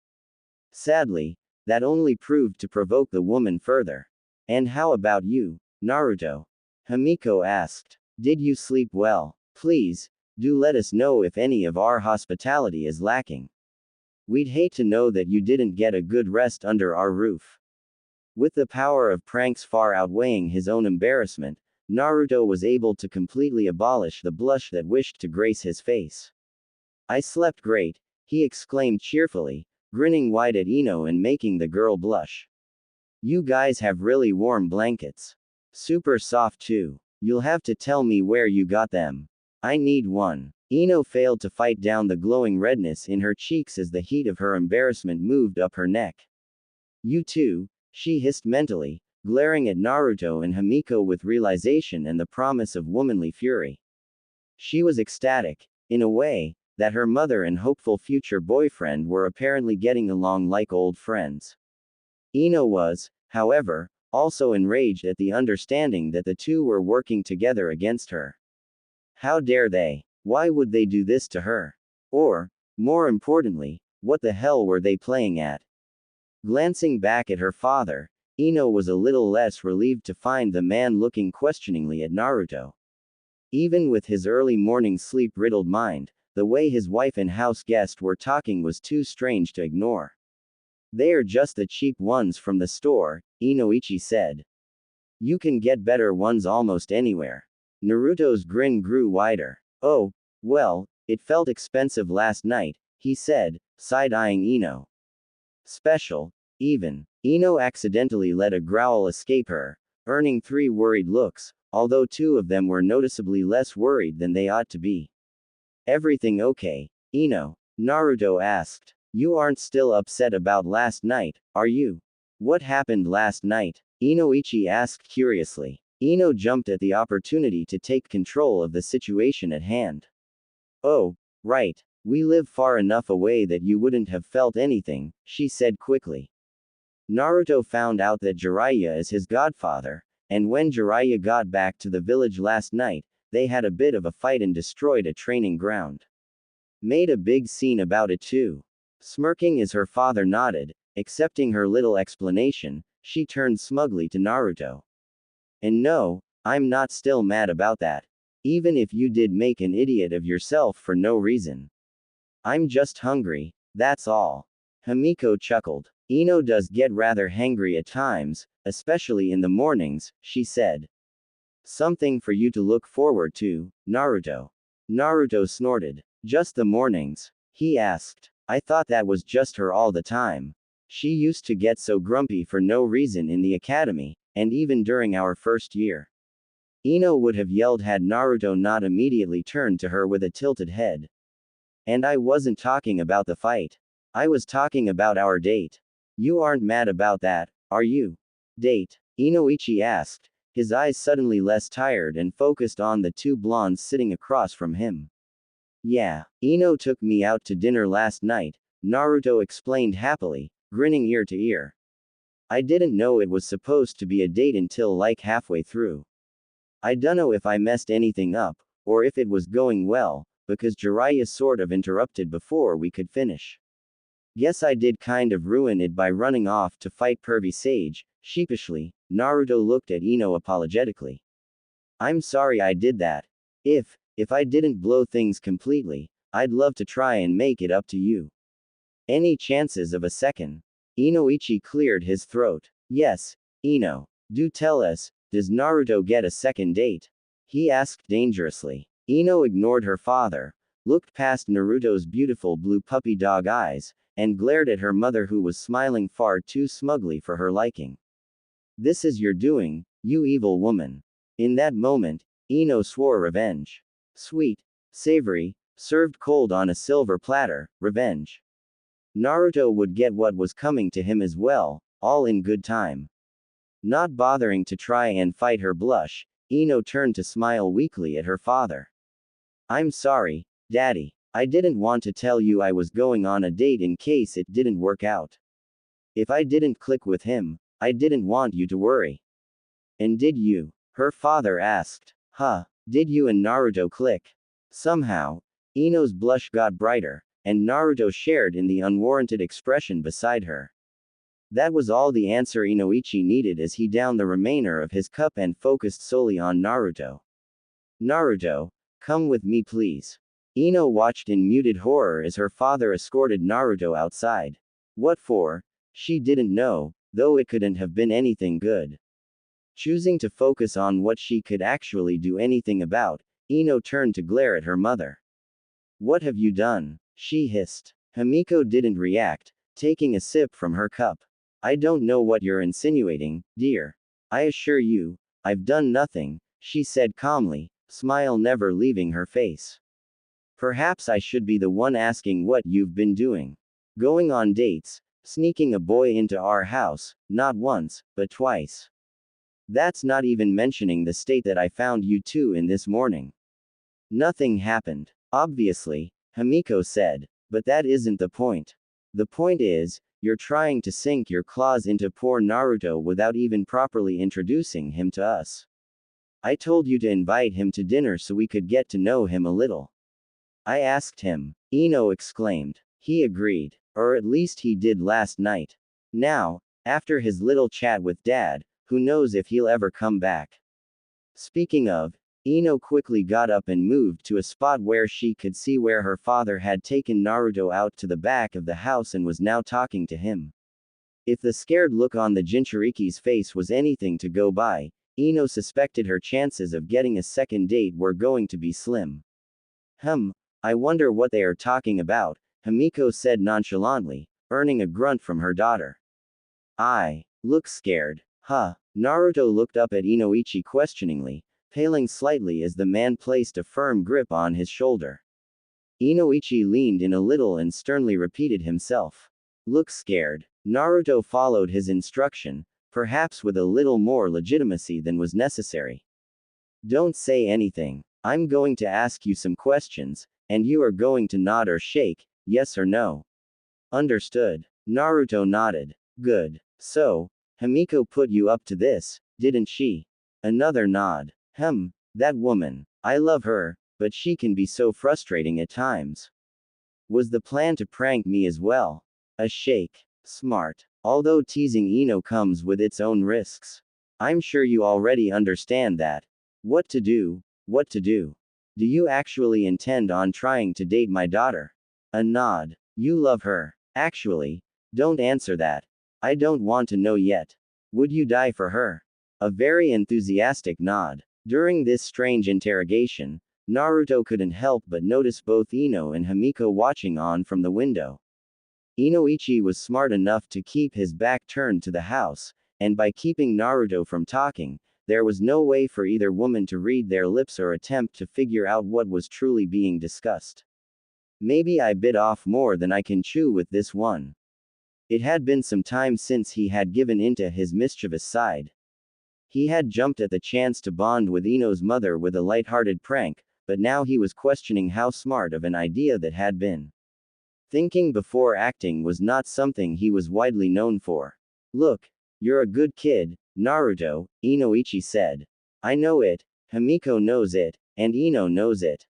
Sadly, that only proved to provoke the woman further. And how about you, Naruto? Himiko asked. Did you sleep well? Please, do let us know if any of our hospitality is lacking. We'd hate to know that you didn't get a good rest under our roof. With the power of pranks far outweighing his own embarrassment, Naruto was able to completely abolish the blush that wished to grace his face. I slept great, he exclaimed cheerfully, grinning wide at Ino and making the girl blush. You guys have really warm blankets. Super soft too. You'll have to tell me where you got them. I need one. Ino failed to fight down the glowing redness in her cheeks as the heat of her embarrassment moved up her neck. You too, she hissed mentally, glaring at Naruto and Himiko with realization and the promise of womanly fury. She was ecstatic, in a way, that her mother and hopeful future boyfriend were apparently getting along like old friends. Ino was, however, also enraged at the understanding that the two were working together against her. How dare they? Why would they do this to her? Or, more importantly, what the hell were they playing at? Glancing back at her father, Ino was a little less relieved to find the man looking questioningly at Naruto. Even with his early morning sleep-riddled mind, the way his wife and house guest were talking was too strange to ignore. They are just the cheap ones from the store, Inoichi said. You can get better ones almost anywhere. Naruto's grin grew wider. Oh, well, it felt expensive last night, he said, side-eyeing Ino. Special, Even. Ino accidentally let a growl escape her, earning 3 worried looks, although 2 of them were noticeably less worried than they ought to be. Everything okay, Ino? Naruto asked. You aren't still upset about last night, are you? What happened last night? Inoichi asked curiously. Ino jumped at the opportunity to take control of the situation at hand. Oh, right. We live far enough away that you wouldn't have felt anything, she said quickly. Naruto found out that Jiraiya is his godfather, and when Jiraiya got back to the village last night, they had a bit of a fight and destroyed a training ground. Made a big scene about it too. Smirking as her father nodded, accepting her little explanation, she turned smugly to Naruto. And no, I'm not still mad about that. Even if you did make an idiot of yourself for no reason. I'm just hungry, that's all. Himiko chuckled. Ino does get rather hangry at times, especially in the mornings, she said. Something for you to look forward to, Naruto. Naruto snorted. Just the mornings? He asked. I thought that was just her all the time. She used to get so grumpy for no reason in the academy, and even during our first year. Ino would have yelled had Naruto not immediately turned to her with a tilted head. And I wasn't talking about the fight. I was talking about our date. You aren't mad about that, are you? Date? Inoichi asked, his eyes suddenly less tired and focused on the 2 blondes sitting across from him. Yeah, Ino took me out to dinner last night, Naruto explained happily, grinning ear to ear. I didn't know it was supposed to be a date until like halfway through. I dunno if I messed anything up, or if it was going well, because Jiraiya sort of interrupted before we could finish. Guess I did kind of ruin it by running off to fight Pervy Sage. Sheepishly, Naruto looked at Ino apologetically. I'm sorry I did that. If I didn't blow things completely, I'd love to try and make it up to you. Any chances of a second? Inoichi cleared his throat. Yes, Ino. Do tell us, does Naruto get a second date? He asked dangerously. Ino ignored her father, looked past Naruto's beautiful blue puppy dog eyes, and glared at her mother who was smiling far too smugly for her liking. This is your doing, you evil woman. In that moment, Ino swore revenge. Sweet, savory, served cold on a silver platter, revenge. Naruto would get what was coming to him as well, all in good time. Not bothering to try and fight her blush, Ino turned to smile weakly at her father. I'm sorry, Daddy. I didn't want to tell you I was going on a date in case it didn't work out. If I didn't click with him, I didn't want you to worry. And did you? Her father asked. Huh, did you and Naruto click? Somehow, Ino's blush got brighter, and Naruto shared in the unwarranted expression beside her. That was all the answer Inoichi needed as he downed the remainder of his cup and focused solely on Naruto. Naruto, come with me please. Ino watched in muted horror as her father escorted Naruto outside. What for? She didn't know, though it couldn't have been anything good. Choosing to focus on what she could actually do anything about, Ino turned to glare at her mother. What have you done? She hissed. Himiko didn't react, taking a sip from her cup. I don't know what you're insinuating, dear. I assure you, I've done nothing, she said calmly, smile never leaving her face. Perhaps I should be the one asking what you've been doing. Going on dates, sneaking a boy into our house, not once, but twice. That's not even mentioning the state that I found you two in this morning. Nothing happened. Obviously, Himiko said, but that isn't the point. The point is, you're trying to sink your claws into poor Naruto without even properly introducing him to us. I told you to invite him to dinner so we could get to know him a little. I asked him, Ino exclaimed. He agreed. Or at least he did last night. Now, after his little chat with Dad, who knows if he'll ever come back. Speaking of, Ino quickly got up and moved to a spot where she could see where her father had taken Naruto out to the back of the house and was now talking to him. If the scared look on the Jinchuriki's face was anything to go by, Ino suspected her chances of getting a second date were going to be slim. I wonder what they are talking about, Himiko said nonchalantly, earning a grunt from her daughter. I look scared. Huh? Naruto looked up at Inoichi questioningly, paling slightly as the man placed a firm grip on his shoulder. Inoichi leaned in a little and sternly repeated himself. Look scared. Naruto followed his instruction, perhaps with a little more legitimacy than was necessary. Don't say anything. I'm going to ask you some questions, and you are going to nod or shake, yes or no. Understood. Naruto nodded. Good. So, Himiko put you up to this, didn't she? Another nod. That woman. I love her, but she can be so frustrating at times. Was the plan to prank me as well? A shake. Smart. Although teasing Ino comes with its own risks. I'm sure you already understand that. What to do? What to do? Do you actually intend on trying to date my daughter? A nod. You love her. Actually, don't answer that. I don't want to know yet. Would you die for her? A very enthusiastic nod. During this strange interrogation, Naruto couldn't help but notice both Ino and Himiko watching on from the window. Inoichi was smart enough to keep his back turned to the house, and by keeping Naruto from talking, there was no way for either woman to read their lips or attempt to figure out what was truly being discussed. Maybe I bit off more than I can chew with this one. It had been some time since he had given into his mischievous side. He had jumped at the chance to bond with Ino's mother with a light-hearted prank, but now he was questioning how smart of an idea that had been. Thinking before acting was not something he was widely known for. Look, you're a good kid, Naruto, Inoichi said. I know it, Himiko knows it, and Ino knows it.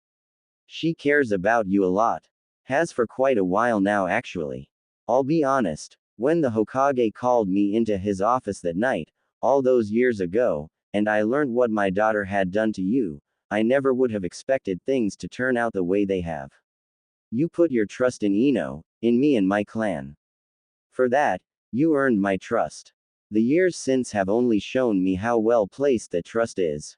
She cares about you a lot. Has for quite a while now actually. I'll be honest, when the Hokage called me into his office that night, all those years ago, and I learned what my daughter had done to you, I never would have expected things to turn out the way they have. You put your trust in Ino, in me and my clan. For that, you earned my trust. The years since have only shown me how well placed that trust is.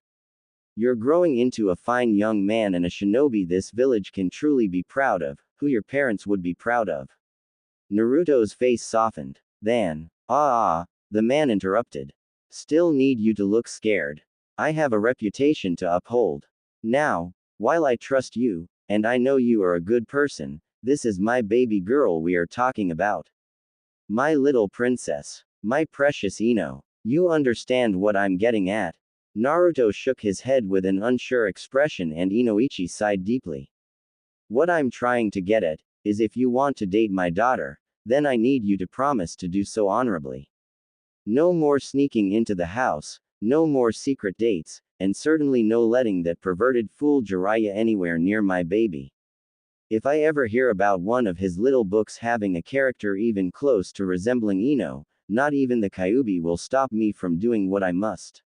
You're growing into a fine young man and a shinobi this village can truly be proud of, who your parents would be proud of. Naruto's face softened. Then, the man interrupted. Still need you to look scared. I have a reputation to uphold. Now, while I trust you, and I know you are a good person, this is my baby girl we are talking about. My little princess. My precious Ino. You understand what I'm getting at. Naruto shook his head with an unsure expression and Inoichi sighed deeply. What I'm trying to get at, is if you want to date my daughter, then I need you to promise to do so honorably. No more sneaking into the house, no more secret dates, and certainly no letting that perverted fool Jiraiya anywhere near my baby. If I ever hear about one of his little books having a character even close to resembling Ino, not even the Kyuubi will stop me from doing what I must.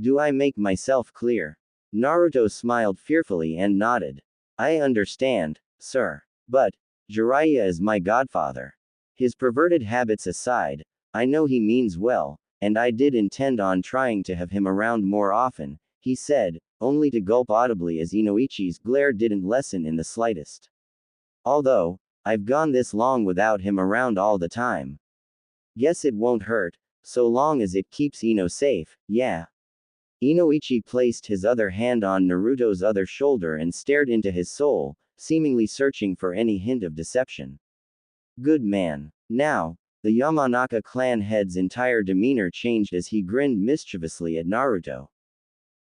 Do I make myself clear? Naruto smiled fearfully and nodded. I understand, sir. But, Jiraiya is my godfather. His perverted habits aside, I know he means well, and I did intend on trying to have him around more often, he said, only to gulp audibly as Inoichi's glare didn't lessen in the slightest. Although, I've gone this long without him around all the time. Guess it won't hurt, so long as it keeps Ino safe, yeah. Inoichi placed his other hand on Naruto's other shoulder and stared into his soul, seemingly searching for any hint of deception. Good man. Now, the Yamanaka clan head's entire demeanor changed as he grinned mischievously at Naruto.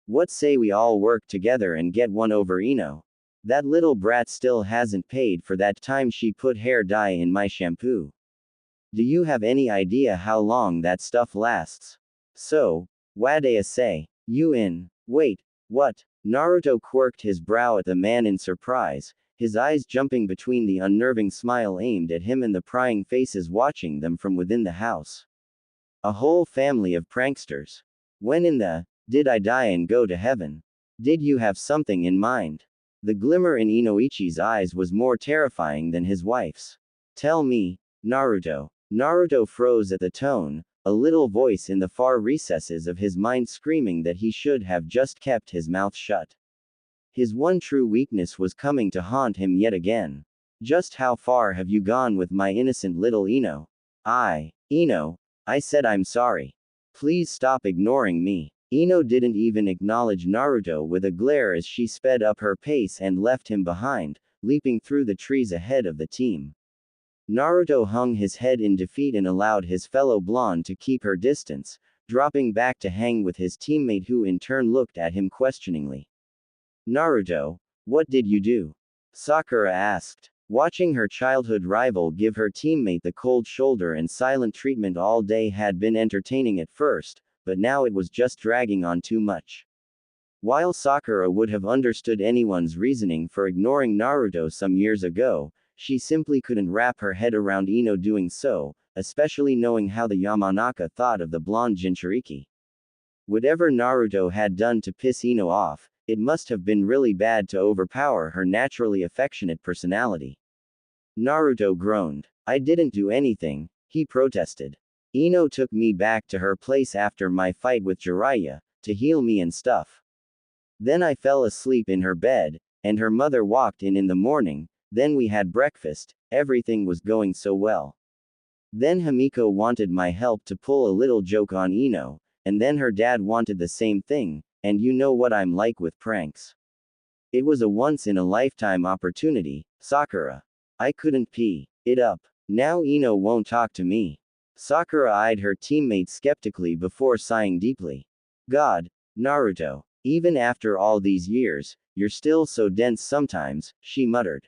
What say we all work together and get one over Ino? That little brat still hasn't paid for that time she put hair dye in my shampoo. Do you have any idea how long that stuff lasts? So, Wadea say. You in? Wait, what? Naruto quirked his brow at the man in surprise, his eyes jumping between the unnerving smile aimed at him and the prying faces watching them from within the house. A whole family of pranksters. When in the did I die and go to heaven? Did you have something in mind? The glimmer in Inoichi's eyes was more terrifying than his wife's. Tell me, Naruto. Naruto froze at the tone, a little voice in the far recesses of his mind screaming that he should have just kept his mouth shut. His one true weakness was coming to haunt him yet again. Just how far have you gone with my innocent little Ino? Ino, I said I'm sorry. Please stop ignoring me. Ino didn't even acknowledge Naruto with a glare as she sped up her pace and left him behind, leaping through the trees ahead of the team. Naruto hung his head in defeat and allowed his fellow blonde to keep her distance, dropping back to hang with his teammate who in turn looked at him questioningly. Naruto, what did you do? Sakura asked. Watching her childhood rival give her teammate the cold shoulder and silent treatment all day had been entertaining at first, but now it was just dragging on too much. While Sakura would have understood anyone's reasoning for ignoring Naruto some years ago, she simply couldn't wrap her head around Ino doing so, especially knowing how the Yamanaka thought of the blonde Jinchuriki. Whatever Naruto had done to piss Ino off, it must have been really bad to overpower her naturally affectionate personality. Naruto groaned. I didn't do anything, he protested. Ino took me back to her place after my fight with Jiraiya, to heal me and stuff. Then I fell asleep in her bed, and her mother walked in the morning, then we had breakfast, everything was going so well. Then Himiko wanted my help to pull a little joke on Ino, and then her dad wanted the same thing, and you know what I'm like with pranks. It was a once-in-a-lifetime opportunity, Sakura. I couldn't pee it up. Now Ino won't talk to me. Sakura eyed her teammate skeptically before sighing deeply. God, Naruto, even after all these years, you're still so dense sometimes, she muttered.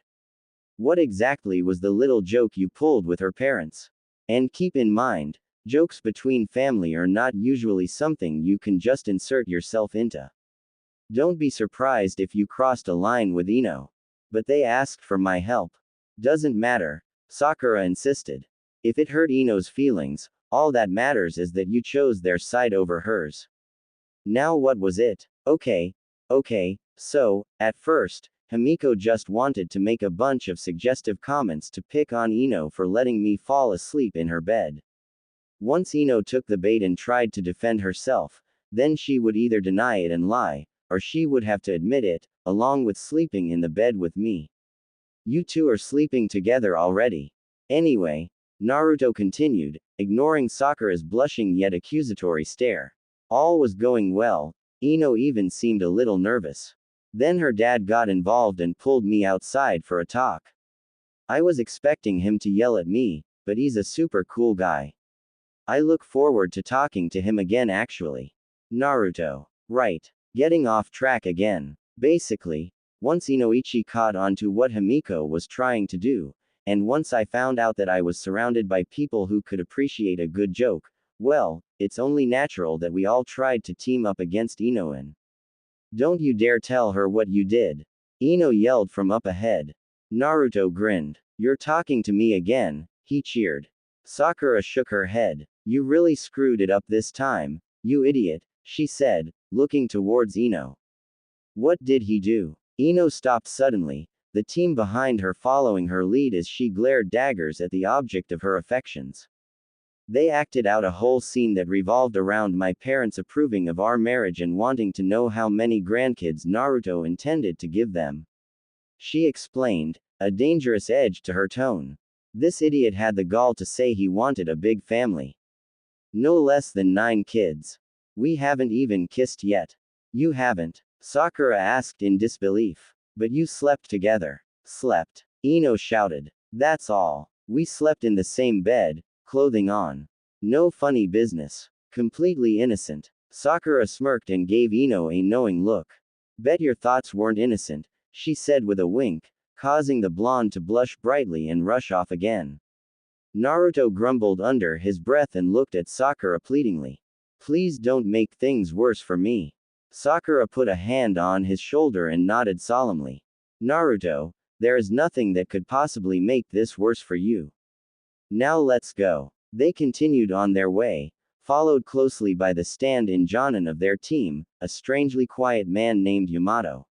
What exactly was the little joke you pulled with her parents? And keep in mind, jokes between family are not usually something you can just insert yourself into. Don't be surprised if you crossed a line with Ino. But they asked for my help. Doesn't matter, Sakura insisted. If it hurt Ino's feelings, all that matters is that you chose their side over hers. Now what was it? Okay, so, at first, Himiko just wanted to make a bunch of suggestive comments to pick on Ino for letting me fall asleep in her bed. Once Ino took the bait and tried to defend herself, then she would either deny it and lie, or she would have to admit it, along with sleeping in the bed with me. You two are sleeping together already. Anyway, Naruto continued, ignoring Sakura's blushing yet accusatory stare. All was going well, Ino even seemed a little nervous. Then her dad got involved and pulled me outside for a talk. I was expecting him to yell at me, but he's a super cool guy. I look forward to talking to him again actually. Naruto. Right. Getting off track again. Basically, once Inoichi caught on to what Himiko was trying to do, and once I found out that I was surrounded by people who could appreciate a good joke, well, it's only natural that we all tried to team up against Inoue. Don't you dare tell her what you did. Ino yelled from up ahead. Naruto grinned. You're talking to me again, he cheered. Sakura shook her head. You really screwed it up this time, you idiot, she said, looking towards Ino. What did he do? Ino stopped suddenly, the team behind her following her lead as she glared daggers at the object of her affections. They acted out a whole scene that revolved around my parents approving of our marriage and wanting to know how many grandkids Naruto intended to give them. She explained, a dangerous edge to her tone. This idiot had the gall to say he wanted a big family. No less than 9 kids. We haven't even kissed yet. You haven't? Sakura asked in disbelief. But you slept together. Slept. Ino shouted. That's all. We slept in the same bed, clothing on. No funny business. Completely innocent. Sakura smirked and gave Ino a knowing look. Bet your thoughts weren't innocent, she said with a wink, causing the blonde to blush brightly and rush off again. Naruto grumbled under his breath and looked at Sakura pleadingly. Please don't make things worse for me. Sakura put a hand on his shoulder and nodded solemnly. Naruto, there is nothing that could possibly make this worse for you. Now let's go. They continued on their way, followed closely by the stand-in Jonin of their team, a strangely quiet man named Yamato.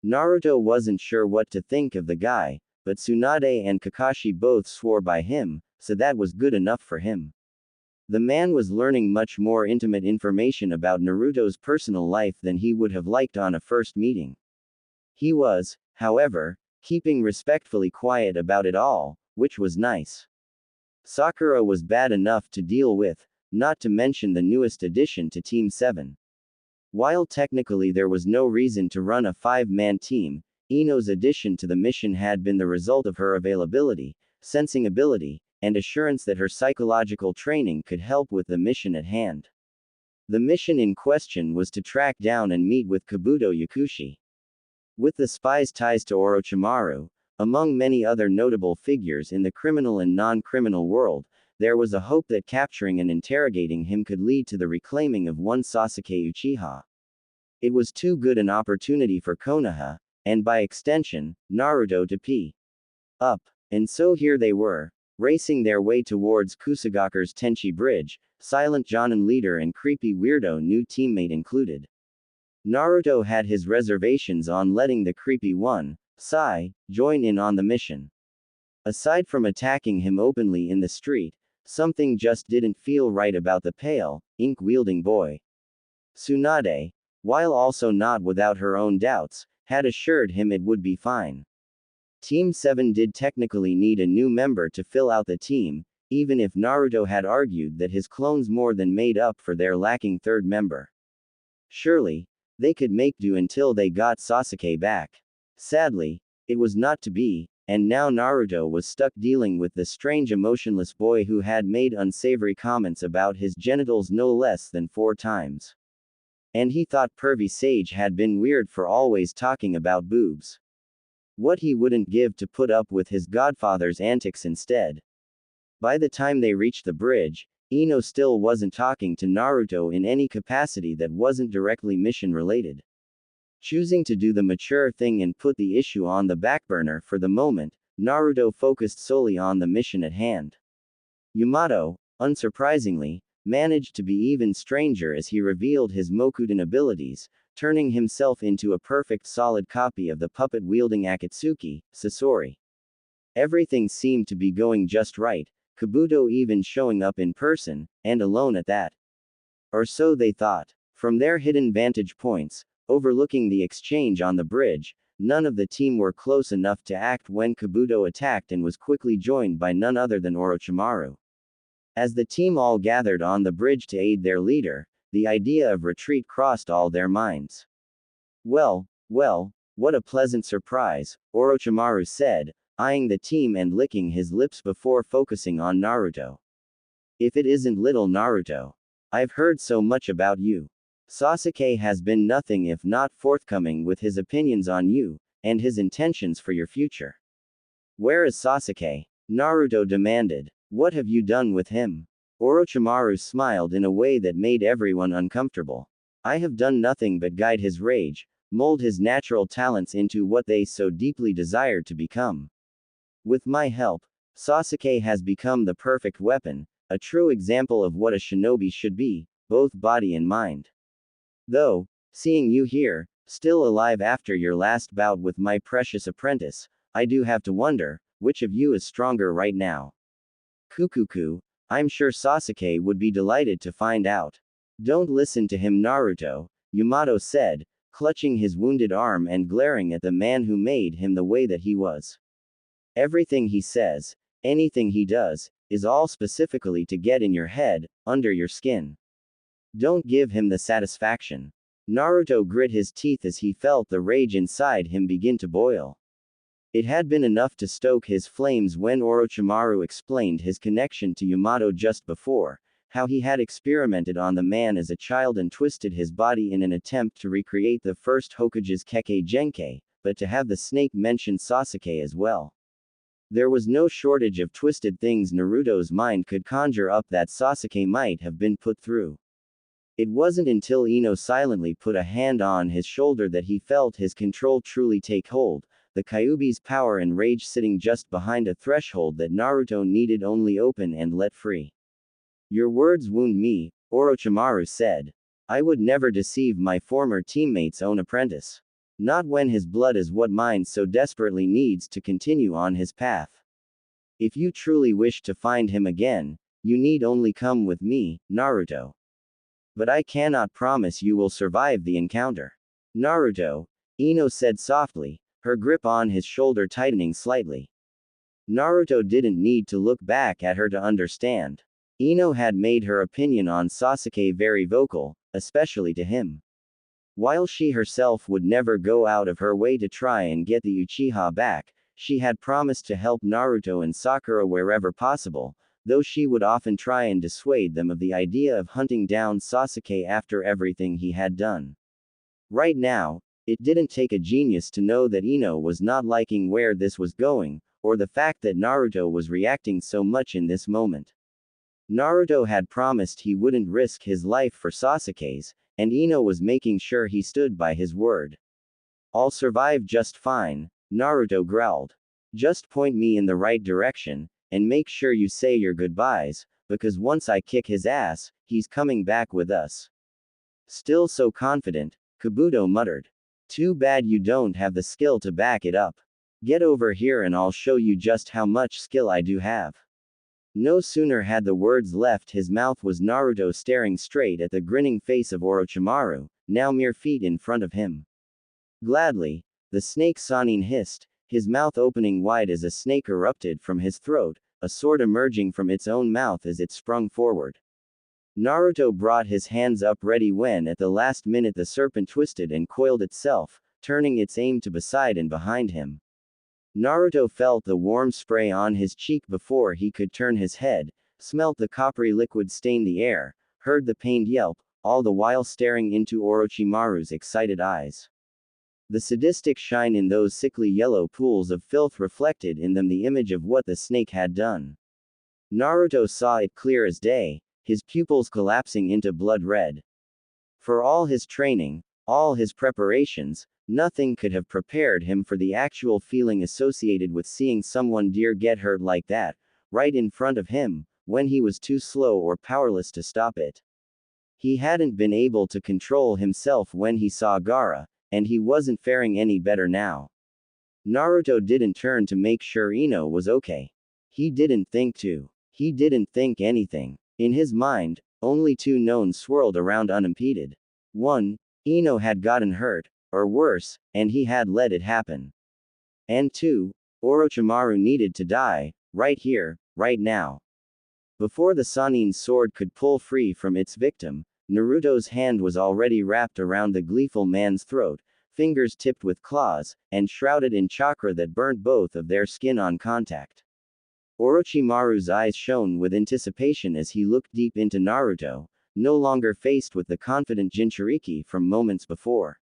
Naruto wasn't sure what to think of the guy, but Tsunade and Kakashi both swore by him, so that was good enough for him. The man was learning much more intimate information about Naruto's personal life than he would have liked on a first meeting. He was, however, keeping respectfully quiet about it all, which was nice. Sakura was bad enough to deal with, not to mention the newest addition to Team 7. While technically there was no reason to run a 5-man team, Ino's addition to the mission had been the result of her availability, sensing ability, and assurance that her psychological training could help with the mission at hand. The mission in question was to track down and meet with Kabuto Yakushi. With the spy's ties to Orochimaru, among many other notable figures in the criminal and non-criminal world, there was a hope that capturing and interrogating him could lead to the reclaiming of one Sasuke Uchiha. It was too good an opportunity for Konoha, and by extension, Naruto to pee up. And so here they were, racing their way towards Kusagakure's Tenchi Bridge, silent Jonin leader and creepy weirdo new teammate included. Naruto had his reservations on letting the creepy one, Sai, join in on the mission. Aside from attacking him openly in the street, something just didn't feel right about the pale, ink-wielding boy. Tsunade, while also not without her own doubts, had assured him it would be fine. Team 7 did technically need a new member to fill out the team, even if Naruto had argued that his clones more than made up for their lacking third member. Surely, they could make do until they got Sasuke back. Sadly, it was not to be, and now Naruto was stuck dealing with the strange emotionless boy who had made unsavory comments about his genitals no less than 4 times. And he thought pervy Sage had been weird for always talking about boobs. What he wouldn't give to put up with his godfather's antics instead. By the time they reached the bridge, Ino still wasn't talking to Naruto in any capacity that wasn't directly mission related. Choosing to do the mature thing and put the issue on the back burner for the moment, Naruto focused solely on the mission at hand. Yamato, unsurprisingly, managed to be even stranger as he revealed his Mokuden abilities, turning himself into a perfect solid copy of the puppet-wielding Akatsuki, Sasori. Everything seemed to be going just right, Kabuto even showing up in person, and alone at that. Or so they thought. From their hidden vantage points, overlooking the exchange on the bridge, none of the team were close enough to act when Kabuto attacked and was quickly joined by none other than Orochimaru. As the team all gathered on the bridge to aid their leader, the idea of retreat crossed all their minds. Well, what a pleasant surprise, Orochimaru said, eyeing the team and licking his lips before focusing on Naruto. If it isn't little Naruto. I've heard so much about you. Sasuke has been nothing if not forthcoming with his opinions on you, and his intentions for your future. Where is Sasuke? Naruto demanded. What have you done with him? Orochimaru smiled in a way that made everyone uncomfortable. I have done nothing but guide his rage, mold his natural talents into what they so deeply desired to become. With my help, Sasuke has become the perfect weapon, a true example of what a shinobi should be, both body and mind. Though, seeing you here, still alive after your last bout with my precious apprentice, I do have to wonder, which of you is stronger right now? Kukuku, I'm sure Sasuke would be delighted to find out. Don't listen to him, Naruto, Yamato said, clutching his wounded arm and glaring at the man who made him the way that he was. Everything he says, anything he does, is all specifically to get in your head, under your skin. Don't give him the satisfaction. Naruto grit his teeth as he felt the rage inside him begin to boil. It had been enough to stoke his flames when Orochimaru explained his connection to Yamato just before, how he had experimented on the man as a child and twisted his body in an attempt to recreate the first Hokage's Kekkei Genkai, but to have the snake mention Sasuke as well. There was no shortage of twisted things Naruto's mind could conjure up that Sasuke might have been put through. It wasn't until Ino silently put a hand on his shoulder that he felt his control truly take hold, the Kyuubi's power and rage sitting just behind a threshold that Naruto needed only open and let free. Your words wound me, Orochimaru said. I would never deceive my former teammate's own apprentice. Not when his blood is what mine so desperately needs to continue on his path. If you truly wish to find him again, you need only come with me, Naruto. But I cannot promise you will survive the encounter. Naruto, Ino said softly, her grip on his shoulder tightening slightly. Naruto didn't need to look back at her to understand. Ino had made her opinion on Sasuke very vocal, especially to him. While she herself would never go out of her way to try and get the Uchiha back, she had promised to help Naruto and Sakura wherever possible, though she would often try and dissuade them of the idea of hunting down Sasuke after everything he had done. Right now, it didn't take a genius to know that Ino was not liking where this was going, or the fact that Naruto was reacting so much in this moment. Naruto had promised he wouldn't risk his life for Sasuke's, and Ino was making sure he stood by his word. "I'll survive just fine," Naruto growled. "Just point me in the right direction, and make sure you say your goodbyes, because once I kick his ass, he's coming back with us." Still so confident, Kabuto muttered. "Too bad you don't have the skill to back it up. Get over here and I'll show you just how much skill I do have." No sooner had the words left his mouth was Naruto staring straight at the grinning face of Orochimaru, now mere feet in front of him. "Gladly," the snake Sannin hissed, his mouth opening wide as a snake erupted from his throat, a sword emerging from its own mouth as it sprung forward. Naruto brought his hands up ready when at the last minute the serpent twisted and coiled itself, turning its aim to beside and behind him. Naruto felt the warm spray on his cheek before he could turn his head, smelt the coppery liquid stain the air, heard the pained yelp, all the while staring into Orochimaru's excited eyes. The sadistic shine in those sickly yellow pools of filth reflected in them the image of what the snake had done. Naruto saw it clear as day, his pupils collapsing into blood red. For all his training, all his preparations, nothing could have prepared him for the actual feeling associated with seeing someone dear get hurt like that, right in front of him, when he was too slow or powerless to stop it. He hadn't been able to control himself when he saw Gaara, and he wasn't faring any better now. Naruto didn't turn to make sure Ino was okay. He didn't think to. He didn't think anything. In his mind, only two knowns swirled around unimpeded. 1. Ino had gotten hurt, or worse, and he had let it happen. And 2. Orochimaru needed to die, right here, right now. Before the Sannin's sword could pull free from its victim, Naruto's hand was already wrapped around the gleeful man's throat, fingers tipped with claws, and shrouded in chakra that burnt both of their skin on contact. Orochimaru's eyes shone with anticipation as he looked deep into Naruto, no longer faced with the confident Jinchuriki from moments before.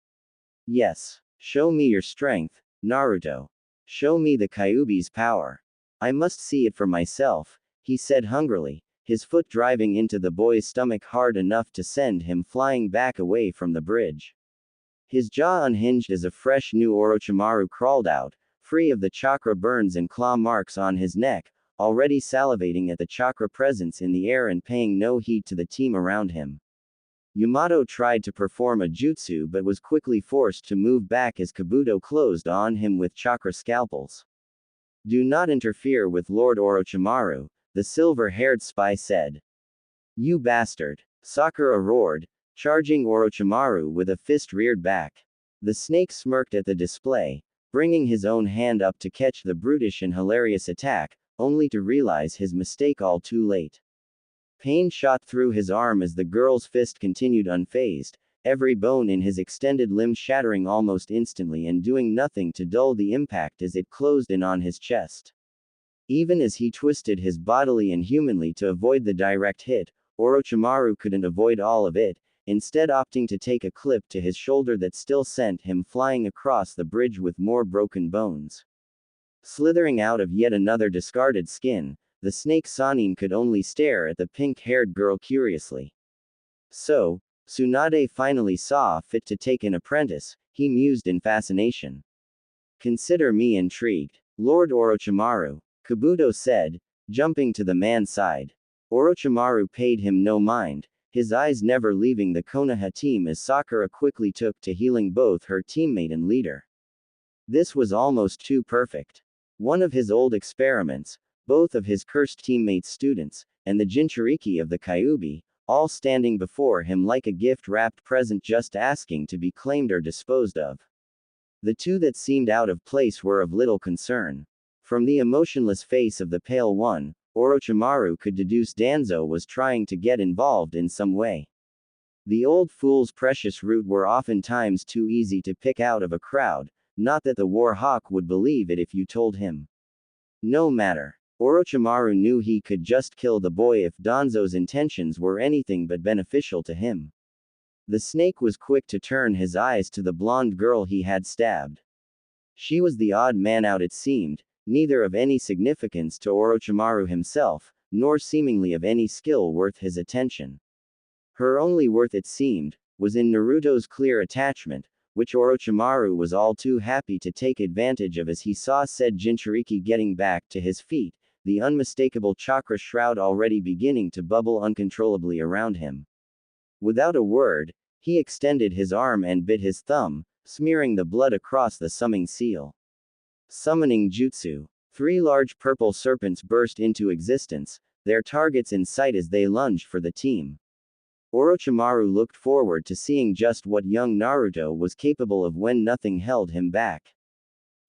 "Yes. Show me your strength, Naruto. Show me the Kyuubi's power. I must see it for myself," he said hungrily, his foot driving into the boy's stomach hard enough to send him flying back away from the bridge. His jaw unhinged as a fresh new Orochimaru crawled out, free of the chakra burns and claw marks on his neck, already salivating at the chakra presence in the air and paying no heed to the team around him. Yamato tried to perform a jutsu but was quickly forced to move back as Kabuto closed on him with chakra scalpels. "Do not interfere with Lord Orochimaru," the silver-haired spy said. "You bastard," Sakura roared, charging Orochimaru with a fist reared back. The snake smirked at the display, bringing his own hand up to catch the brutish and hilarious attack, only to realize his mistake all too late. Pain shot through his arm as the girl's fist continued unfazed, every bone in his extended limb shattering almost instantly and doing nothing to dull the impact as it closed in on his chest. Even as he twisted his bodily and humanly to avoid the direct hit, Orochimaru couldn't avoid all of it, instead opting to take a clip to his shoulder that still sent him flying across the bridge with more broken bones. Slithering out of yet another discarded skin, the snake Sannin could only stare at the pink-haired girl curiously. "So, Tsunade finally saw fit to take an apprentice," he mused in fascination. "Consider me intrigued, Lord Orochimaru," Kabuto said, jumping to the man's side. Orochimaru paid him no mind, his eyes never leaving the Konoha team as Sakura quickly took to healing both her teammate and leader. This was almost too perfect. One of his old experiments, both of his cursed teammates' students, and the Jinchuriki of the Kyuubi, all standing before him like a gift-wrapped present just asking to be claimed or disposed of. The two that seemed out of place were of little concern. From the emotionless face of the pale one, Orochimaru could deduce Danzo was trying to get involved in some way. The old fool's precious root were oftentimes too easy to pick out of a crowd, not that the war hawk would believe it if you told him. No matter. Orochimaru knew he could just kill the boy if Danzo's intentions were anything but beneficial to him. The snake was quick to turn his eyes to the blonde girl he had stabbed. She was the odd man out, it seemed, neither of any significance to Orochimaru himself, nor seemingly of any skill worth his attention. Her only worth, it seemed, was in Naruto's clear attachment, which Orochimaru was all too happy to take advantage of as he saw said Jinchuriki getting back to his feet, the unmistakable chakra shroud already beginning to bubble uncontrollably around him. Without a word, he extended his arm and bit his thumb, smearing the blood across the summing seal. Summoning Jutsu. 3 large purple serpents burst into existence, their targets in sight as they lunged for the team. Orochimaru looked forward to seeing just what young Naruto was capable of when nothing held him back.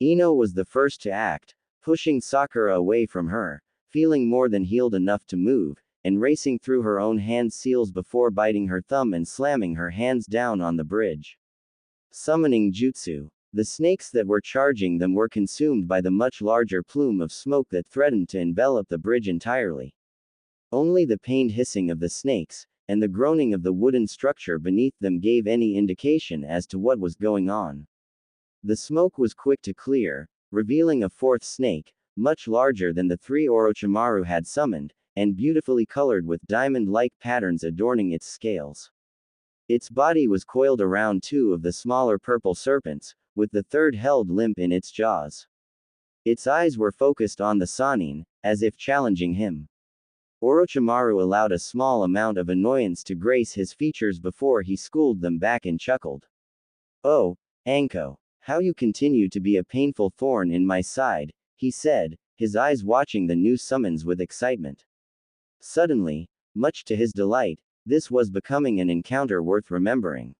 Ino was the first to act, pushing Sakura away from her, feeling more than healed enough to move, and racing through her own hand seals before biting her thumb and slamming her hands down on the bridge. Summoning Jutsu. The snakes that were charging them were consumed by the much larger plume of smoke that threatened to envelop the bridge entirely. Only the pained hissing of the snakes, and the groaning of the wooden structure beneath them gave any indication as to what was going on. The smoke was quick to clear, revealing a 4th snake, much larger than the 3 Orochimaru had summoned, and beautifully colored with diamond-like patterns adorning its scales. Its body was coiled around 2 of the smaller purple serpents, with the 3rd held limp in its jaws. Its eyes were focused on the Sannin, as if challenging him. Orochimaru allowed a small amount of annoyance to grace his features before he schooled them back and chuckled. "Oh, Anko, how you continue to be a painful thorn in my side," he said, his eyes watching the new summons with excitement. Suddenly, much to his delight, this was becoming an encounter worth remembering.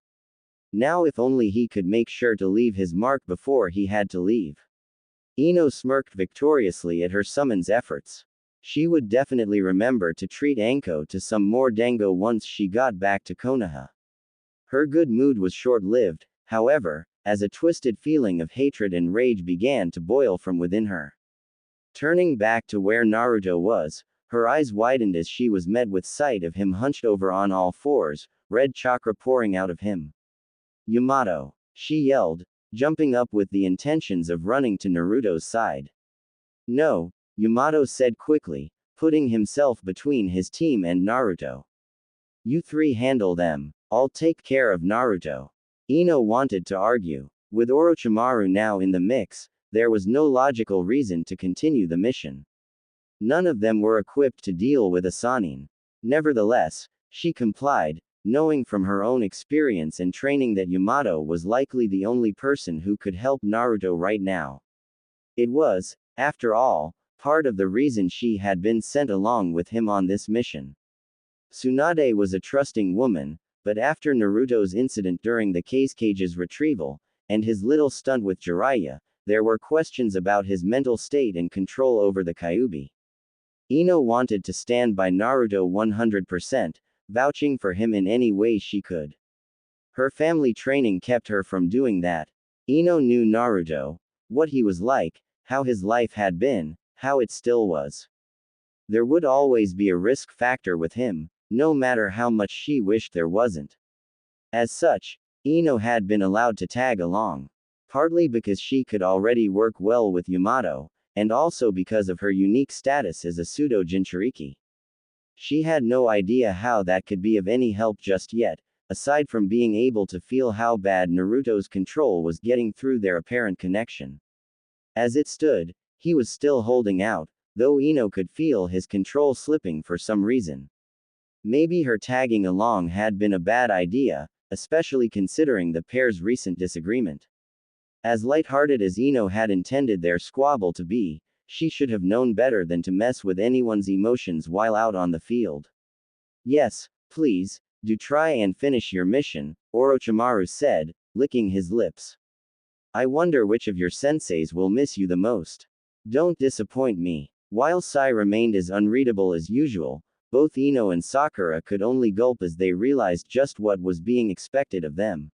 Now if only he could make sure to leave his mark before he had to leave. Ino smirked victoriously at her summons efforts. She would definitely remember to treat Anko to some more dango once she got back to Konoha. Her good mood was short-lived, however, as a twisted feeling of hatred and rage began to boil from within her. Turning back to where Naruto was, her eyes widened as she was met with sight of him hunched over on all fours, red chakra pouring out of him. "Yamato!" she yelled, jumping up with the intentions of running to Naruto's side. "No," Yamato said quickly, putting himself between his team and Naruto. "You 3 handle them. I'll take care of Naruto." Ino wanted to argue. With Orochimaru now in the mix, there was no logical reason to continue the mission. None of them were equipped to deal with a Sannin. Nevertheless, she complied, knowing from her own experience and training that Yamato was likely the only person who could help Naruto right now. It was, after all, part of the reason she had been sent along with him on this mission. Tsunade was a trusting woman, but after Naruto's incident during the cage's retrieval, and his little stunt with Jiraiya, there were questions about his mental state and control over the Kyuubi. Ino wanted to stand by Naruto 100%, vouching for him in any way she could. Her family training kept her from doing that. Ino knew Naruto, what he was like, how his life had been, how it still was. There would always be a risk factor with him, no matter how much she wished there wasn't. As such, Ino had been allowed to tag along. Partly because she could already work well with Yamato, and also because of her unique status as a pseudo-Jinchuriki. She had no idea how that could be of any help just yet, aside from being able to feel how bad Naruto's control was getting through their apparent connection. As it stood, he was still holding out, though Ino could feel his control slipping for some reason. Maybe her tagging along had been a bad idea, especially considering the pair's recent disagreement. As lighthearted as Ino had intended their squabble to be, she should have known better than to mess with anyone's emotions while out on the field. "Yes, please, do try and finish your mission," Orochimaru said, licking his lips. "I wonder which of your senseis will miss you the most." Don't disappoint me. While Sai remained as unreadable as usual, both Ino and Sakura could only gulp as they realized just what was being expected of them.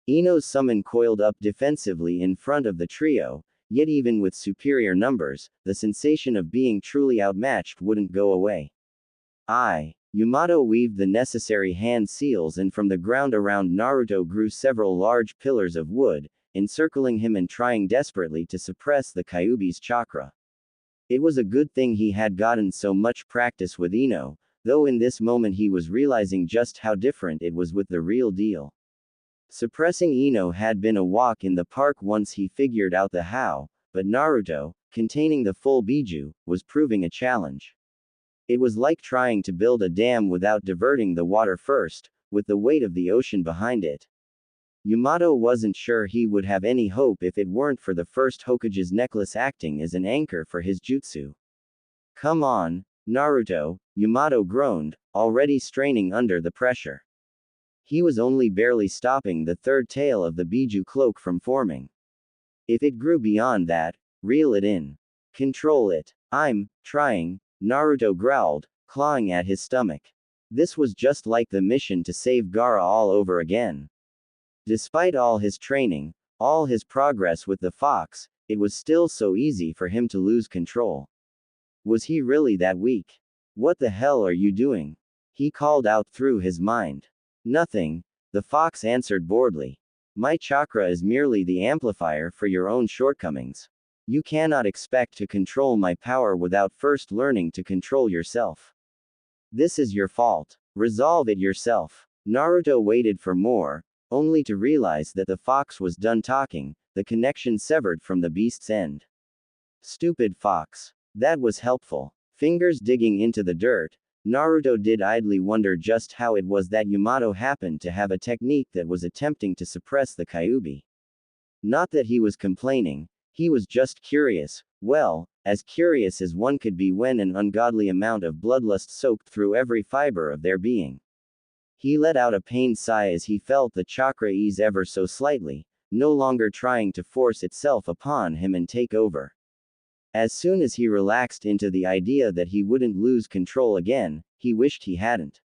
Ino's summon coiled up defensively in front of the trio, yet even with superior numbers, the sensation of being truly outmatched wouldn't go away. Yamato weaved the necessary hand seals, and from the ground around Naruto grew several large pillars of wood, encircling him and trying desperately to suppress the Kyuubi's chakra. It was a good thing he had gotten so much practice with Ino, though in this moment he was realizing just how different it was with the real deal. Suppressing Ino had been a walk in the park once he figured out the how, but Naruto, containing the full Biju, was proving a challenge. It was like trying to build a dam without diverting the water first, with the weight of the ocean behind it. Yamato wasn't sure he would have any hope if it weren't for the first Hokage's necklace acting as an anchor for his jutsu. Come on, Naruto, Yamato groaned, already straining under the pressure. He was only barely stopping the third tail of the Biju cloak from forming. If it grew beyond that, reel it in. Control it. I'm trying, Naruto growled, clawing at his stomach. This was just like the mission to save Gaara all over again. Despite all his training, all his progress with the fox, it was still so easy for him to lose control. Was he really that weak? What the hell are you doing? He called out through his mind. Nothing, the fox answered boredly. My chakra is merely the amplifier for your own shortcomings. You cannot expect to control my power without first learning to control yourself. This is your fault. Resolve it yourself. Naruto waited for more, only to realize that the fox was done talking, the connection severed from the beast's end. Stupid fox. That was helpful. Fingers digging into the dirt, Naruto did idly wonder just how it was that Yamato happened to have a technique that was attempting to suppress the Kyuubi. Not that he was complaining. He was just curious, well, as curious as one could be when an ungodly amount of bloodlust soaked through every fiber of their being. He let out a pained sigh as he felt the chakra ease ever so slightly, no longer trying to force itself upon him and take over. As soon as he relaxed into the idea that he wouldn't lose control again, he wished he hadn't.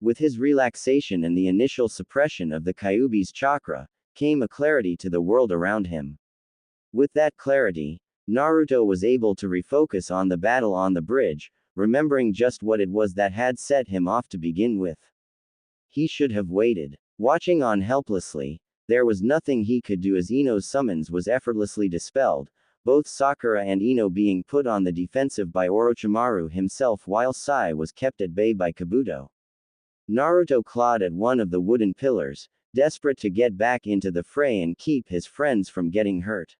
With his relaxation and the initial suppression of the Kyuubi's chakra, came a clarity to the world around him. With that clarity, Naruto was able to refocus on the battle on the bridge, remembering just what it was that had set him off to begin with. He should have waited. Watching on helplessly, there was nothing he could do as Ino's summons was effortlessly dispelled, both Sakura and Ino being put on the defensive by Orochimaru himself while Sai was kept at bay by Kabuto. Naruto clawed at one of the wooden pillars, desperate to get back into the fray and keep his friends from getting hurt.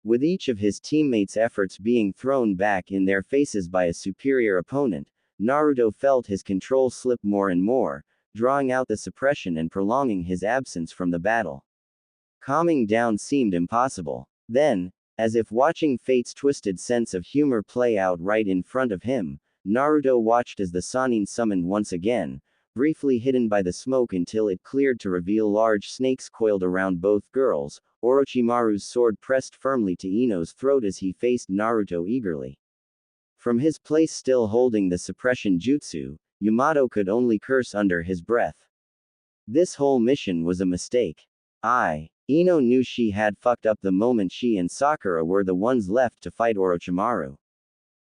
With each of his teammates' efforts being thrown back in their faces by a superior opponent, Naruto felt his control slip more and more, drawing out the suppression and prolonging his absence from the battle. Calming down seemed impossible. Then, as if watching fate's twisted sense of humor play out right in front of him, Naruto watched as the Sannin summoned once again, briefly hidden by the smoke until it cleared to reveal large snakes coiled around both girls. Orochimaru's sword pressed firmly to Ino's throat as he faced Naruto eagerly. From his place still holding the suppression jutsu, Yamato could only curse under his breath. This whole mission was a mistake. Ino knew she had fucked up the moment she and Sakura were the ones left to fight Orochimaru.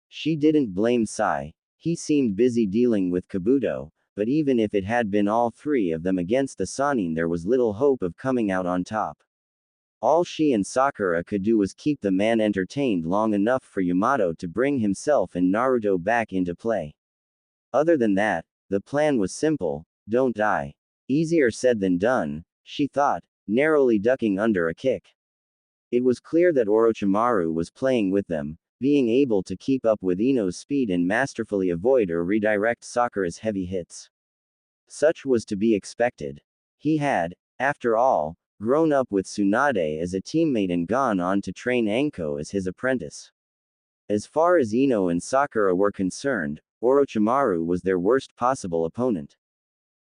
She didn't blame Sai. He seemed busy dealing with Kabuto, but even if it had been all three of them against the Sannin, there was little hope of coming out on top. All she and Sakura could do was keep the man entertained long enough for Yamato to bring himself and Naruto back into play. Other than that, the plan was simple: don't die. Easier said than done, she thought, narrowly ducking under a kick. It was clear that Orochimaru was playing with them, being able to keep up with Ino's speed and masterfully avoid or redirect Sakura's heavy hits. Such was to be expected. He had, after all, grown up with Tsunade as a teammate and gone on to train Anko as his apprentice. As far as Ino and Sakura were concerned, Orochimaru was their worst possible opponent.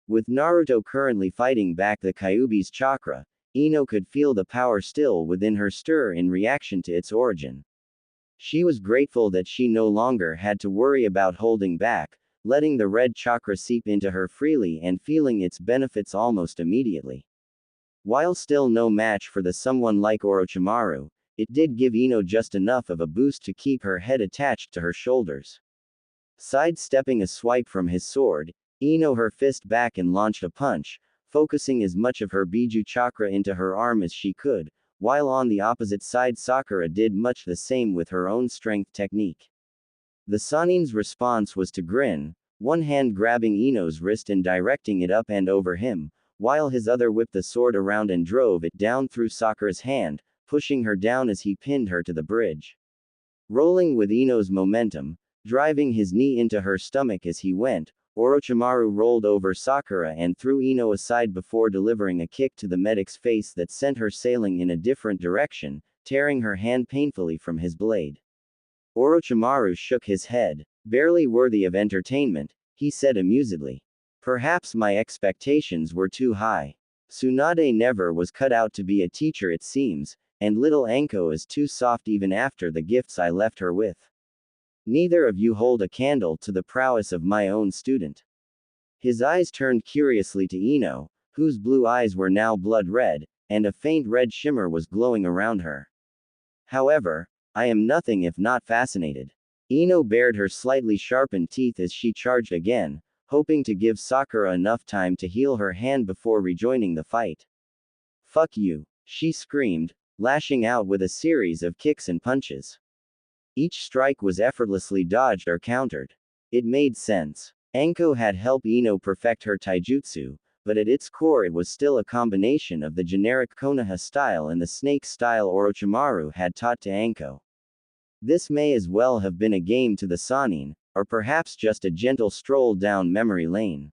With Naruto currently fighting back the Kyuubi's chakra, Ino could feel the power still within her stir in reaction to its origin. She was grateful that she no longer had to worry about holding back, letting the red chakra seep into her freely and feeling its benefits almost immediately. While still no match for the someone like Orochimaru, it did give Ino just enough of a boost to keep her head attached to her shoulders. Sidestepping a swipe from his sword, Ino her fist back and launched a punch, focusing as much of her Biju chakra into her arm as she could, while on the opposite side Sakura did much the same with her own strength technique. The Sanin's response was to grin, one hand grabbing Ino's wrist and directing it up and over him, while his other whipped the sword around and drove it down through Sakura's hand, pushing her down as he pinned her to the bridge. Rolling with Ino's momentum, driving his knee into her stomach as he went, Orochimaru rolled over Sakura and threw Ino aside before delivering a kick to the medic's face that sent her sailing in a different direction, tearing her hand painfully from his blade. Orochimaru shook his head. Barely worthy of entertainment, he said amusedly. Perhaps my expectations were too high. Tsunade never was cut out to be a teacher it seems, and little Anko is too soft even after the gifts I left her with. Neither of you hold a candle to the prowess of my own student. His eyes turned curiously to Ino, whose blue eyes were now blood red, and a faint red shimmer was glowing around her. However, I am nothing if not fascinated. Ino bared her slightly sharpened teeth as she charged again, hoping to give Sakura enough time to heal her hand before rejoining the fight. Fuck you, she screamed, lashing out with a series of kicks and punches. Each strike was effortlessly dodged or countered. It made sense. Anko had helped Ino perfect her taijutsu, but at its core it was still a combination of the generic Konoha style and the snake style Orochimaru had taught to Anko. This may as well have been a game to the Sannin, or perhaps just a gentle stroll down memory lane.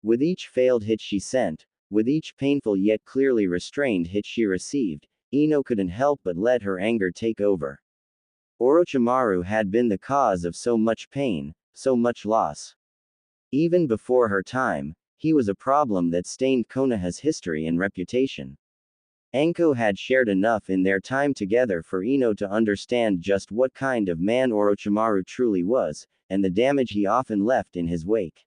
With each failed hit she sent, with each painful yet clearly restrained hit she received, Ino couldn't help but let her anger take over. Orochimaru had been the cause of so much pain, so much loss. Even before her time, he was a problem that stained Konoha's history and reputation. Anko had shared enough in their time together for Ino to understand just what kind of man Orochimaru truly was, and the damage he often left in his wake.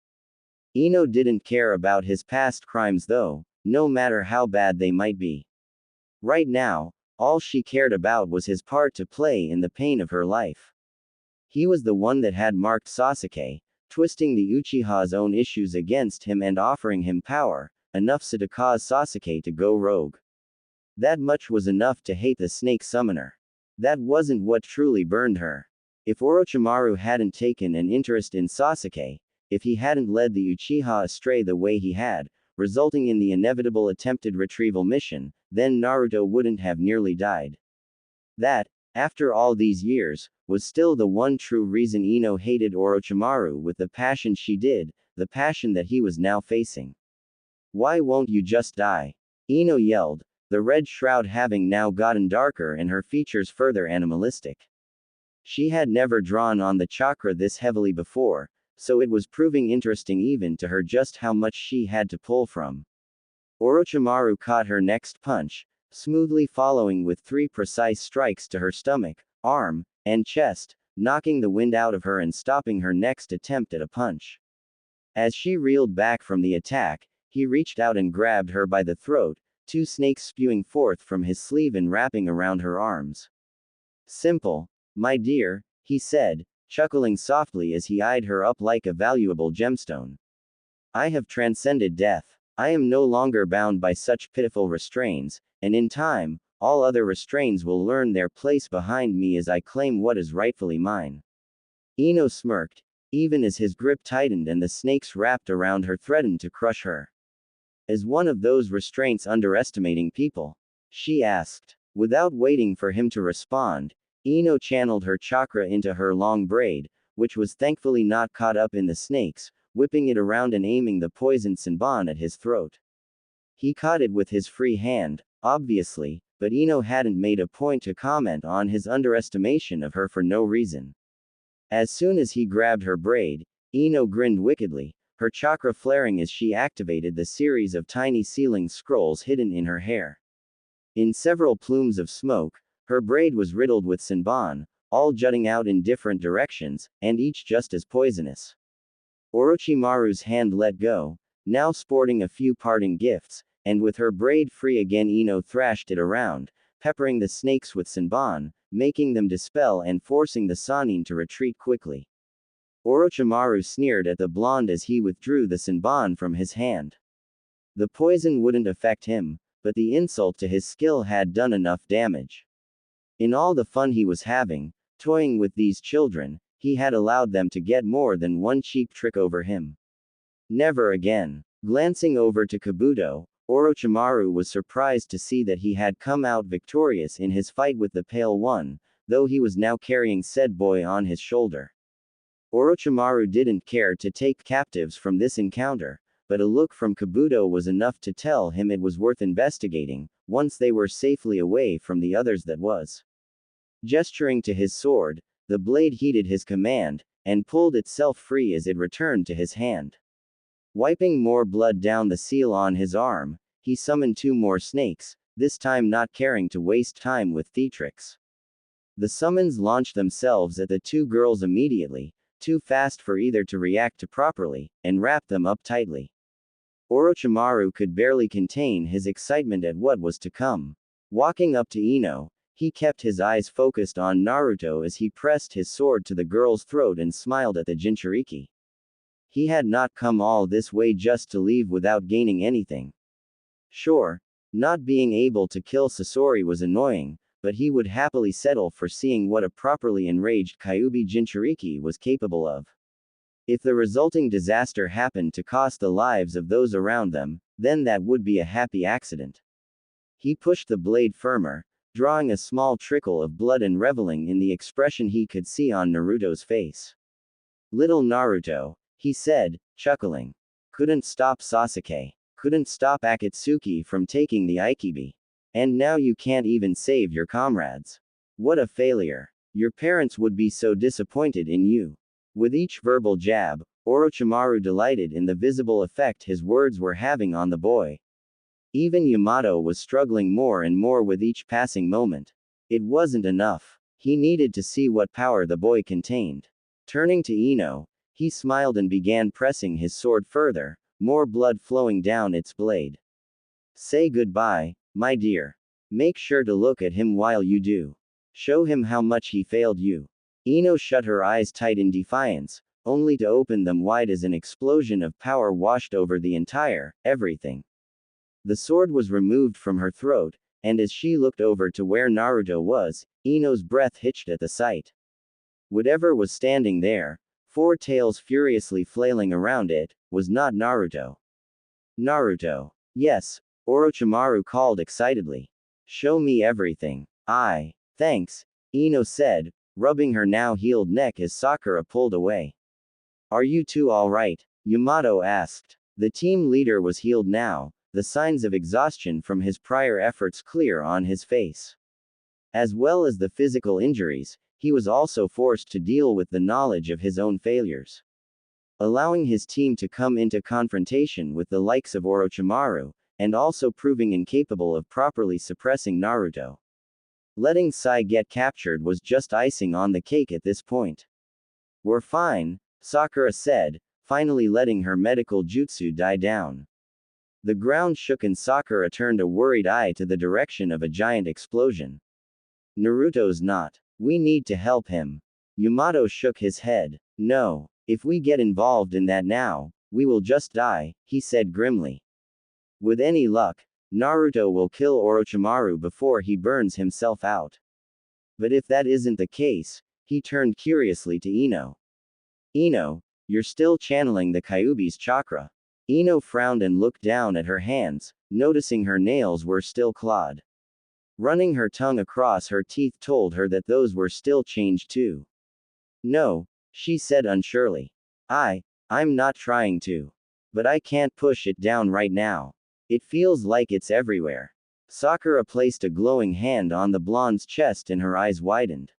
Ino didn't care about his past crimes though, no matter how bad they might be. Right now, all she cared about was his part to play in the pain of her life. He was the one that had marked Sasuke, twisting the Uchiha's own issues against him and offering him power, enough so to cause Sasuke to go rogue. That much was enough to hate the snake summoner. That wasn't what truly burned her. If Orochimaru hadn't taken an interest in Sasuke, if he hadn't led the Uchiha astray the way he had, resulting in the inevitable attempted retrieval mission, then Naruto wouldn't have nearly died. That, after all these years, was still the one true reason Ino hated Orochimaru with the passion she did, the passion that he was now facing. Why won't you just die? Ino yelled, the red shroud having now gotten darker and her features further animalistic. She had never drawn on the chakra this heavily before, so it was proving interesting even to her just how much she had to pull from. Orochimaru caught her next punch, smoothly following with 3 precise strikes to her stomach, arm, and chest, knocking the wind out of her and stopping her next attempt at a punch. As she reeled back from the attack, he reached out and grabbed her by the throat, 2 snakes spewing forth from his sleeve and wrapping around her arms. Simple, my dear, he said, chuckling softly as he eyed her up like a valuable gemstone. I have transcended death. I am no longer bound by such pitiful restraints, and in time, all other restraints will learn their place behind me as I claim what is rightfully mine. Ino smirked, even as his grip tightened and the snakes wrapped around her threatened to crush her. Is one of those restraints underestimating people? She asked. Without waiting for him to respond, Ino channeled her chakra into her long braid, which was thankfully not caught up in the snakes, whipping it around and aiming the poisoned Senbon at his throat. He caught it with his free hand, obviously, but Ino hadn't made a point to comment on his underestimation of her for no reason. As soon as he grabbed her braid, Ino grinned wickedly, her chakra flaring as she activated the series of tiny sealing scrolls hidden in her hair. In several plumes of smoke, her braid was riddled with Senbon, all jutting out in different directions, and each just as poisonous. Orochimaru's hand let go, now sporting a few parting gifts, and with her braid free again Ino thrashed it around, peppering the snakes with Senbon, making them dispel and forcing the Sannin to retreat quickly. Orochimaru sneered at the blonde as he withdrew the Senbon from his hand. The poison wouldn't affect him, but the insult to his skill had done enough damage. In all the fun he was having, toying with these children, he had allowed them to get more than one cheap trick over him. Never again. Glancing over to Kabuto, Orochimaru was surprised to see that he had come out victorious in his fight with the Pale One, though he was now carrying said boy on his shoulder. Orochimaru didn't care to take captives from this encounter, but a look from Kabuto was enough to tell him it was worth investigating, once they were safely away from the others that was. Gesturing to his sword, the blade heeded his command, and pulled itself free as it returned to his hand. Wiping more blood down the seal on his arm, he summoned 2 more snakes, this time not caring to waste time with theatrics. The summons launched themselves at the 2 girls immediately, too fast for either to react to properly, and wrapped them up tightly. Orochimaru could barely contain his excitement at what was to come. Walking up to Ino, he kept his eyes focused on Naruto as he pressed his sword to the girl's throat and smiled at the Jinchuriki. He had not come all this way just to leave without gaining anything. Sure, not being able to kill Sasori was annoying, but he would happily settle for seeing what a properly enraged Kyuubi Jinchuriki was capable of. If the resulting disaster happened to cost the lives of those around them, then that would be a happy accident. He pushed the blade firmer, drawing a small trickle of blood and reveling in the expression he could see on Naruto's face. Little Naruto, he said, chuckling. Couldn't stop Sasuke. Couldn't stop Akatsuki from taking the Aikibi. And now you can't even save your comrades. What a failure. Your parents would be so disappointed in you. With each verbal jab, Orochimaru delighted in the visible effect his words were having on the boy. Even Yamato was struggling more and more with each passing moment. It wasn't enough. He needed to see what power the boy contained. Turning to Ino, he smiled and began pressing his sword further, more blood flowing down its blade. Say goodbye, my dear. Make sure to look at him while you do. Show him how much he failed you. Ino shut her eyes tight in defiance, only to open them wide as an explosion of power washed over the entire, everything. The sword was removed from her throat, and as she looked over to where Naruto was, Ino's breath hitched at the sight. Whatever was standing there, 4 tails furiously flailing around it, was not Naruto. Naruto. Yes, Orochimaru called excitedly. Show me everything. Thanks, Ino said, rubbing her now healed neck as Sakura pulled away. Are you two alright? Yamato asked. The team leader was healed now, the signs of exhaustion from his prior efforts clear on his face. As well as the physical injuries, he was also forced to deal with the knowledge of his own failures. Allowing his team to come into confrontation with the likes of Orochimaru, and also proving incapable of properly suppressing Naruto. Letting Sai get captured was just icing on the cake at this point. We're fine, Sakura said, finally letting her medical jutsu die down. The ground shook and Sakura turned a worried eye to the direction of a giant explosion. Naruto's not. We need to help him. Yamato shook his head. No, if we get involved in that now, we will just die, he said grimly. With any luck, Naruto will kill Orochimaru before he burns himself out. But if that isn't the case, he turned curiously to Ino. Ino, you're still channeling the Kyuubi's chakra. Ino frowned and looked down at her hands, noticing her nails were still clawed. Running her tongue across her teeth told her that those were still changed too. No, she said unsurely. I'm not trying to. But I can't push it down right now. It feels like it's everywhere. Sakura placed a glowing hand on the blonde's chest and her eyes widened.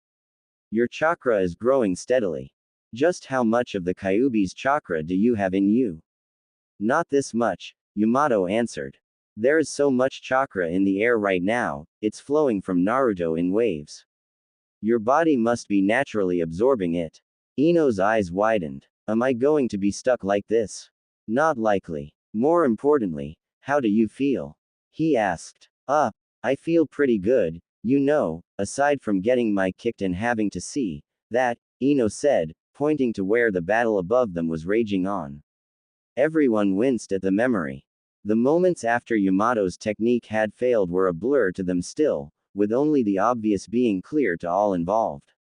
Your chakra is growing steadily. Just how much of the Kyuubi's chakra do you have in you? Not this much, Yamato answered. There is so much chakra in the air right now, it's flowing from Naruto in waves. Your body must be naturally absorbing it. Ino's eyes widened. Am I going to be stuck like this? Not likely. More importantly, how do you feel? He asked. I feel pretty good, aside from getting my kicked and having to see that, Ino said, pointing to where the battle above them was raging on. Everyone winced at the memory. The moments after Yamato's technique had failed were a blur to them still, with only the obvious being clear to all involved.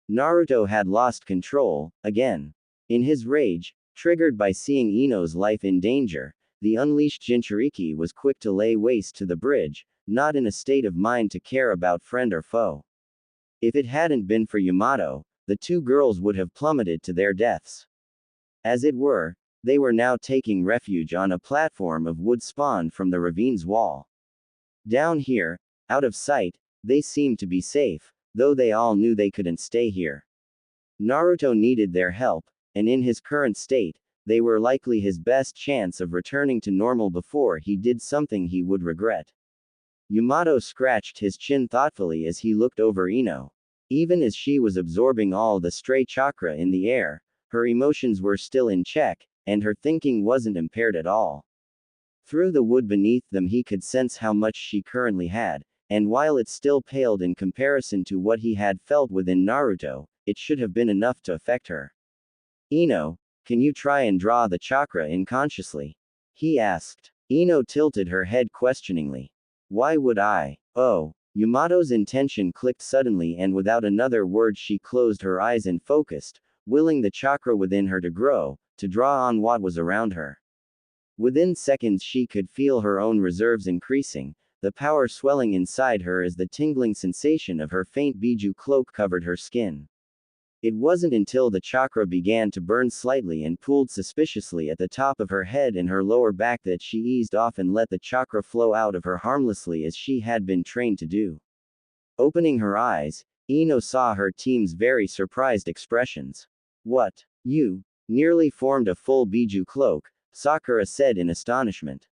Naruto had lost control, again. In his rage, triggered by seeing Ino's life in danger, the unleashed Jinchuriki was quick to lay waste to the bridge, not in a state of mind to care about friend or foe. If it hadn't been for Yamato, the two girls would have plummeted to their deaths. As it were, they were now taking refuge on a platform of wood spawned from the ravine's wall. Down here, out of sight, they seemed to be safe, though they all knew they couldn't stay here. Naruto needed their help, and in his current state, they were likely his best chance of returning to normal before he did something he would regret. Yamato scratched his chin thoughtfully as he looked over Ino. Even as she was absorbing all the stray chakra in the air, her emotions were still in check, and her thinking wasn't impaired at all. Through the wood beneath them he could sense how much she currently had, and while it still paled in comparison to what he had felt within Naruto, it should have been enough to affect her. Ino, can you try and draw the chakra in consciously? He asked. Ino tilted her head questioningly. Why would I? Oh. Yamato's intention clicked suddenly and without another word she closed her eyes and focused, willing the chakra within her to grow, to draw on what was around her. Within seconds she could feel her own reserves increasing, the power swelling inside her as the tingling sensation of her faint biju cloak covered her skin. It wasn't until the chakra began to burn slightly and pooled suspiciously at the top of her head and her lower back that she eased off and let the chakra flow out of her harmlessly as she had been trained to do. Opening her eyes, Ino saw her team's very surprised expressions. What? You nearly formed a full biju cloak, Sakura said in astonishment.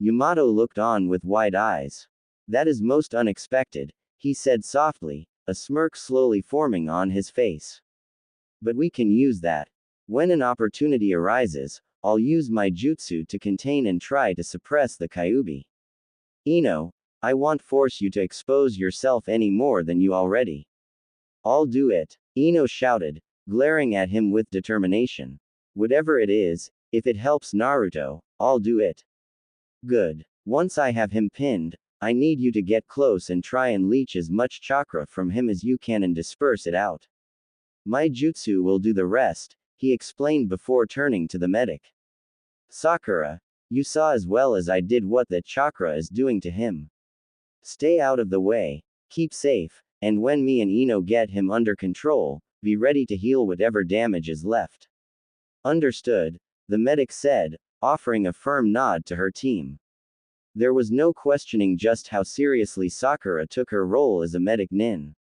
Yamato looked on with wide eyes. That is most unexpected, he said softly, a smirk slowly forming on his face. But we can use that. When an opportunity arises, I'll use my jutsu to contain and try to suppress the Kyuubi. Ino, I won't force you to expose yourself any more than you already. I'll do it, Ino shouted, glaring at him with determination. Whatever it is, if it helps Naruto, I'll do it. Good. Once I have him pinned, I need you to get close and try and leech as much chakra from him as you can and disperse it out. My jutsu will do the rest, he explained before turning to the medic. Sakura, you saw as well as I did what that chakra is doing to him. Stay out of the way, keep safe, and when me and Ino get him under control, be ready to heal whatever damage is left. Understood, the medic said, offering a firm nod to her team. There was no questioning just how seriously Sakura took her role as a medic nin.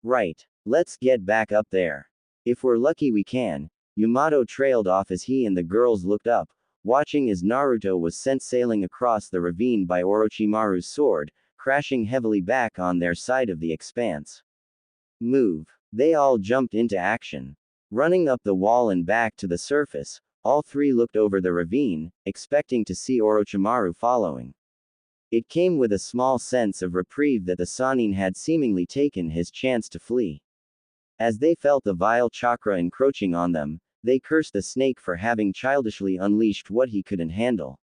Right. Let's get back up there. If we're lucky we can. Yamato trailed off as he and the girls looked up, watching as Naruto was sent sailing across the ravine by Orochimaru's sword, crashing heavily back on their side of the expanse. Move. They all jumped into action. Running up the wall and back to the surface, all three looked over the ravine, expecting to see Orochimaru following. It came with a small sense of reprieve that the Sannin had seemingly taken his chance to flee. As they felt the vile chakra encroaching on them, they cursed the snake for having childishly unleashed what he couldn't handle.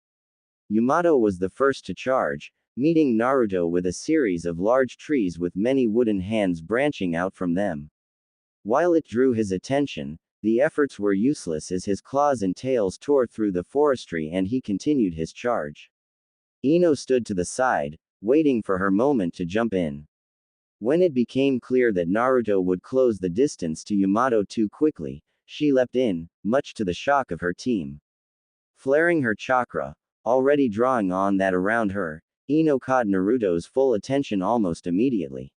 Yamato was the first to charge, meeting Naruto with a series of large trees with many wooden hands branching out from them. While it drew his attention, the efforts were useless as his claws and tails tore through the forestry and he continued his charge. Ino stood to the side, waiting for her moment to jump in. When it became clear that Naruto would close the distance to Yamato too quickly, she leapt in, much to the shock of her team. Flaring her chakra, already drawing on that around her, Ino caught Naruto's full attention almost immediately.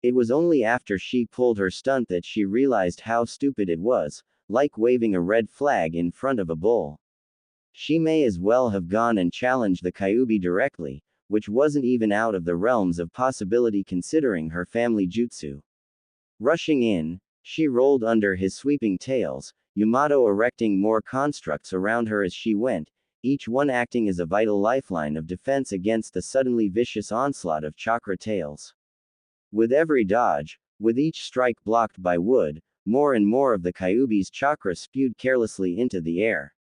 It was only after she pulled her stunt that she realized how stupid it was, like waving a red flag in front of a bull. She may as well have gone and challenged the Kyuubi directly, which wasn't even out of the realms of possibility considering her family jutsu. Rushing in, she rolled under his sweeping tails, Yamato erecting more constructs around her as she went, each one acting as a vital lifeline of defense against the suddenly vicious onslaught of chakra tails. With every dodge, with each strike blocked by wood, more and more of the Kyuubi's chakra spewed carelessly into the air.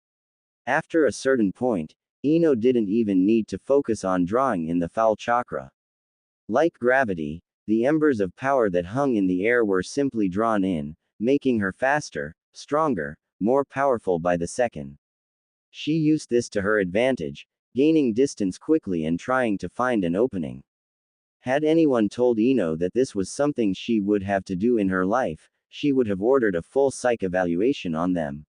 After a certain point, Ino didn't even need to focus on drawing in the foul chakra. Like gravity, the embers of power that hung in the air were simply drawn in, making her faster, stronger, more powerful by the second. She used this to her advantage, gaining distance quickly and trying to find an opening. Had anyone told Ino that this was something she would have to do in her life, she would have ordered a full psych evaluation on them.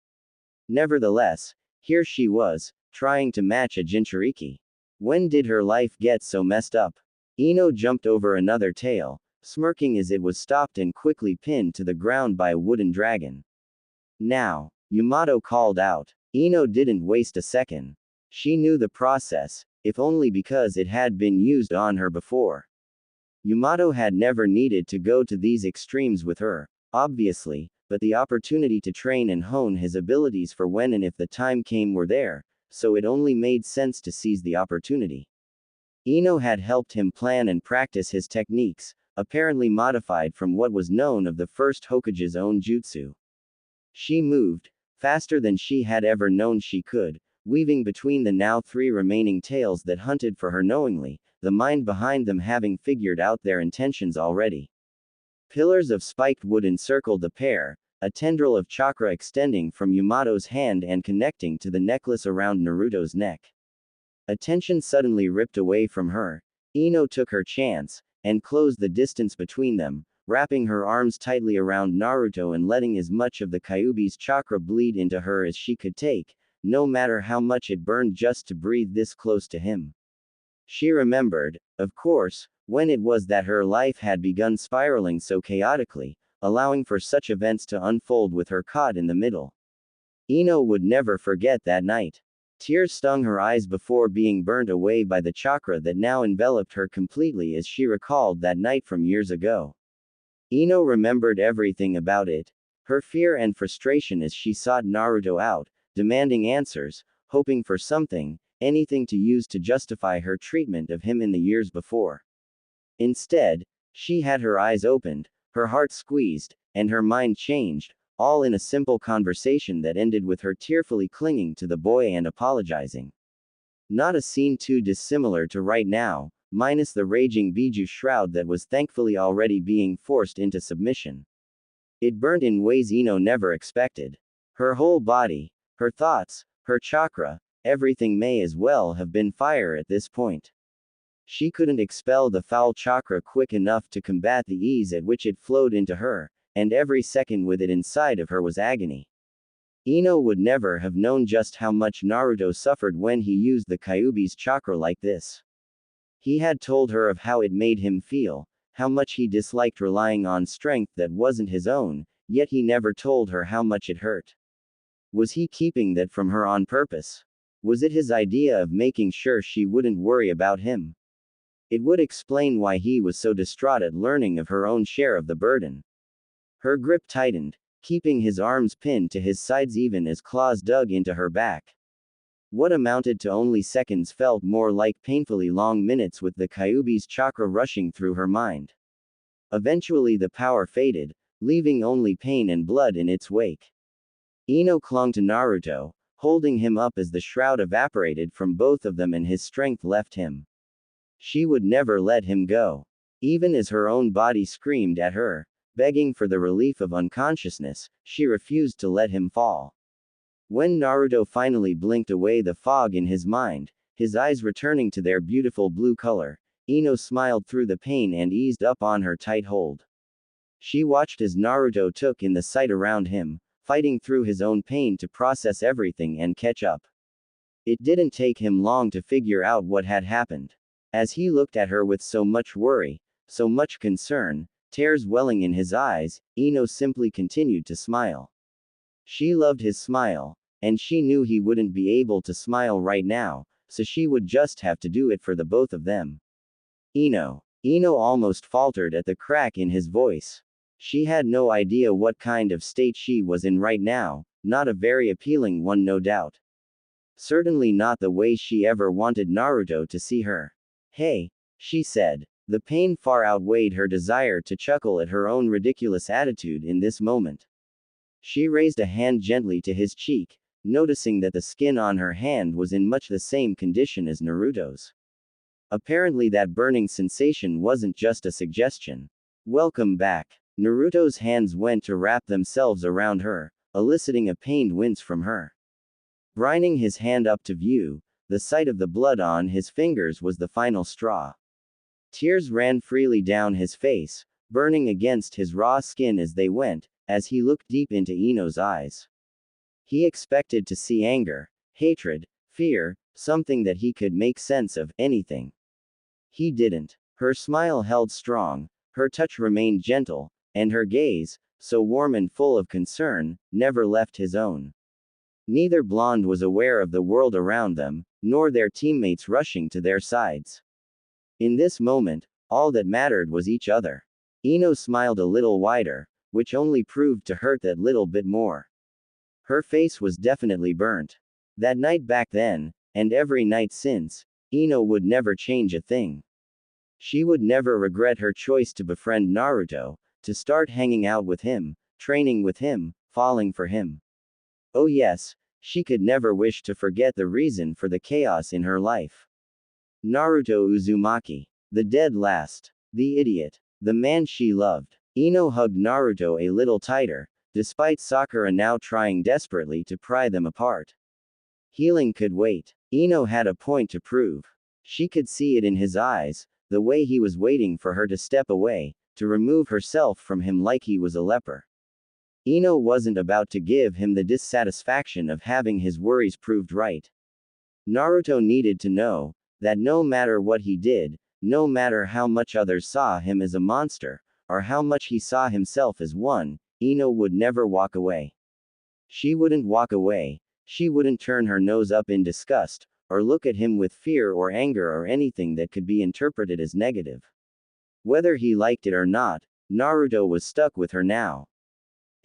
Nevertheless, here she was, trying to match a Jinchuriki. When did her life get so messed up? Ino jumped over another tail, smirking as it was stopped and quickly pinned to the ground by a wooden dragon. Now, Yamato called out. Ino didn't waste a second. She knew the process, if only because it had been used on her before. Yamato had never needed to go to these extremes with her, obviously, but the opportunity to train and hone his abilities for when and if the time came were there, so it only made sense to seize the opportunity. Ino had helped him plan and practice his techniques, apparently modified from what was known of the first Hokage's own jutsu. She moved, faster than she had ever known she could, weaving between the now 3 remaining tails that hunted for her knowingly, the mind behind them having figured out their intentions already. Pillars of spiked wood encircled the pair, a tendril of chakra extending from Yamato's hand and connecting to the necklace around Naruto's neck. Attention suddenly ripped away from her. Ino took her chance, and closed the distance between them, wrapping her arms tightly around Naruto and letting as much of the Kyuubi's chakra bleed into her as she could take, no matter how much it burned just to breathe this close to him. She remembered, of course, when it was that her life had begun spiraling so chaotically, allowing for such events to unfold with her caught in the middle. Ino would never forget that night. Tears stung her eyes before being burnt away by the chakra that now enveloped her completely as she recalled that night from years ago. Ino remembered everything about it. Her fear and frustration as she sought Naruto out, demanding answers, hoping for something, anything to use to justify her treatment of him in the years before. Instead, she had her eyes opened, her heart squeezed, and her mind changed, all in a simple conversation that ended with her tearfully clinging to the boy and apologizing. Not a scene too dissimilar to right now, minus the raging Biju shroud that was thankfully already being forced into submission. It burnt in ways Ino never expected. Her whole body, her thoughts, her chakra, everything may as well have been fire at this point. She couldn't expel the foul chakra quick enough to combat the ease at which it flowed into her, and every second with it inside of her was agony. Ino would never have known just how much Naruto suffered when he used the Kyuubi's chakra like this. He had told her of how it made him feel, how much he disliked relying on strength that wasn't his own, yet he never told her how much it hurt. Was he keeping that from her on purpose? Was it his idea of making sure she wouldn't worry about him? It would explain why he was so distraught at learning of her own share of the burden. Her grip tightened, keeping his arms pinned to his sides even as claws dug into her back. What amounted to only seconds felt more like painfully long minutes with the Kyuubi's chakra rushing through her mind. Eventually the power faded, leaving only pain and blood in its wake. Ino clung to Naruto, holding him up as the shroud evaporated from both of them and his strength left him. She would never let him go. Even as her own body screamed at her, begging for the relief of unconsciousness, she refused to let him fall. When Naruto finally blinked away the fog in his mind, his eyes returning to their beautiful blue color, Ino smiled through the pain and eased up on her tight hold. She watched as Naruto took in the sight around him, fighting through his own pain to process everything and catch up. It didn't take him long to figure out what had happened. As he looked at her with so much worry, so much concern, tears welling in his eyes, Ino simply continued to smile. She loved his smile, and she knew he wouldn't be able to smile right now, so she would just have to do it for the both of them. Ino almost faltered at the crack in his voice. She had no idea what kind of state she was in right now, not a very appealing one, no doubt. Certainly not the way she ever wanted Naruto to see her. Hey, she said. The pain far outweighed her desire to chuckle at her own ridiculous attitude in this moment. She raised a hand gently to his cheek, noticing that the skin on her hand was in much the same condition as Naruto's. Apparently that burning sensation wasn't just a suggestion. Welcome back. Naruto's hands went to wrap themselves around her, eliciting a pained wince from her. Brining his hand up to view, the sight of the blood on his fingers was the final straw. Tears ran freely down his face, burning against his raw skin as they went, as he looked deep into Ino's eyes. He expected to see anger, hatred, fear, something that he could make sense of, anything. He didn't. Her smile held strong, her touch remained gentle, and her gaze, so warm and full of concern, never left his own. Neither blonde was aware of the world around them, nor their teammates rushing to their sides. In this moment, all that mattered was each other. Ino smiled a little wider, which only proved to hurt that little bit more. Her face was definitely burnt. That night back then, and every night since, Ino would never change a thing. She would never regret her choice to befriend Naruto, to start hanging out with him, training with him, falling for him. Oh yes, she could never wish to forget the reason for the chaos in her life. Naruto Uzumaki. The dead last. The idiot. The man she loved. Ino hugged Naruto a little tighter, despite Sakura now trying desperately to pry them apart. Healing could wait. Ino had a point to prove. She could see it in his eyes, the way he was waiting for her to step away, to remove herself from him like he was a leper. Ino wasn't about to give him the dissatisfaction of having his worries proved right. Naruto needed to know that no matter what he did, no matter how much others saw him as a monster, or how much he saw himself as one, Ino would never walk away. She wouldn't walk away, she wouldn't turn her nose up in disgust, or look at him with fear or anger or anything that could be interpreted as negative. Whether he liked it or not, Naruto was stuck with her now.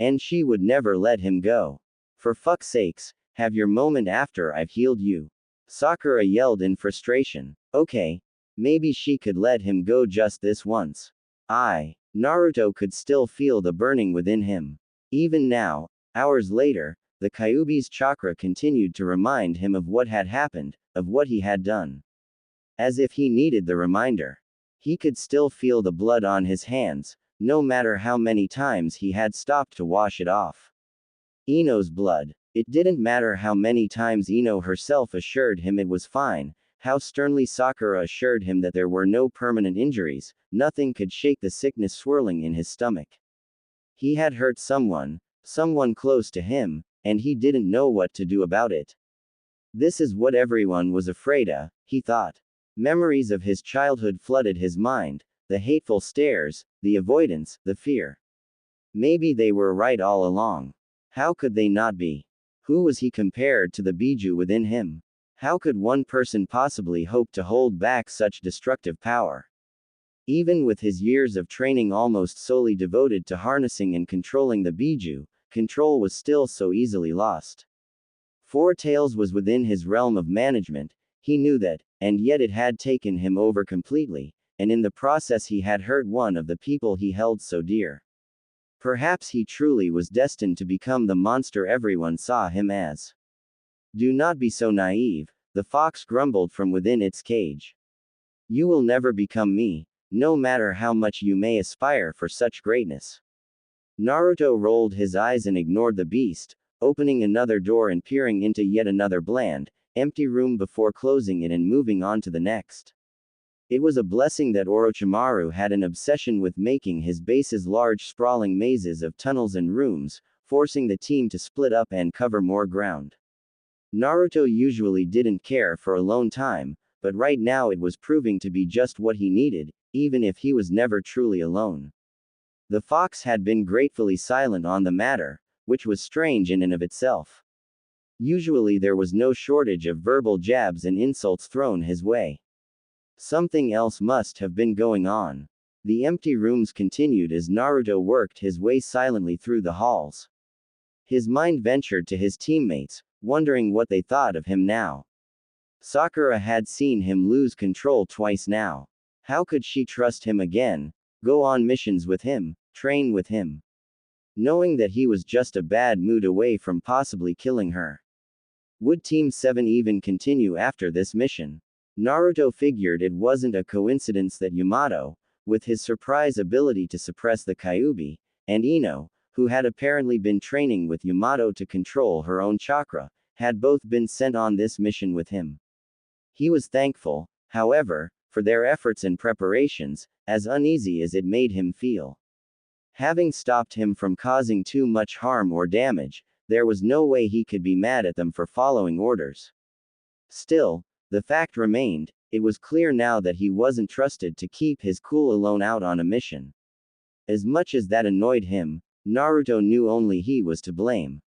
And she would never let him go. For fuck's sakes, have your moment after I've healed you. Sakura yelled in frustration. Okay. Maybe she could let him go just this once. Naruto could still feel the burning within him. Even now, hours later, the Kyuubi's chakra continued to remind him of what had happened, of what he had done. As if he needed the reminder. He could still feel the blood on his hands, no matter how many times he had stopped to wash it off. Ino's blood. It didn't matter how many times Ino herself assured him it was fine, how sternly Sakura assured him that there were no permanent injuries, nothing could shake the sickness swirling in his stomach. He had hurt someone close to him, and he didn't know what to do about it. This is what everyone was afraid of, he thought. Memories of his childhood flooded his mind, the hateful stares, the avoidance, the fear. Maybe they were right all along. How could they not be? Who was he compared to the Biju within him? How could one person possibly hope to hold back such destructive power? Even with his years of training almost solely devoted to harnessing and controlling the Biju, control was still so easily lost. Four Tails was within his realm of management, he knew that, and yet it had taken him over completely, and in the process he had hurt one of the people he held so dear. Perhaps he truly was destined to become the monster everyone saw him as. Do not be so naive, the fox grumbled from within its cage. You will never become me, no matter how much you may aspire for such greatness. Naruto rolled his eyes and ignored the beast, opening another door and peering into yet another bland, empty room before closing it and moving on to the next. It was a blessing that Orochimaru had an obsession with making his bases large sprawling mazes of tunnels and rooms, forcing the team to split up and cover more ground. Naruto usually didn't care for alone time, but right now it was proving to be just what he needed, even if he was never truly alone. The fox had been gratefully silent on the matter, which was strange in and of itself. Usually there was no shortage of verbal jabs and insults thrown his way. Something else must have been going on. The empty rooms continued as Naruto worked his way silently through the halls. His mind ventured to his teammates, wondering what they thought of him now. Sakura had seen him lose control twice now. How could she trust him again, go on missions with him, train with him, knowing that he was just a bad mood away from possibly killing her? Would Team 7 even continue after this mission? Naruto figured it wasn't a coincidence that Yamato, with his surprise ability to suppress the Kyuubi, and Ino, who had apparently been training with Yamato to control her own chakra, had both been sent on this mission with him. He was thankful, however, for their efforts and preparations, as uneasy as it made him feel. Having stopped him from causing too much harm or damage, there was no way he could be mad at them for following orders. Still, the fact remained, it was clear now that he wasn't trusted to keep his cool alone out on a mission. As much as that annoyed him, Naruto knew only he was to blame.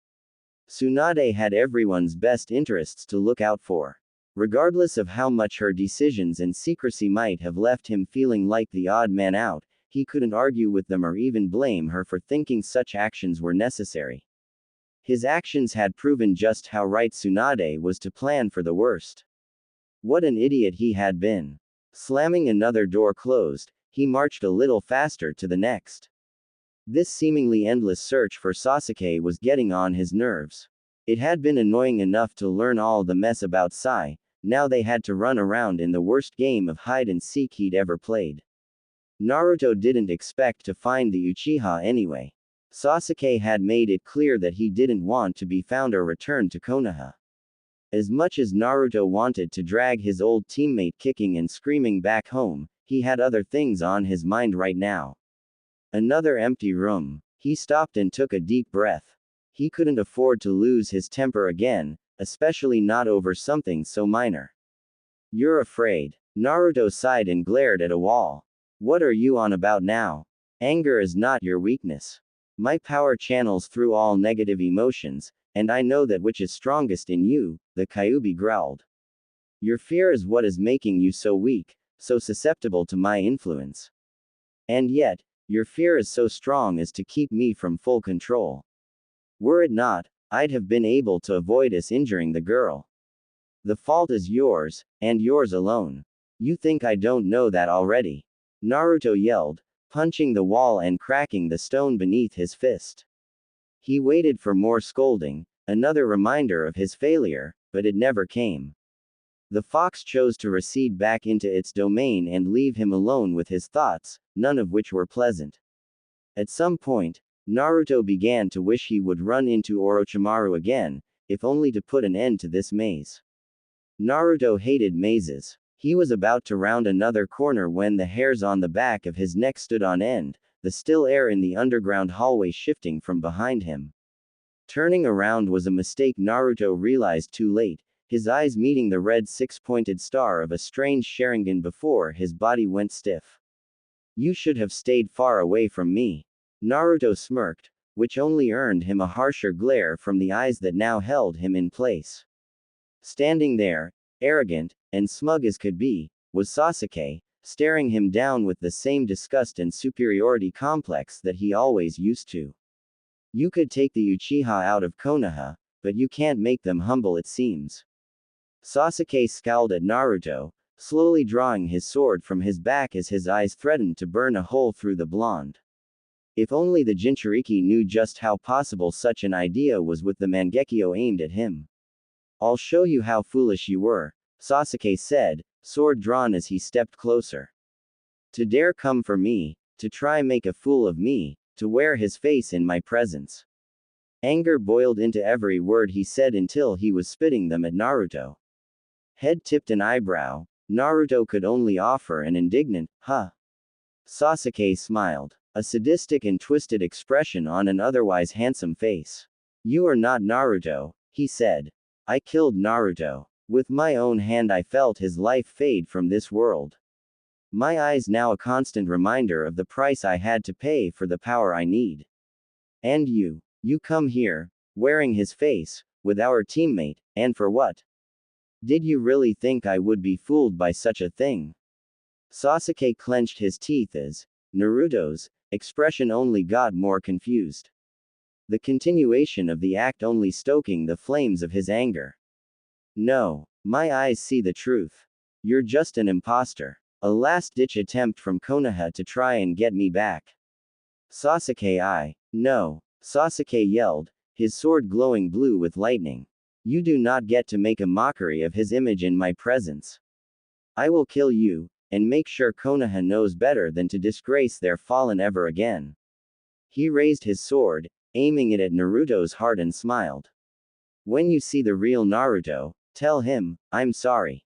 Tsunade had everyone's best interests to look out for. Regardless of how much her decisions and secrecy might have left him feeling like the odd man out, he couldn't argue with them or even blame her for thinking such actions were necessary. His actions had proven just how right Tsunade was to plan for the worst. What an idiot he had been. Slamming another door closed, he marched a little faster to the next. This seemingly endless search for Sasuke was getting on his nerves. It had been annoying enough to learn all the mess about Sai, now they had to run around in the worst game of hide-and-seek he'd ever played. Naruto didn't expect to find the Uchiha anyway. Sasuke had made it clear that he didn't want to be found or return to Konoha. As much as Naruto wanted to drag his old teammate kicking and screaming back home, he had other things on his mind right now. Another empty room. He stopped and took a deep breath. He couldn't afford to lose his temper again, especially not over something so minor. You're afraid. Naruto sighed and glared at a wall. What are you on about now? Anger is not your weakness. My power channels through all negative emotions, and I know that which is strongest in you, the Kyuubi growled. Your fear is what is making you so weak, so susceptible to my influence. And yet, your fear is so strong as to keep me from full control. Were it not, I'd have been able to avoid us injuring the girl. The fault is yours, and yours alone. You think I don't know that already? Naruto yelled, punching the wall and cracking the stone beneath his fist. He waited for more scolding, another reminder of his failure, but it never came. The fox chose to recede back into its domain and leave him alone with his thoughts, none of which were pleasant. At some point, Naruto began to wish he would run into Orochimaru again, if only to put an end to this maze. Naruto hated mazes. He was about to round another corner when the hairs on the back of his neck stood on end, the still air in the underground hallway shifting from behind him. Turning around was a mistake Naruto realized too late, his eyes meeting the red six-pointed star of a strange Sharingan before his body went stiff. You should have stayed far away from me. Naruto smirked, which only earned him a harsher glare from the eyes that now held him in place. Standing there, arrogant, and smug as could be, was Sasuke, staring him down with the same disgust and superiority complex that he always used to. You could take the Uchiha out of Konoha, but you can't make them humble, it seems. Sasuke scowled at Naruto, slowly drawing his sword from his back as his eyes threatened to burn a hole through the blonde. If only the Jinchuriki knew just how possible such an idea was with the Mangekyo aimed at him. I'll show you how foolish you were, Sasuke said, sword drawn as he stepped closer. To dare come for me, to try make a fool of me, to wear his face in my presence. Anger boiled into every word he said until he was spitting them at Naruto. Head tipped an eyebrow, Naruto could only offer an indignant, huh? Sasuke smiled, a sadistic and twisted expression on an otherwise handsome face. You are not Naruto, he said. I killed Naruto. With my own hand I felt his life fade from this world. My eyes now a constant reminder of the price I had to pay for the power I need. And you come here, wearing his face, with our teammate, and for what? Did you really think I would be fooled by such a thing? Sasuke clenched his teeth as Naruto's expression only got more confused. The continuation of the act only stoking the flames of his anger. No, my eyes see the truth. You're just an imposter. A last-ditch attempt from Konoha to try and get me back. Sasuke, no, Sasuke yelled, his sword glowing blue with lightning. You do not get to make a mockery of his image in my presence. I will kill you, and make sure Konoha knows better than to disgrace their fallen ever again. He raised his sword, aiming it at Naruto's heart and smiled. When you see the real Naruto, tell him, I'm sorry.